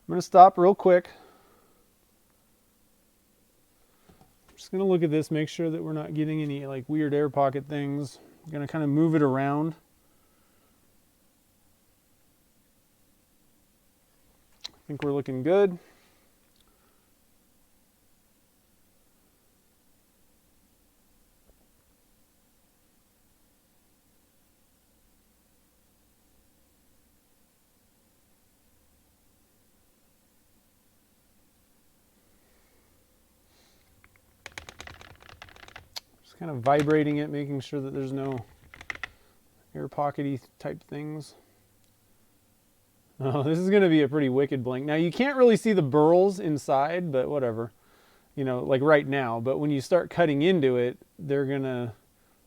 I'm going to stop real quick. I'm just going to look at this, make sure that we're not getting any like weird air pocket things. I'm going to kind of move it around. I think we're looking good. Kind of vibrating it, making sure that there's no air pockety type things. Oh, this is going to be a pretty wicked blink. Now you can't really see the burls inside, but whatever. You know, like right now. But when you start cutting into it, they're going to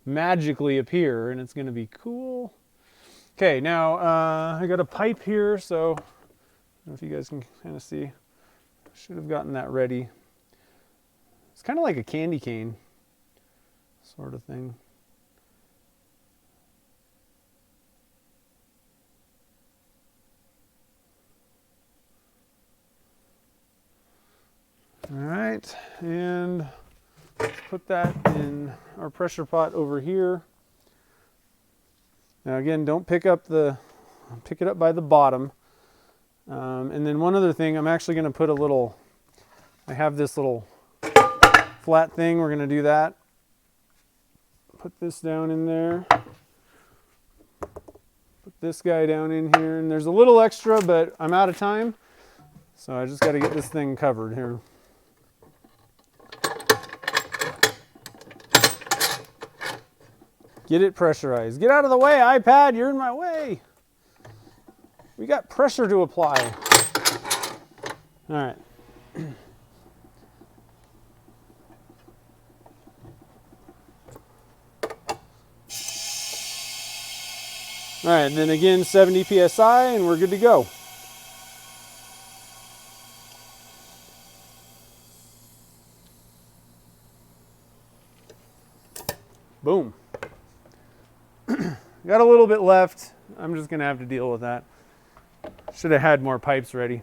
magically appear, and it's going to be cool. Okay, now I got a pipe here, so I don't know if you guys can kind of see. I should have gotten that ready. It's kind of like a candy cane sort of thing. All right, and let's put that in our pressure pot over here. Now again, don't pick it up by the bottom. And then one other thing, I'm actually going to put I have this little flat thing. We're going to do that. Put this down in there. Put this guy down in here. And there's a little extra, but I'm out of time. So I just got to get this thing covered here. Get it pressurized. Get out of the way, iPad. You're in my way. We got pressure to apply. All right. All right, and then again 70 psi, and we're good to go. Boom. Got a little bit left. I'm just gonna have to deal with that. Should have had more pipes ready.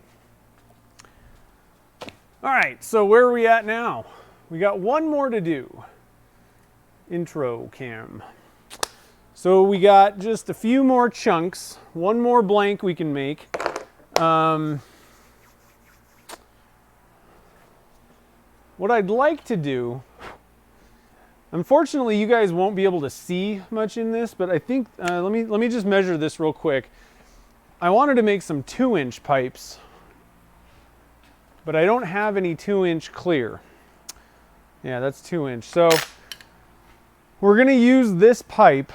All right, so where are we at now? We got one more to do. Intro cam. So we got just a few more chunks, one more blank we can make. What I'd like to do, unfortunately you guys won't be able to see much in this, but I think, let me just measure this real quick. I wanted to make some 2-inch pipes, but I don't have any 2-inch clear. Yeah, that's 2-inch. So we're gonna use this pipe,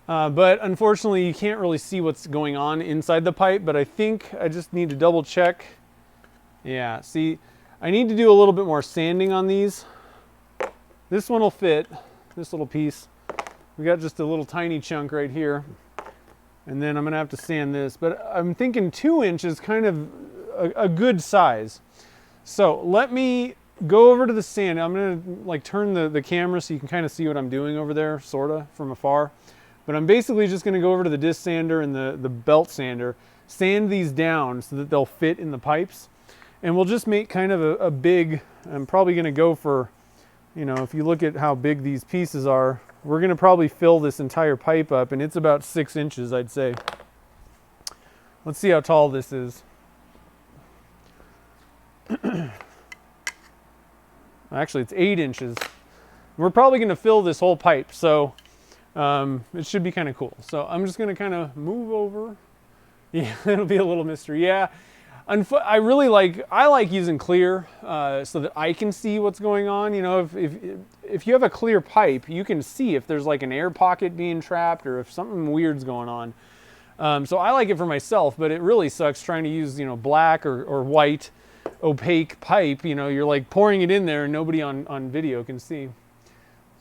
but unfortunately you can't really see what's going on inside the pipe, but I think I just need to double check. Yeah, see, I need to do a little bit more sanding on these. This one will fit, this little piece. We got just a little tiny chunk right here. And then I'm gonna have to sand this, but I'm thinking 2-inch is kind of a good size. So let me go over to the sand. I'm gonna like turn the camera so you can kind of see what I'm doing over there, sorta, from afar. But I'm basically just gonna go over to the disc sander and the belt sander, sand these down so that they'll fit in the pipes. And we'll just make kind of a big, I'm probably gonna go for, you know, if you look at how big these pieces are, we're gonna probably fill this entire pipe up, and it's about 6 inches, I'd say. Let's see how tall this is. Actually, it's 8 inches. We're probably gonna fill this whole pipe, so it should be kind of cool. So I'm just gonna kind of move over. Yeah, it'll be a little mystery. Yeah, I like using clear so that I can see what's going on. You know, if you have a clear pipe, you can see if there's like an air pocket being trapped or if something weird's going on. So I like it for myself, but it really sucks trying to use, you know, black or white opaque pipe. You know, you're like pouring it in there and nobody on video can see.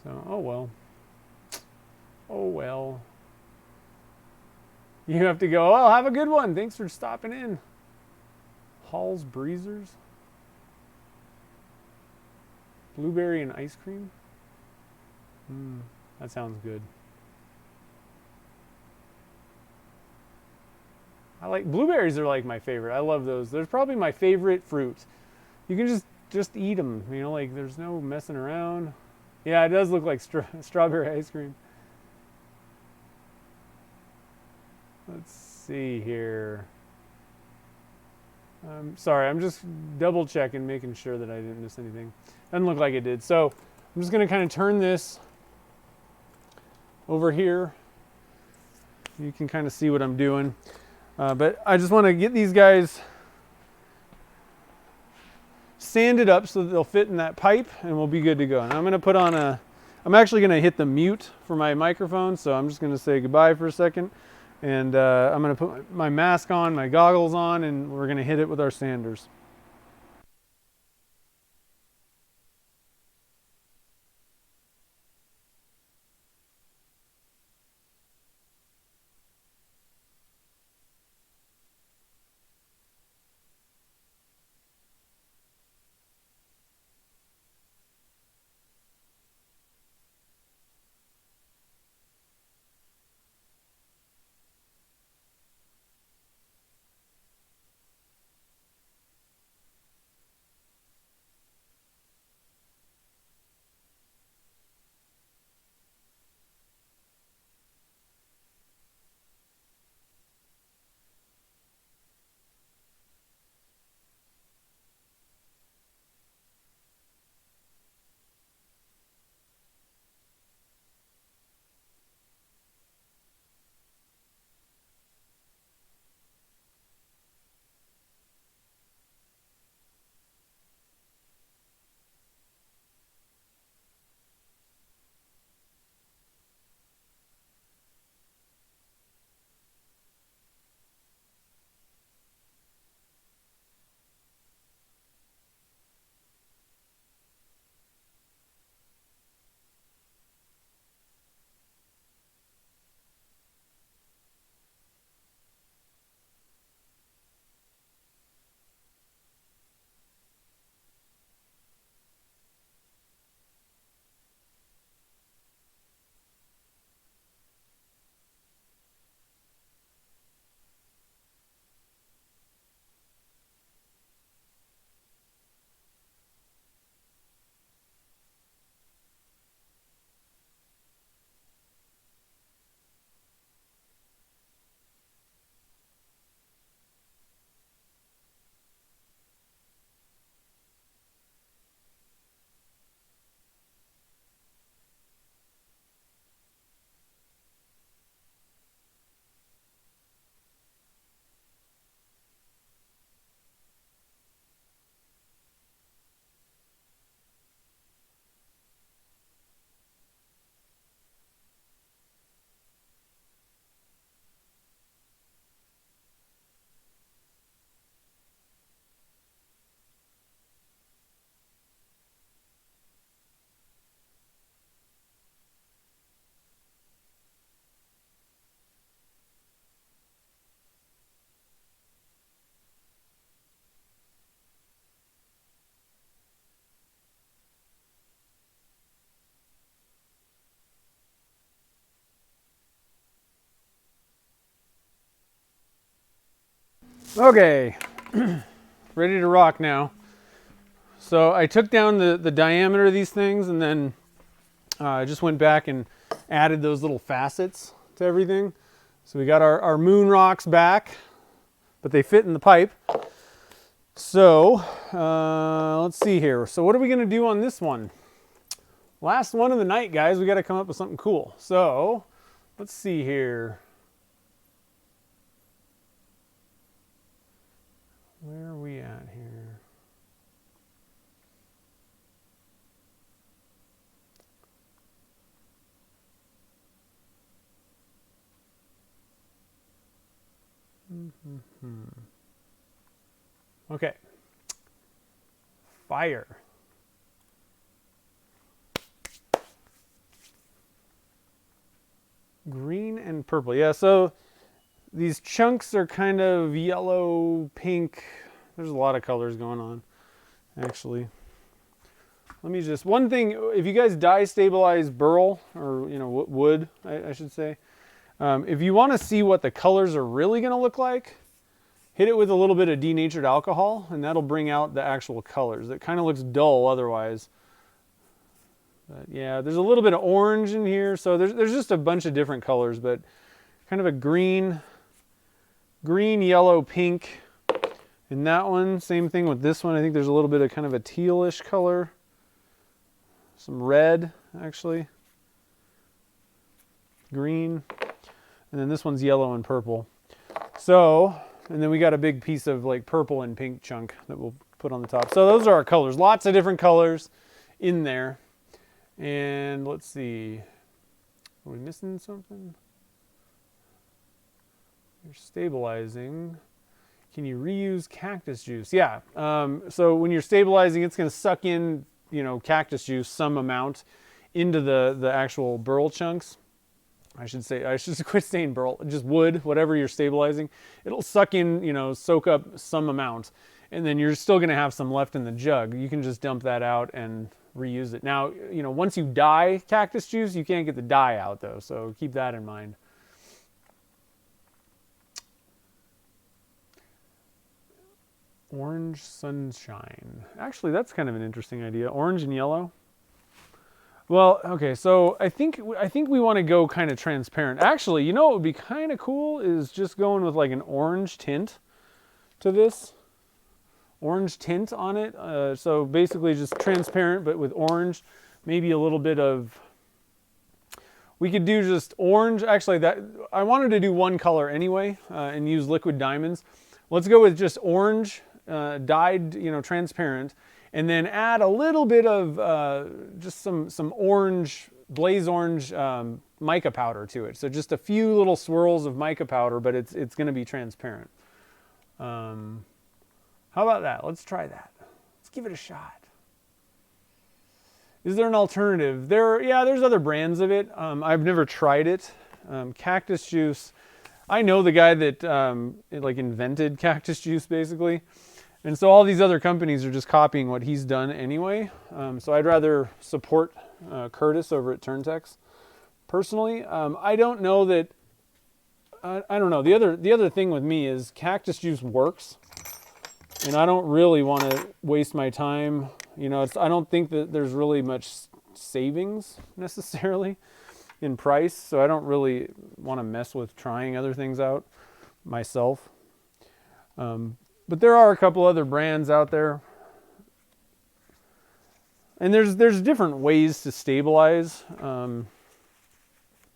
So, oh well. Oh well. You have to go, oh, have a good one. Thanks for stopping in. Hall's Breezers. Blueberry and ice cream. That sounds good. I like blueberries are like my favorite. I love those. They're probably my favorite fruit. You can just eat them. You know, like there's no messing around. Yeah, it does look like strawberry ice cream. Let's see here. Sorry, I'm just double checking, making sure that I didn't miss anything. Doesn't look like it did. So I'm just gonna kind of turn this over here. You can kind of see what I'm doing. But I just want to get these guys sanded up so that they'll fit in that pipe and we'll be good to go. And I'm going to put on I'm actually going to hit the mute for my microphone. So I'm just going to say goodbye for a second. And I'm going to put my mask on, my goggles on, and we're going to hit it with our sanders. Okay, ready to rock now. So I took down the diameter of these things, and then I just went back and added those little facets to everything. So we got our moon rocks back, but they fit in the pipe. So let's see here. So what are we going to do on this one? Last one of the night, guys. We got to come up with something cool. So let's see here. Where are we at here? Okay. Fire. Green and purple. Yeah, so these chunks are kind of yellow, pink. There's a lot of colors going on, actually. Let me just, one thing, if you guys dye stabilize burl, or, you know, wood, I should say, if you want to see what the colors are really going to look like, hit it with a little bit of denatured alcohol, and that'll bring out the actual colors. It kind of looks dull otherwise. But yeah, there's a little bit of orange in here, so there's just a bunch of different colors, but kind of a green, yellow, pink. In that one, same thing with this one. I think there's a little bit of kind of a tealish color. Some red, actually. Green. And then this one's yellow and purple. So, and then we got a big piece of like purple and pink chunk that we'll put on the top. So those are our colors. Lots of different colors in there. And let's see. Are we missing something? You're stabilizing. Can you reuse cactus juice? Yeah. So when you're stabilizing, it's going to suck in, you know, cactus juice, some amount, into the actual burl chunks. I should quit saying burl, just wood, whatever you're stabilizing. It'll suck in, you know, soak up some amount. And then you're still going to have some left in the jug. You can just dump that out and reuse it. Now, you know, once you dye cactus juice, you can't get the dye out though. So keep that in mind. Orange sunshine. Actually, that's kind of an interesting idea. Orange and yellow. Well, okay, so I think we want to go kind of transparent. Actually, you know what would be kind of cool is just going with like an orange tint to this. Orange tint on it. So basically just transparent, but with orange. Maybe a little bit of... We could do just orange. Actually, that I wanted to do one color anyway and use liquid diamonds. Let's go with just orange, dyed, you know, transparent. And then add a little bit of just some orange, blaze orange mica powder to it. So just a few little swirls of mica powder, but it's going to be transparent. How about that? Let's try that. Let's give it a shot. Is there an alternative? There's other brands of it. I've never tried it. Cactus juice. I know the guy that like invented cactus juice, basically. And so all these other companies are just copying what he's done anyway. So I'd rather support Curtis over at Turntex. Personally, I don't know that. I don't know. The other thing with me is cactus juice works, and I don't really want to waste my time. You know, I don't think that there's really much savings necessarily in price. So I don't really want to mess with trying other things out myself. But there are a couple other brands out there. And there's different ways to stabilize.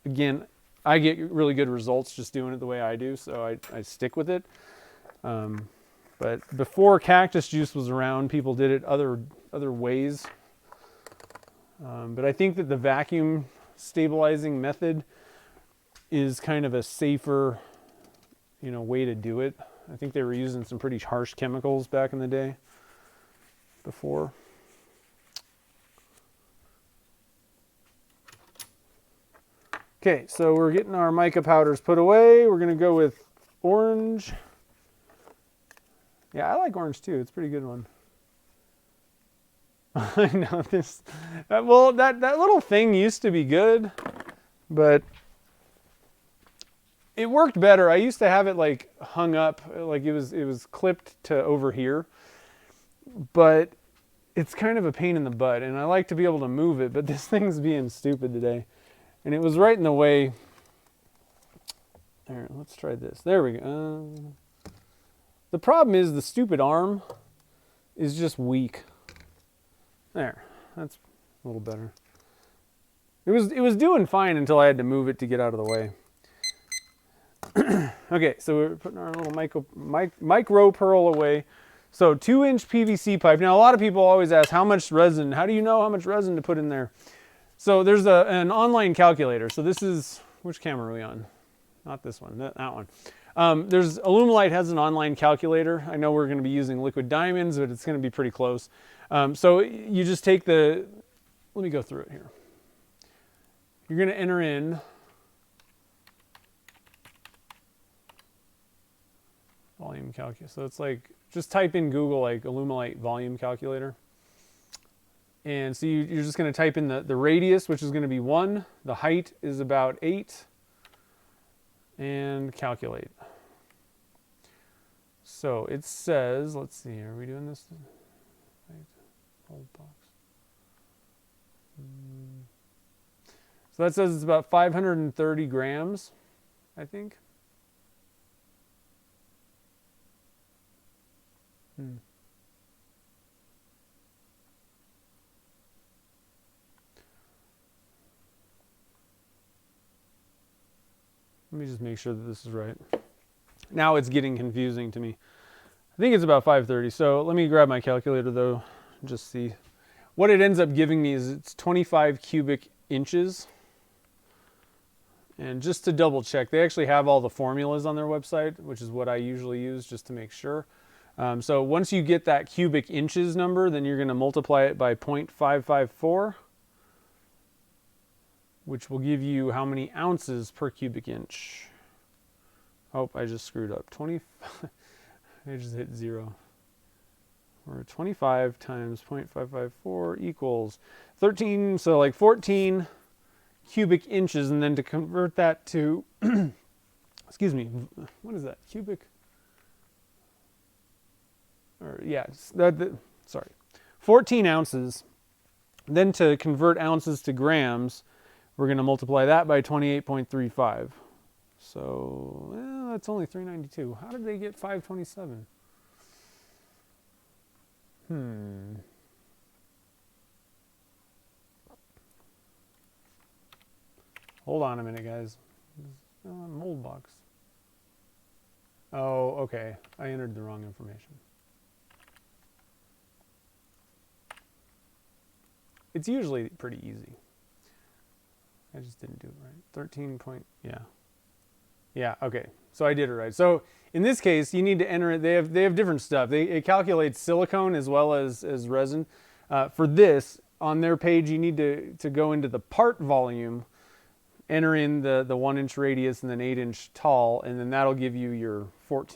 Again, I get really good results just doing it the way I do, so I stick with it. But before cactus juice was around, people did it other ways. But I think that the vacuum stabilizing method is kind of a safer, you know, way to do it. I think they were using some pretty harsh chemicals back in the day before. Okay, so we're getting our mica powders put away. We're going to go with orange. Yeah, I like orange too. It's a pretty good one. I know this. Well, that little thing used to be good, but It worked better. I used to have it like hung up, like it was clipped to over here, but it's kind of a pain in the butt, and I like to be able to move it, but this thing's being stupid today, and it was right in the way. All right, let's try this. There we go. The problem is the stupid arm is just weak. There, that's a little better. It was doing fine until I had to move it to get out of the way. Okay, so we're putting our little micro pearl away. So 2-inch PVC pipe. Now a lot of people always ask how much resin. How do you know how much resin to put in there? So there's an online calculator. So this is, which camera are we on? Not this one, that one. There's Alumilite has an online calculator. I know we're going to be using liquid diamonds, but it's going to be pretty close. So you just take let me go through it here. You're going to enter in volume calculator. So it's like, just type in Google like Alumilite volume calculator. And so you're just going to type in the radius, which is going to be 1. The height is about 8. And calculate. So it says, let's see, are we doing this? Old box. So that says it's about 530 grams, I think. Let me just make sure that this is right. Now it's getting confusing to me. I think it's about 530. So let me grab my calculator though, and just see. What it ends up giving me is it's 25 cubic inches. And just to double check, they actually have all the formulas on their website, which is what I usually use just to make sure. So once you get that cubic inches number, then you're going to multiply it by 0.554, which will give you how many ounces per cubic inch. Oh, I just screwed up. 20. I just hit 0. Or 25 times 0.554 equals 13. So like 14 cubic inches, and then to convert that to, excuse me, what is that? Cubic? Or yeah, sorry, 14 ounces. Then to convert ounces to grams, we're going to multiply that by 28.35. So that's only 392. How did they get 527? Hold on a minute, guys. Mold box. Oh, okay. I entered the wrong information. It's usually pretty easy. I just didn't do it right. 13 point, yeah. Yeah, okay. So I did it right. So in this case, you need to enter it. They have different stuff. It calculates silicone as well as resin. For this, on their page, you need to go into the part volume, enter in the 1-inch radius and then 8-inch tall, and then that'll give you your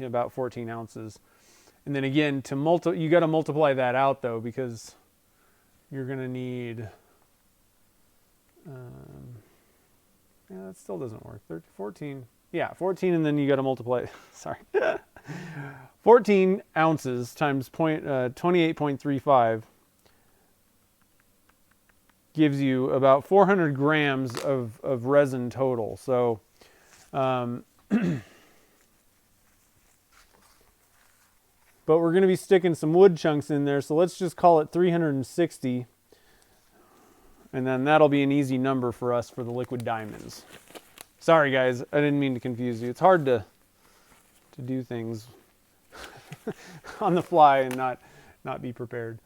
about 14 ounces. And then again, you got to multiply that out though, because you're going to need, yeah, that still doesn't work. 14, yeah, 14, and then you got to multiply, sorry, 14 ounces times 28.35 gives you about 400 grams of resin total. So, but we're going to be sticking some wood chunks in there, so let's just call it 360. And then that'll be an easy number for us for the liquid diamonds. Sorry guys, I didn't mean to confuse you. It's hard to do things on the fly and not be prepared.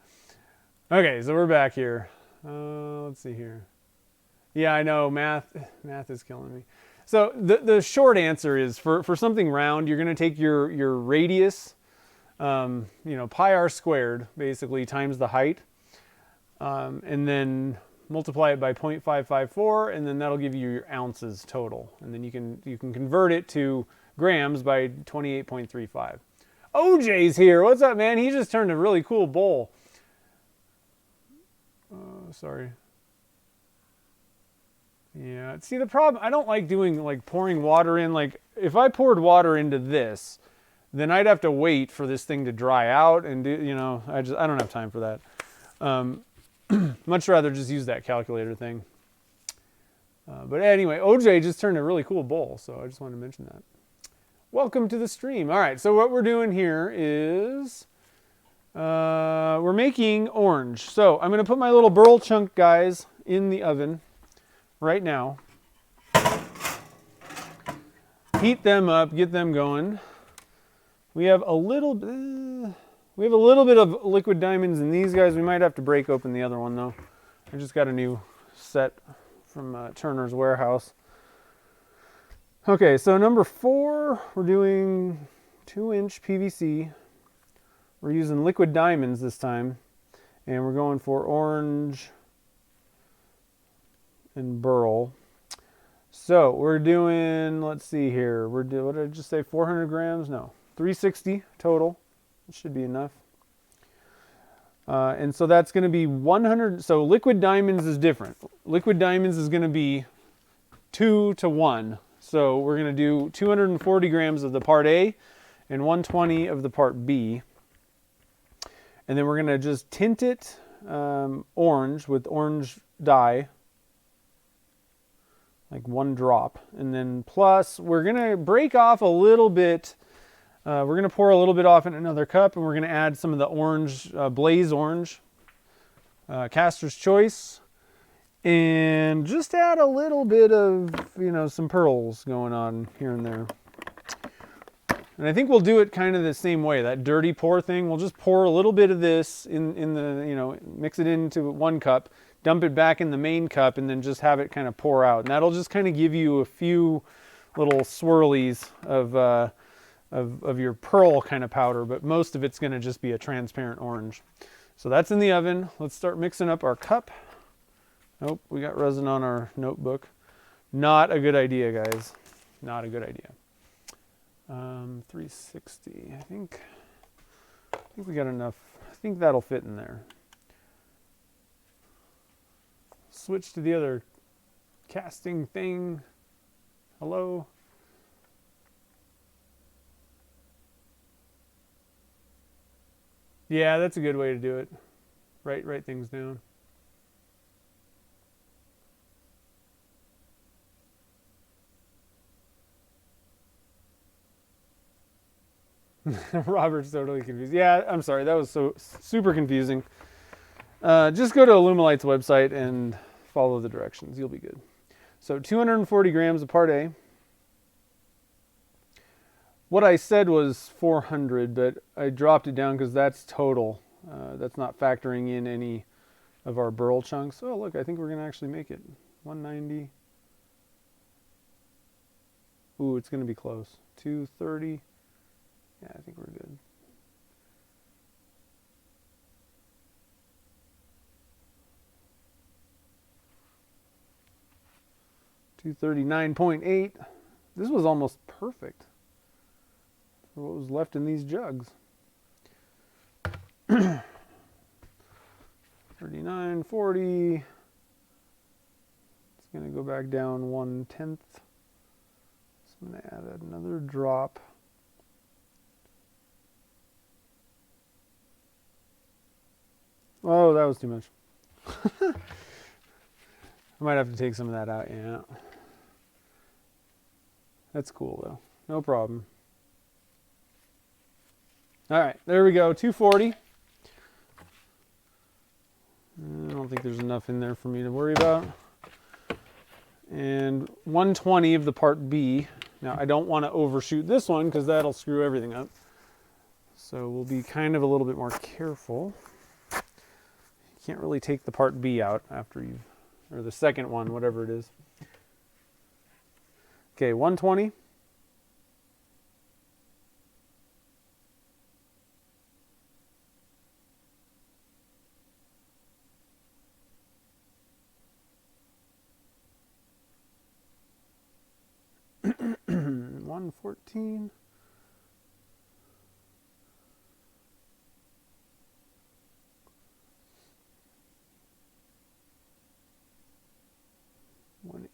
Okay, so we're back here. Let's see here. Yeah, I know, math is killing me. So the short answer is for something round, you're going to take your radius, pi r squared, basically, times the height, and then multiply it by 0.554, and then that'll give you your ounces total. And then you can convert it to grams by 28.35. OJ's here. What's up, man? He just turned a really cool bowl. Sorry. Yeah, see the problem, I don't like doing like pouring water in. Like if I poured water into this, then I'd have to wait for this thing to dry out and do, you know, I don't have time for that. Much rather just use that calculator thing. But anyway, OJ just turned a really cool bowl, so I just wanted to mention that. Welcome to the stream. All right, so what we're doing here is we're making orange. So I'm going to put my little burl chunk guys in the oven right now. Heat them up, get them going. We have a little bit of liquid diamonds in these guys. We might have to break open the other one though. I just got a new set from Turner's Warehouse. Okay, so number 4, we're doing 2-inch PVC. We're using liquid diamonds this time, and we're going for orange and burl. So we're doing, let's see here, what did I just say, 400 grams? No, 360 total. It should be enough. And so that's going to be 100. So liquid diamonds is different. Liquid diamonds is going to be 2 to 1. So we're going to do 240 grams of the part A and 120 of the part B. And then we're going to just tint it orange with orange dye, like 1 drop. And then plus we're going to break off a little bit. We're going to pour a little bit off in another cup, and we're going to add some of the orange, blaze orange, Caster's Choice, and just add a little bit of, you know, some pearls going on here and there. And I think we'll do it kind of the same way, that dirty pour thing. We'll just pour a little bit of this in the, you know, mix it into 1 cup, dump it back in the main cup, and then just have it kind of pour out. And that'll just kind of give you a few little swirlies of your pearl kind of powder, but most of it's going to just be a transparent orange. So that's in the oven. Let's start mixing up our cup. Nope, we got resin on our notebook. Not a good idea, guys. Not a good idea. 360. I think we got enough. I think that'll fit in there. Switch to the other casting thing. Hello. Yeah, that's a good way to do it. Write things down. Robert's totally confused. Yeah, I'm sorry. That was so super confusing. Just go to Alumilite's website and follow the directions. You'll be good. So 240 grams of part A. What I said was 400, but I dropped it down because that's total. That's not factoring in any of our burl chunks. Oh, look, I think we're going to actually make it. 190. Ooh, it's going to be close. 230. Yeah, I think we're good. $239.8. This was almost perfect for what was left in these jugs. 39.40. It's going to go back down 1/10. So I'm going to add another drop. Oh, that was too much. I might have to take some of that out, yeah. That's cool, though. No problem. All right, there we go, 240. I don't think there's enough in there for me to worry about. And 120 of the part B. Now, I don't want to overshoot this one because that'll screw everything up. So we'll be kind of a little bit more careful. You can't really take the part B out after you've, or the second one, whatever it is. Okay, 120. $114.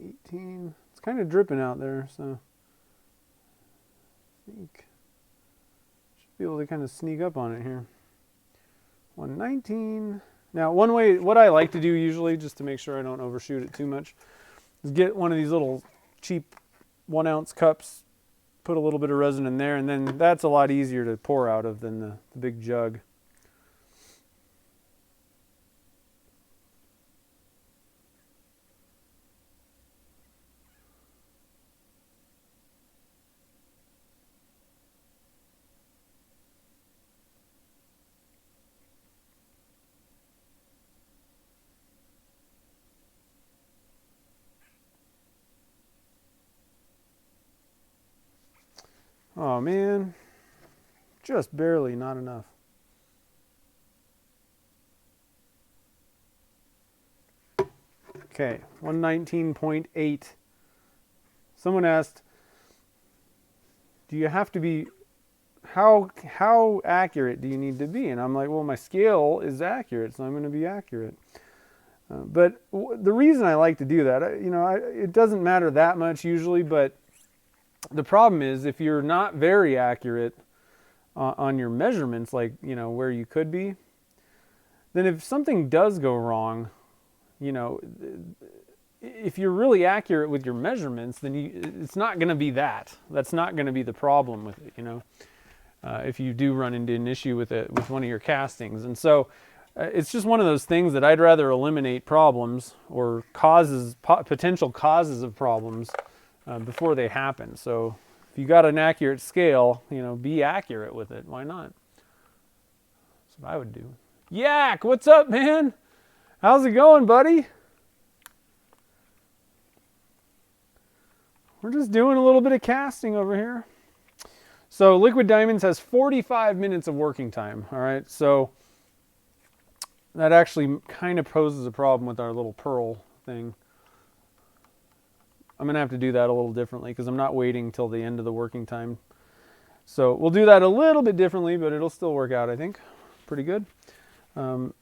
18. It's kind of dripping out there, so I think should be able to kind of sneak up on it here. 119. Now, one way, what I like to do usually, just to make sure I don't overshoot it too much, is get one of these little cheap 1 ounce cups, put a little bit of resin in there, and then that's a lot easier to pour out of than the big jug. Oh man, just barely, not enough. Okay, 119.8. Someone asked, do you have to be, how accurate do you need to be? And I'm like, well, my scale is accurate, so I'm going to be accurate. But the reason I like to do that, it doesn't matter that much usually, but the problem is if you're not very accurate on your measurements, like, where you could be, then if something does go wrong, if you're really accurate with your measurements, then it's not going to be that. That's not going to be the problem with it, if you do run into an issue with one of your castings. And so it's just one of those things that I'd rather eliminate problems or potential causes of problems before they happen. So if you got an accurate scale, be accurate with it. Why not? That's what I would do. Yak, what's up, man? How's it going, buddy? We're just doing a little bit of casting over here. So Liquid Diamonds has 45 minutes of working time. All right, so that actually kind of poses a problem with our little pearl thing. I'm going to have to do that a little differently because I'm not waiting till the end of the working time. So we'll do that a little bit differently, but it'll still work out, I think. Pretty good. Kind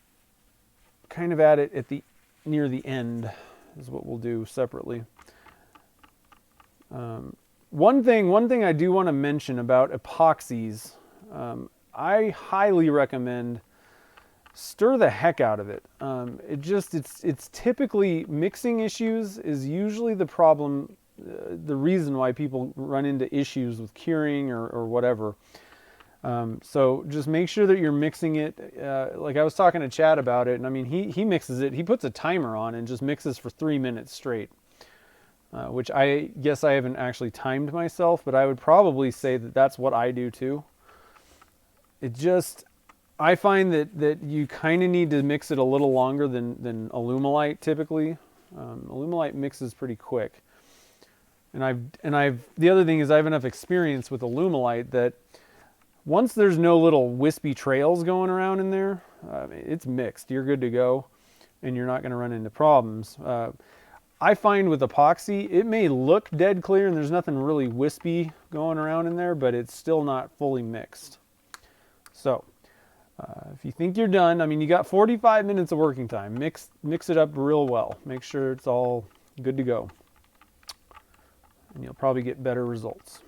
of add it at near the end is what we'll do separately. One thing I do want to mention about epoxies, I highly recommend stir the heck out of it. It's typically mixing issues is usually the problem, the reason why people run into issues with curing or whatever. So just make sure that you're mixing it. Like I was talking to Chad about it, and I mean, he mixes it. He puts a timer on and just mixes for 3 minutes straight, which I guess I haven't actually timed myself, but I would probably say that that's what I do too. I find that you kind of need to mix it a little longer than Alumilite typically. Alumilite mixes pretty quick. And the other thing is I have enough experience with Alumilite that once there's no little wispy trails going around in there, it's mixed. You're good to go, and you're not going to run into problems. I find with epoxy, it may look dead clear and there's nothing really wispy going around in there, but it's still not fully mixed. So if you think you're done, I mean, you got 45 minutes of working time. Mix it up real well. Make sure it's all good to go. And you'll probably get better results.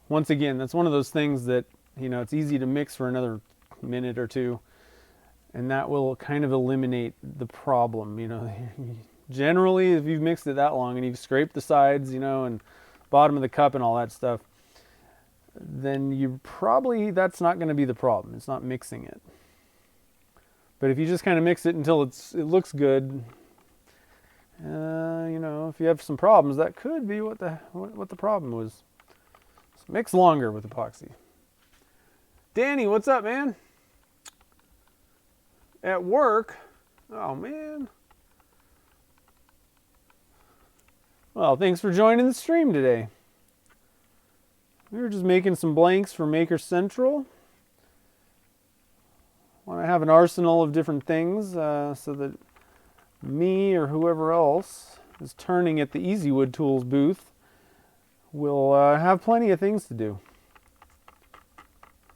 Once again, that's one of those things that, it's easy to mix for another minute or two, and that will kind of eliminate the problem. Generally, if you've mixed it that long and you've scraped the sides, and bottom of the cup and all that stuff, then that's not going to be the problem. It's not mixing it. But if you just kind of mix it until it looks good, if you have some problems, that could be what the problem was. So mix longer with epoxy. Danny, what's up, man? At work? Oh, man. Well, thanks for joining the stream today. We were just making some blanks for Maker Central. Want to have an arsenal of different things so that me or whoever else is turning at the EasyWood Tools booth will have plenty of things to do.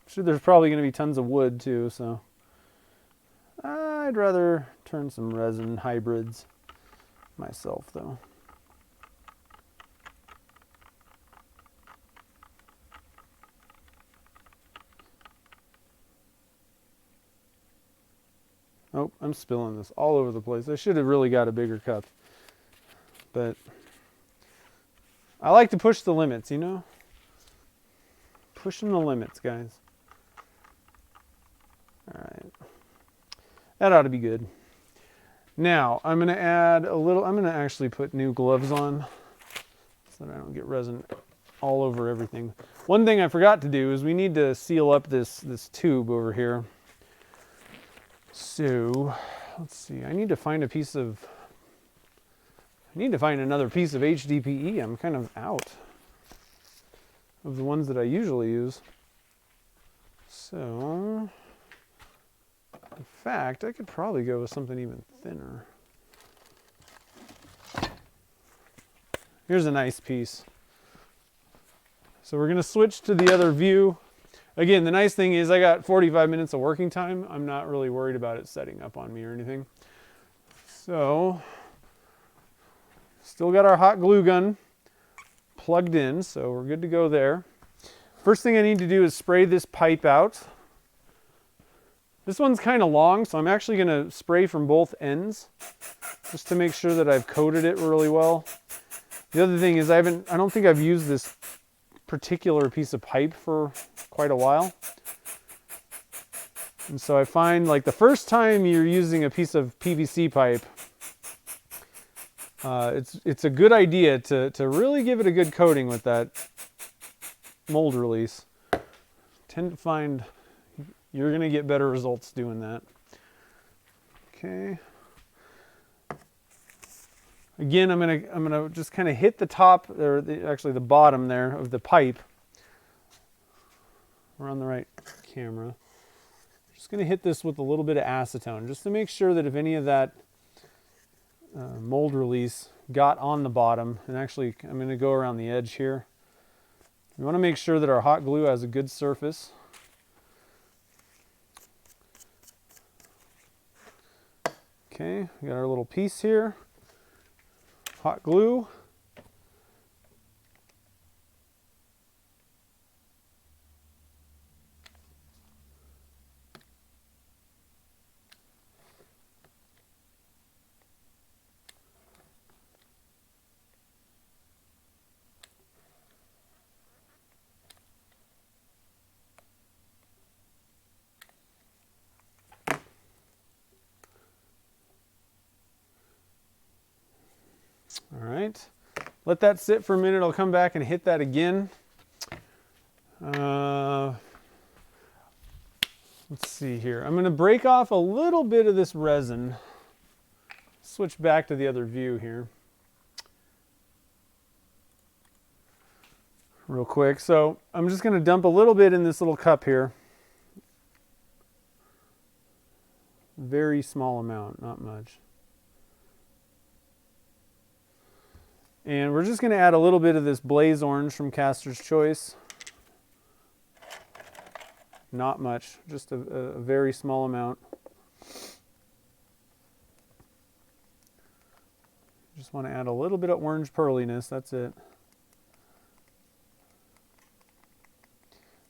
sure there's probably going to be tons of wood too, so I'd rather turn some resin hybrids myself though. Oh, I'm spilling this all over the place. I should have really got a bigger cup. But I like to push the limits, you know? Pushing the limits, guys. All right. That ought to be good. Now, I'm going to add a little, I'm going to actually put new gloves on so that I don't get resin all over everything. One thing I forgot to do is we need to seal up this tube over here. So, let's see. I need to find another piece of hdpe. I'm kind of out of the ones that I usually use. So, in fact, I could probably go with something even thinner. Here's a nice piece. So we're going to switch to the other view. Again, the nice thing is I got 45 minutes of working time. I'm not really worried about it setting up on me or anything. So, still got our hot glue gun plugged in, so we're good to go there. First thing I need to do is spray this pipe out. This one's kind of long, so I'm actually going to spray from both ends just to make sure that I've coated it really well. The other thing is I don't think I've used this particular piece of pipe for quite a while. And so I find like the first time you're using a piece of PVC pipe, it's a good idea to really give it a good coating with that mold release. Tend to find you're going to get better results doing that. Okay. Again, I'm gonna just kind of hit the top, or actually the bottom there of the pipe. We're on the right camera. Just gonna hit this with a little bit of acetone, just to make sure that if any of that mold release got on the bottom, and actually I'm gonna go around the edge here. We want to make sure that our hot glue has a good surface. Okay, we got our little piece here. Hot glue. All right, let that sit for a minute. I'll come back and hit that again. Let's see here. I'm going to break off a little bit of this resin. Switch back to the other view here. Real quick. So I'm just going to dump a little bit in this little cup here. Very small amount, not much. And we're just going to add a little bit of this blaze orange from Caster's Choice. Not much, just a very small amount. Just want to add a little bit of orange pearliness, that's it.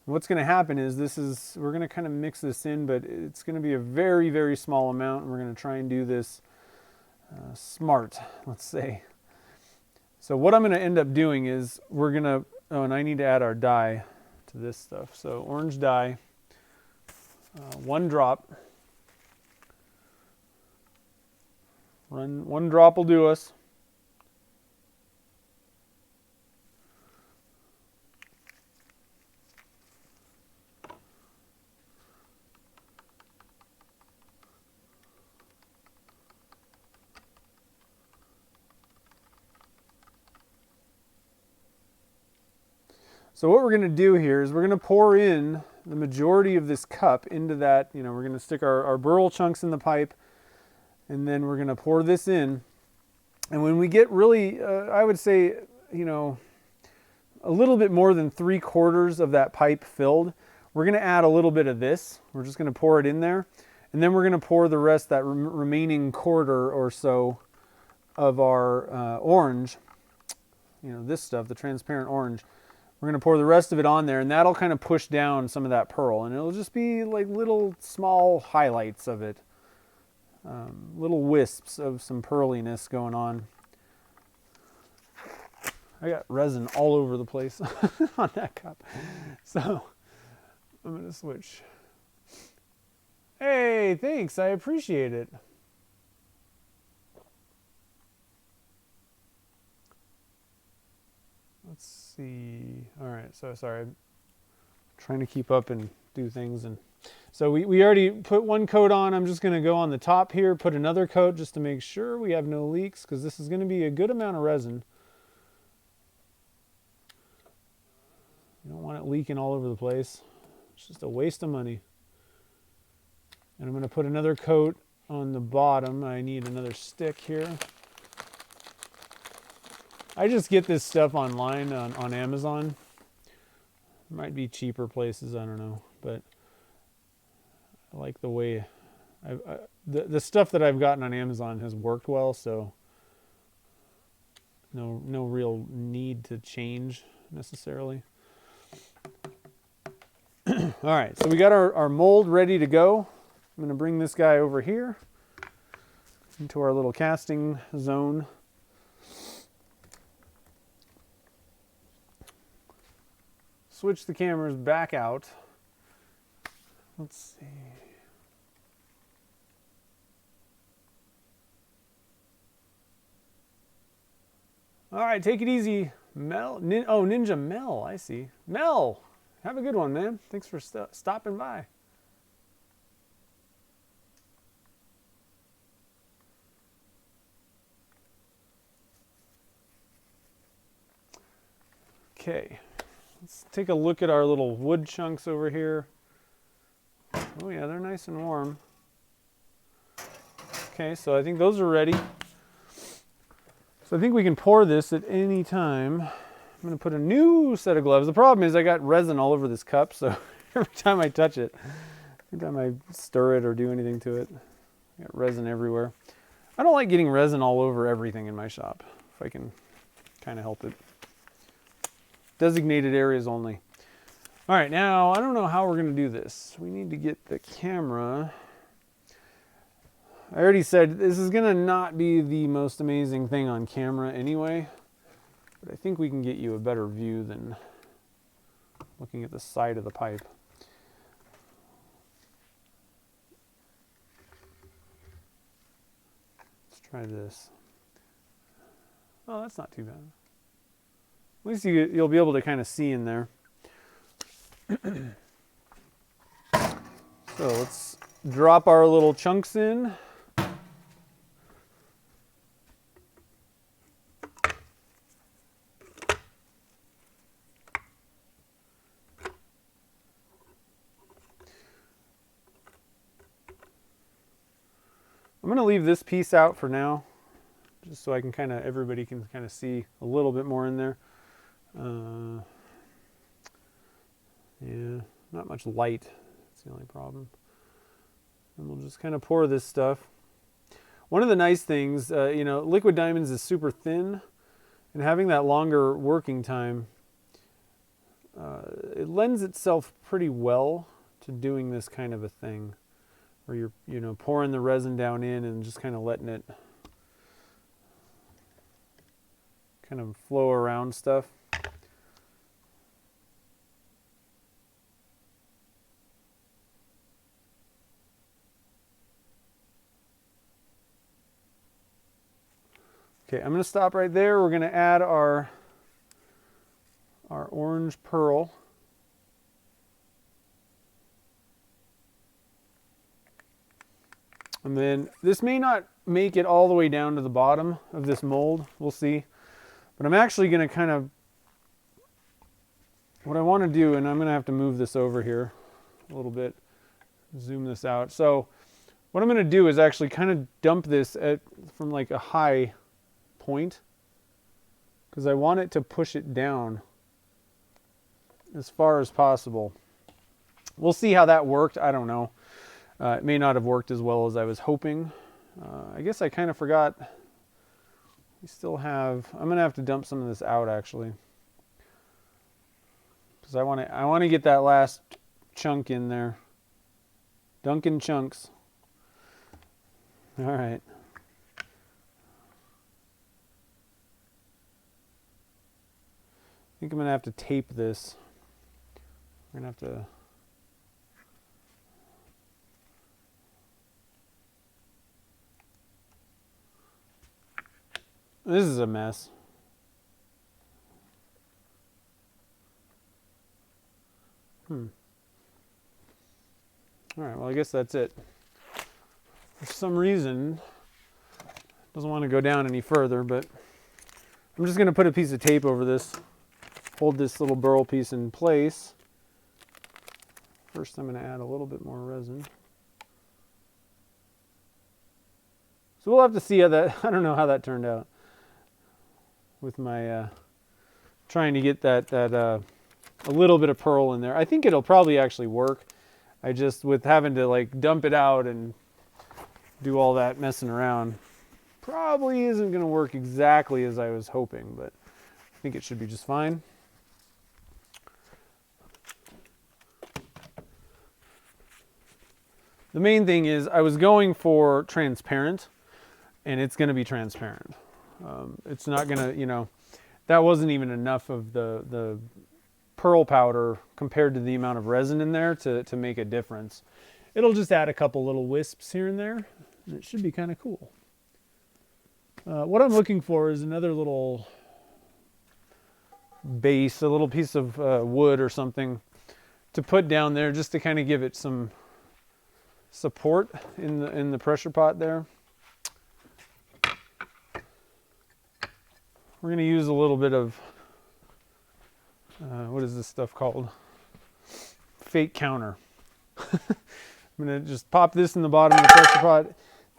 What's going to happen is we're going to kind of mix this in, but it's going to be a very, very small amount, and we're going to try and do this smart, let's say. So what I'm going to end up doing is we're going to, oh, and I need to add our dye to this stuff. So orange dye, 1 drop. One drop will do us. So what we're going to do here is we're going to pour in the majority of this cup into that, we're going to stick our burl chunks in the pipe, and then we're going to pour this in. And when we get really, I would say, a little bit more than 3/4 of that pipe filled, we're going to add a little bit of this. We're just going to pour it in there. And then we're going to pour the rest, that remaining quarter or so of our orange, you know, this stuff, the transparent orange. We're going to pour the rest of it on there, and that'll kind of push down some of that pearl. And it'll just be like little small highlights of it. Little wisps of some pearliness going on. I got resin all over the place on that cup. So I'm going to switch. Hey, thanks. I appreciate it. Let's see. All right. So sorry. I'm trying to keep up and do things. And so we already put one coat on. I'm just going to go on the top here, put another coat just to make sure we have no leaks, because this is going to be a good amount of resin. You don't want it leaking all over the place. It's just a waste of money. And I'm going to put another coat on the bottom. I need another stick here. I just get this stuff online on Amazon. Might be cheaper places, I don't know. But I like the way the stuff that I've gotten on Amazon has worked well, so no real need to change necessarily. All right, so we got our mold ready to go. I'm going to bring this guy over here into our little casting zone. Switch the cameras back out. Let's see. All right, take it easy. Mel, Ninja Mel, I see. Mel, have a good one, man. Thanks for stopping by. Okay, let's take a look at our little wood chunks over here. Oh yeah, they're nice and warm. Okay, so I think those are ready. So I think we can pour this at any time. I'm going to put a new set of gloves. The problem is I got resin all over this cup, so every time I touch it, every time I stir it or do anything to it, I got resin everywhere. I don't like getting resin all over everything in my shop, if I can kind of help it. Designated areas only. All right, now I don't know how we're going to do this. We need to get the camera. I already said this is going to not be the most amazing thing on camera anyway, but I think we can get you a better view than looking at the side of the pipe. Let's try this. Oh, that's not too bad. At least you'll be able to kind of see in there. So let's drop our little chunks in. I'm going to leave this piece out for now, just so I can everybody can kind of see a little bit more in there. Yeah, not much light. That's the only problem. And we'll just kind of pour this stuff. One of the nice things, you know, liquid diamonds is super thin, and having that longer working time, it lends itself pretty well to doing this kind of a thing, where you're, you know, pouring the resin down in and just kind of letting it kind of flow around stuff. Okay, I'm going to stop right there. We're going to add our orange pearl. And then this may not make it all the way down to the bottom of this mold. We'll see. But I'm actually going to kind of, what I want to do, and I'm going to have to move this over here a little bit, zoom this out. So what I'm going to do is actually kind of dump this from like a high point, because I want it to push it down as far as possible. we'll see how that worked. I don't know. It may not have worked as well as I was hoping. I guess I kind of forgot. We still have, I'm going to have to dump some of this out actually. Because I want to get that last chunk in there. Dunkin' chunks. All right. I think I'm going to have to tape this. We're going to have to... This is a mess. All right, well, I guess that's it. For some reason, it doesn't want to go down any further, but I'm just going to put a piece of tape over this, hold this little burl piece in place. First, I'm going to add a little bit more resin. So we'll have to see how that, I don't know how that turned out with my trying to get that a little bit of pearl in there. I think it'll probably actually work. I just, with having to like dump it out and do all that messing around, probably isn't going to work exactly as I was hoping, but I think it should be just fine. The main thing is I was going for transparent, and it's going to be transparent. It's not going to, you know, that wasn't even enough of the pearl powder compared to the amount of resin in there to make a difference. It'll just add a couple little wisps here and there, and it should be kind of cool. What I'm looking for is another little base, a little piece of wood or something to put down there just to kind of give it some support in the pressure pot there. We're going to use a little bit of what is this stuff called? Fake counter. I'm going to just pop this in the bottom of the pressure pot.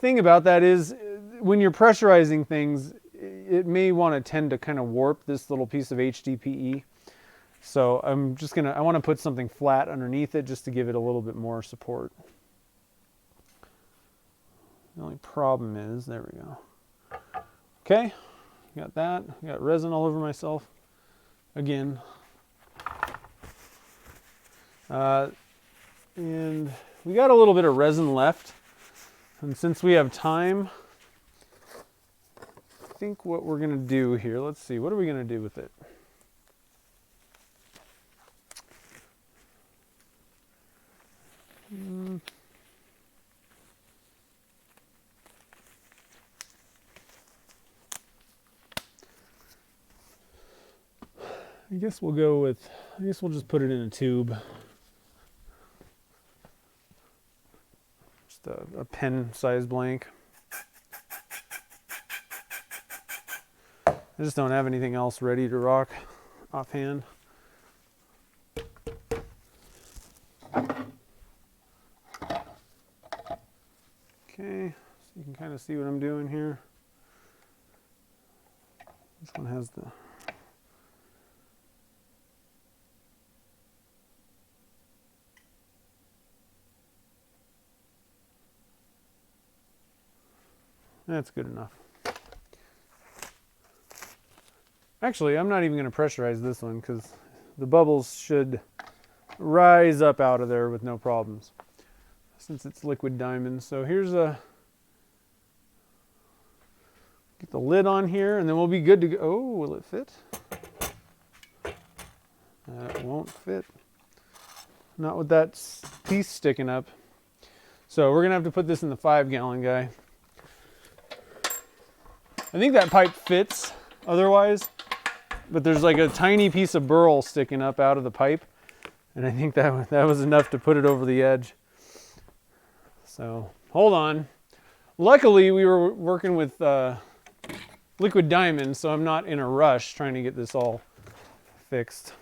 Thing about that is when you're pressurizing things, it may want to tend to kind of warp this little piece of hdpe. So I'm just going to, I want to put something flat underneath it just to give it a little bit more support. The only problem is, there we go. Okay, got that. Got resin all over myself again. And we got a little bit of resin left. And since we have time, I think what we're going to do here, let's see, what are we going to do with it? I guess we'll go with, I guess we'll just put it in a tube. Just a pen size blank. I just don't have anything else ready to rock offhand. Okay, so you can kind of see what I'm doing here. This one has the that's good enough. Actually, I'm not even going to pressurize this one because the bubbles should rise up out of there with no problems since it's liquid diamond. So here's a, get the lid on here and then we'll be good to go. Oh, will it fit? That won't fit. Not with that piece sticking up. So we're going to have to put this in the 5-gallon guy. I think that pipe fits otherwise, but there's like a tiny piece of burl sticking up out of the pipe, and I think that was enough to put it over the edge. So hold on. Luckily, we were working with liquid diamond, so I'm not in a rush trying to get this all fixed.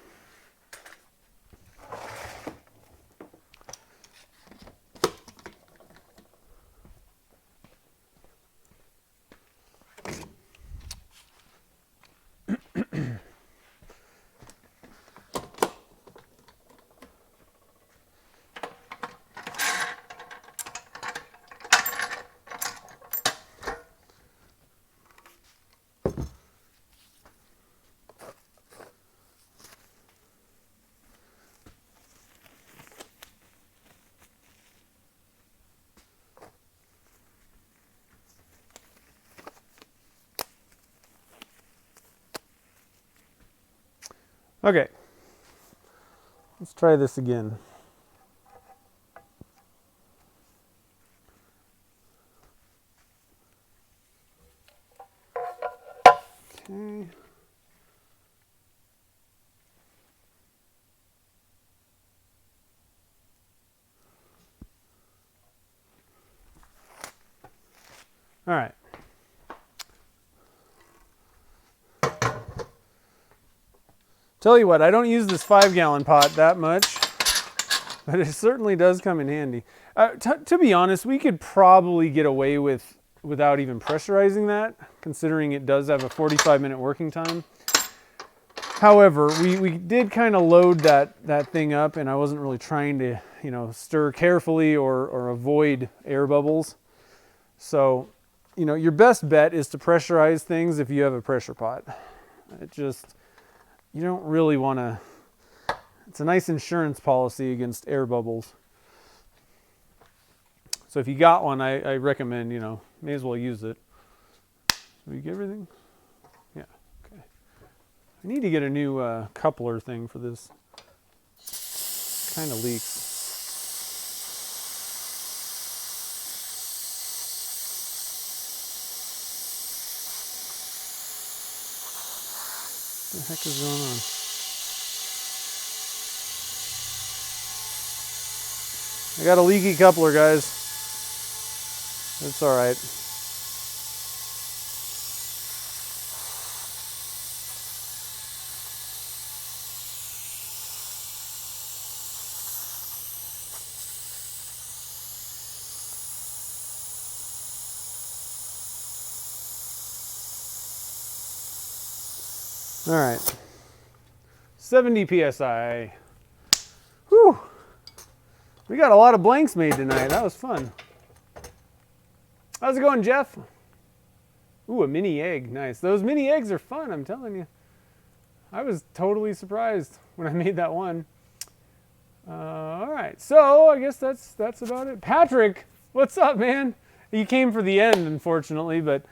Okay, let's try this again. Okay. All right. Tell you what, I don't use this 5-gallon pot that much, but it certainly does come in handy. To be honest, we could probably get away without even pressurizing that, considering it does have a 45-minute working time. However, we did kind of load that thing up, and I wasn't really trying to, stir carefully or avoid air bubbles. So, your best bet is to pressurize things if you have a pressure pot. You don't really want to, it's a nice insurance policy against air bubbles. So if you got one, I recommend, may as well use it. Did we get everything? Yeah, okay. I need to get a new coupler thing for this. Kind of leaks. What the heck is going on? I got a leaky coupler, guys. That's all right. All right, 70 PSI. Whew. We got a lot of blanks made tonight. That was fun. How's it going, Jeff? Ooh, a mini egg. Nice. Those mini eggs are fun, I'm telling you. I was totally surprised when I made that one. All right, so I guess that's about it. Patrick, what's up, man? You came for the end, unfortunately, but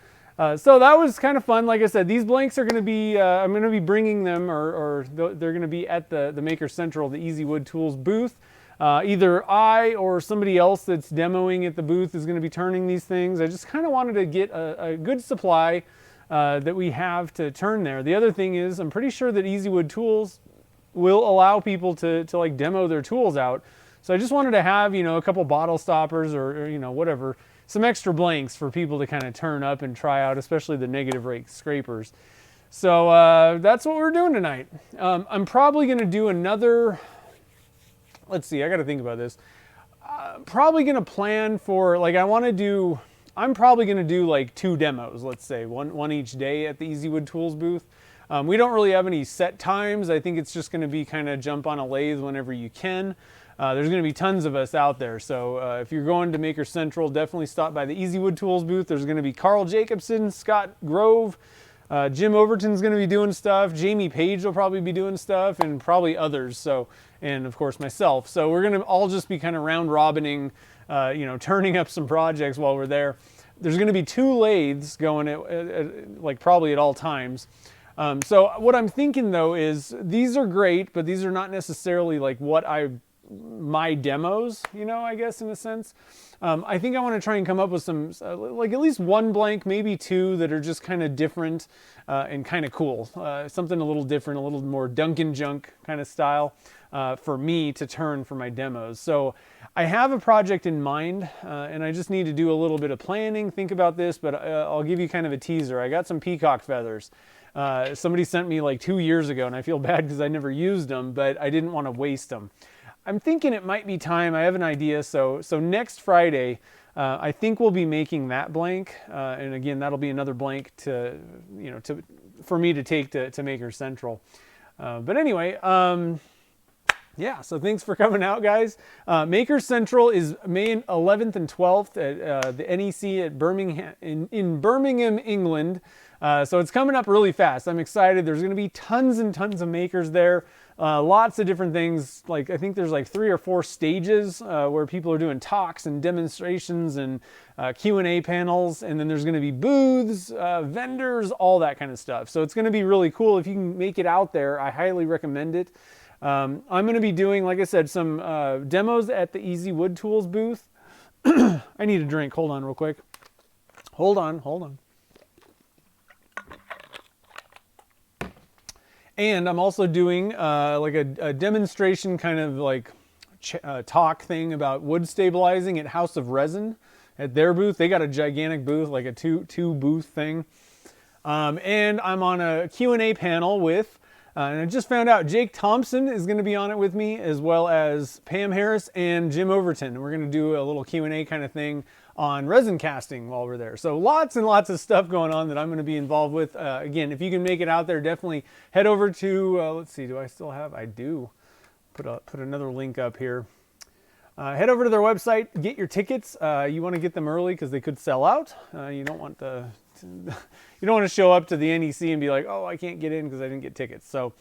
so that was kind of fun. Like I said, these blanks are going to be, I'm going to be bringing them, or they're going to be at the Maker Central, the Easy Wood Tools booth. Either I or somebody else that's demoing at the booth is going to be turning these things. I just kind of wanted to get a good supply that we have to turn there. The other thing is, I'm pretty sure that Easy Wood Tools will allow people to like demo their tools out. So I just wanted to have, a couple bottle stoppers or whatever, some extra blanks for people to kind of turn up and try out, especially the negative rake scrapers. So that's what we're doing tonight. I'm probably going to do another, let's see, I got to think about this. Probably going to plan for, like, I'm probably going to do like 2 demos, let's say, one each day at the Easy Wood Tools booth. We don't really have any set times. I think it's just going to be kind of jump on a lathe whenever you can. There's going to be tons of us out there. So if you're going to Maker Central, definitely stop by the Easy Wood Tools booth. There's going to be Carl Jacobson, Scott Grove, Jim Overton's going to be doing stuff. Jamie Page will probably be doing stuff, and probably others. So, and of course myself. So we're going to all just be kind of round robining, turning up some projects while we're there. There's going to be 2 lathes going like probably at all times. So what I'm thinking though is these are great, but these are not necessarily like my demos, I guess in a sense. I think I want to try and come up with some, like at least 1 blank, maybe 2 that are just kind of different and kind of cool. Something a little different, a little more Dunkin' Junk kind of style for me to turn for my demos. So I have a project in mind and I just need to do a little bit of planning, think about this, but I'll give you kind of a teaser. I got some peacock feathers. Somebody sent me like 2 years ago, and I feel bad because I never used them, but I didn't want to waste them. I'm thinking it might be time. I have an idea. So next Friday, I think we'll be making that blank, and again, that'll be another blank for me to take to Maker Central. But anyway, yeah. So thanks for coming out, guys. Maker Central is May 11th and 12th at the NEC at Birmingham in Birmingham, England. So it's coming up really fast. I'm excited. There's going to be tons and tons of makers there. Lots of different things. Like I think there's like 3 or 4 stages where people are doing talks and demonstrations and Q&A panels, and then there's going to be booths, vendors, all that kind of stuff. So it's going to be really cool. If you can make it out there, I highly recommend it. I'm going to be doing, like I said, some demos at the Easy Wood Tools booth. I need a drink. Hold on real quick. Hold on. And I'm also doing like a demonstration kind of like talk thing about wood stabilizing at House of Resin at their booth. They got a gigantic booth, like a two booth thing. And I'm on a Q&A panel with, and I just found out Jake Thompson is going to be on it with me, as well as Pam Harris and Jim Overton. And we're going to do a little Q&A kind of thing on resin casting while we're there. So lots and lots of stuff going on that I'm going to be involved with. Again, if you can make it out there, definitely head over to, let's see, do I still have? I do. Put another link up here. Head over to their website, get your tickets. You want to get them early because they could sell out. You don't want to show up to the NEC and be like, oh, I can't get in because I didn't get tickets. So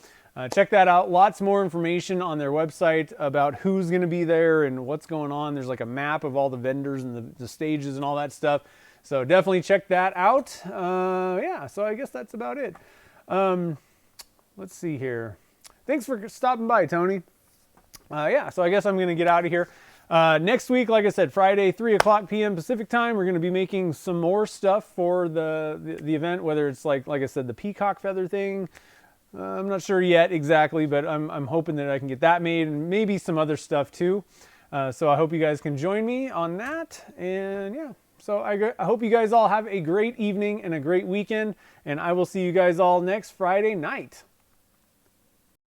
check that out. Lots more information on their website about who's going to be there and what's going on. There's like a map of all the vendors and the stages and all that stuff. So definitely check that out. Yeah, so I guess that's about it. Let's see here. Thanks for stopping by, Tony. Yeah, so I guess I'm going to get out of here. Next week, like I said, Friday, 3 o'clock p.m. Pacific time, we're going to be making some more stuff for the event, whether it's like I said, the peacock feather thing. I'm not sure yet exactly, but I'm hoping that I can get that made and maybe some other stuff too. So I hope you guys can join me on that. And yeah, so I hope you guys all have a great evening and a great weekend. And I will see you guys all next Friday night.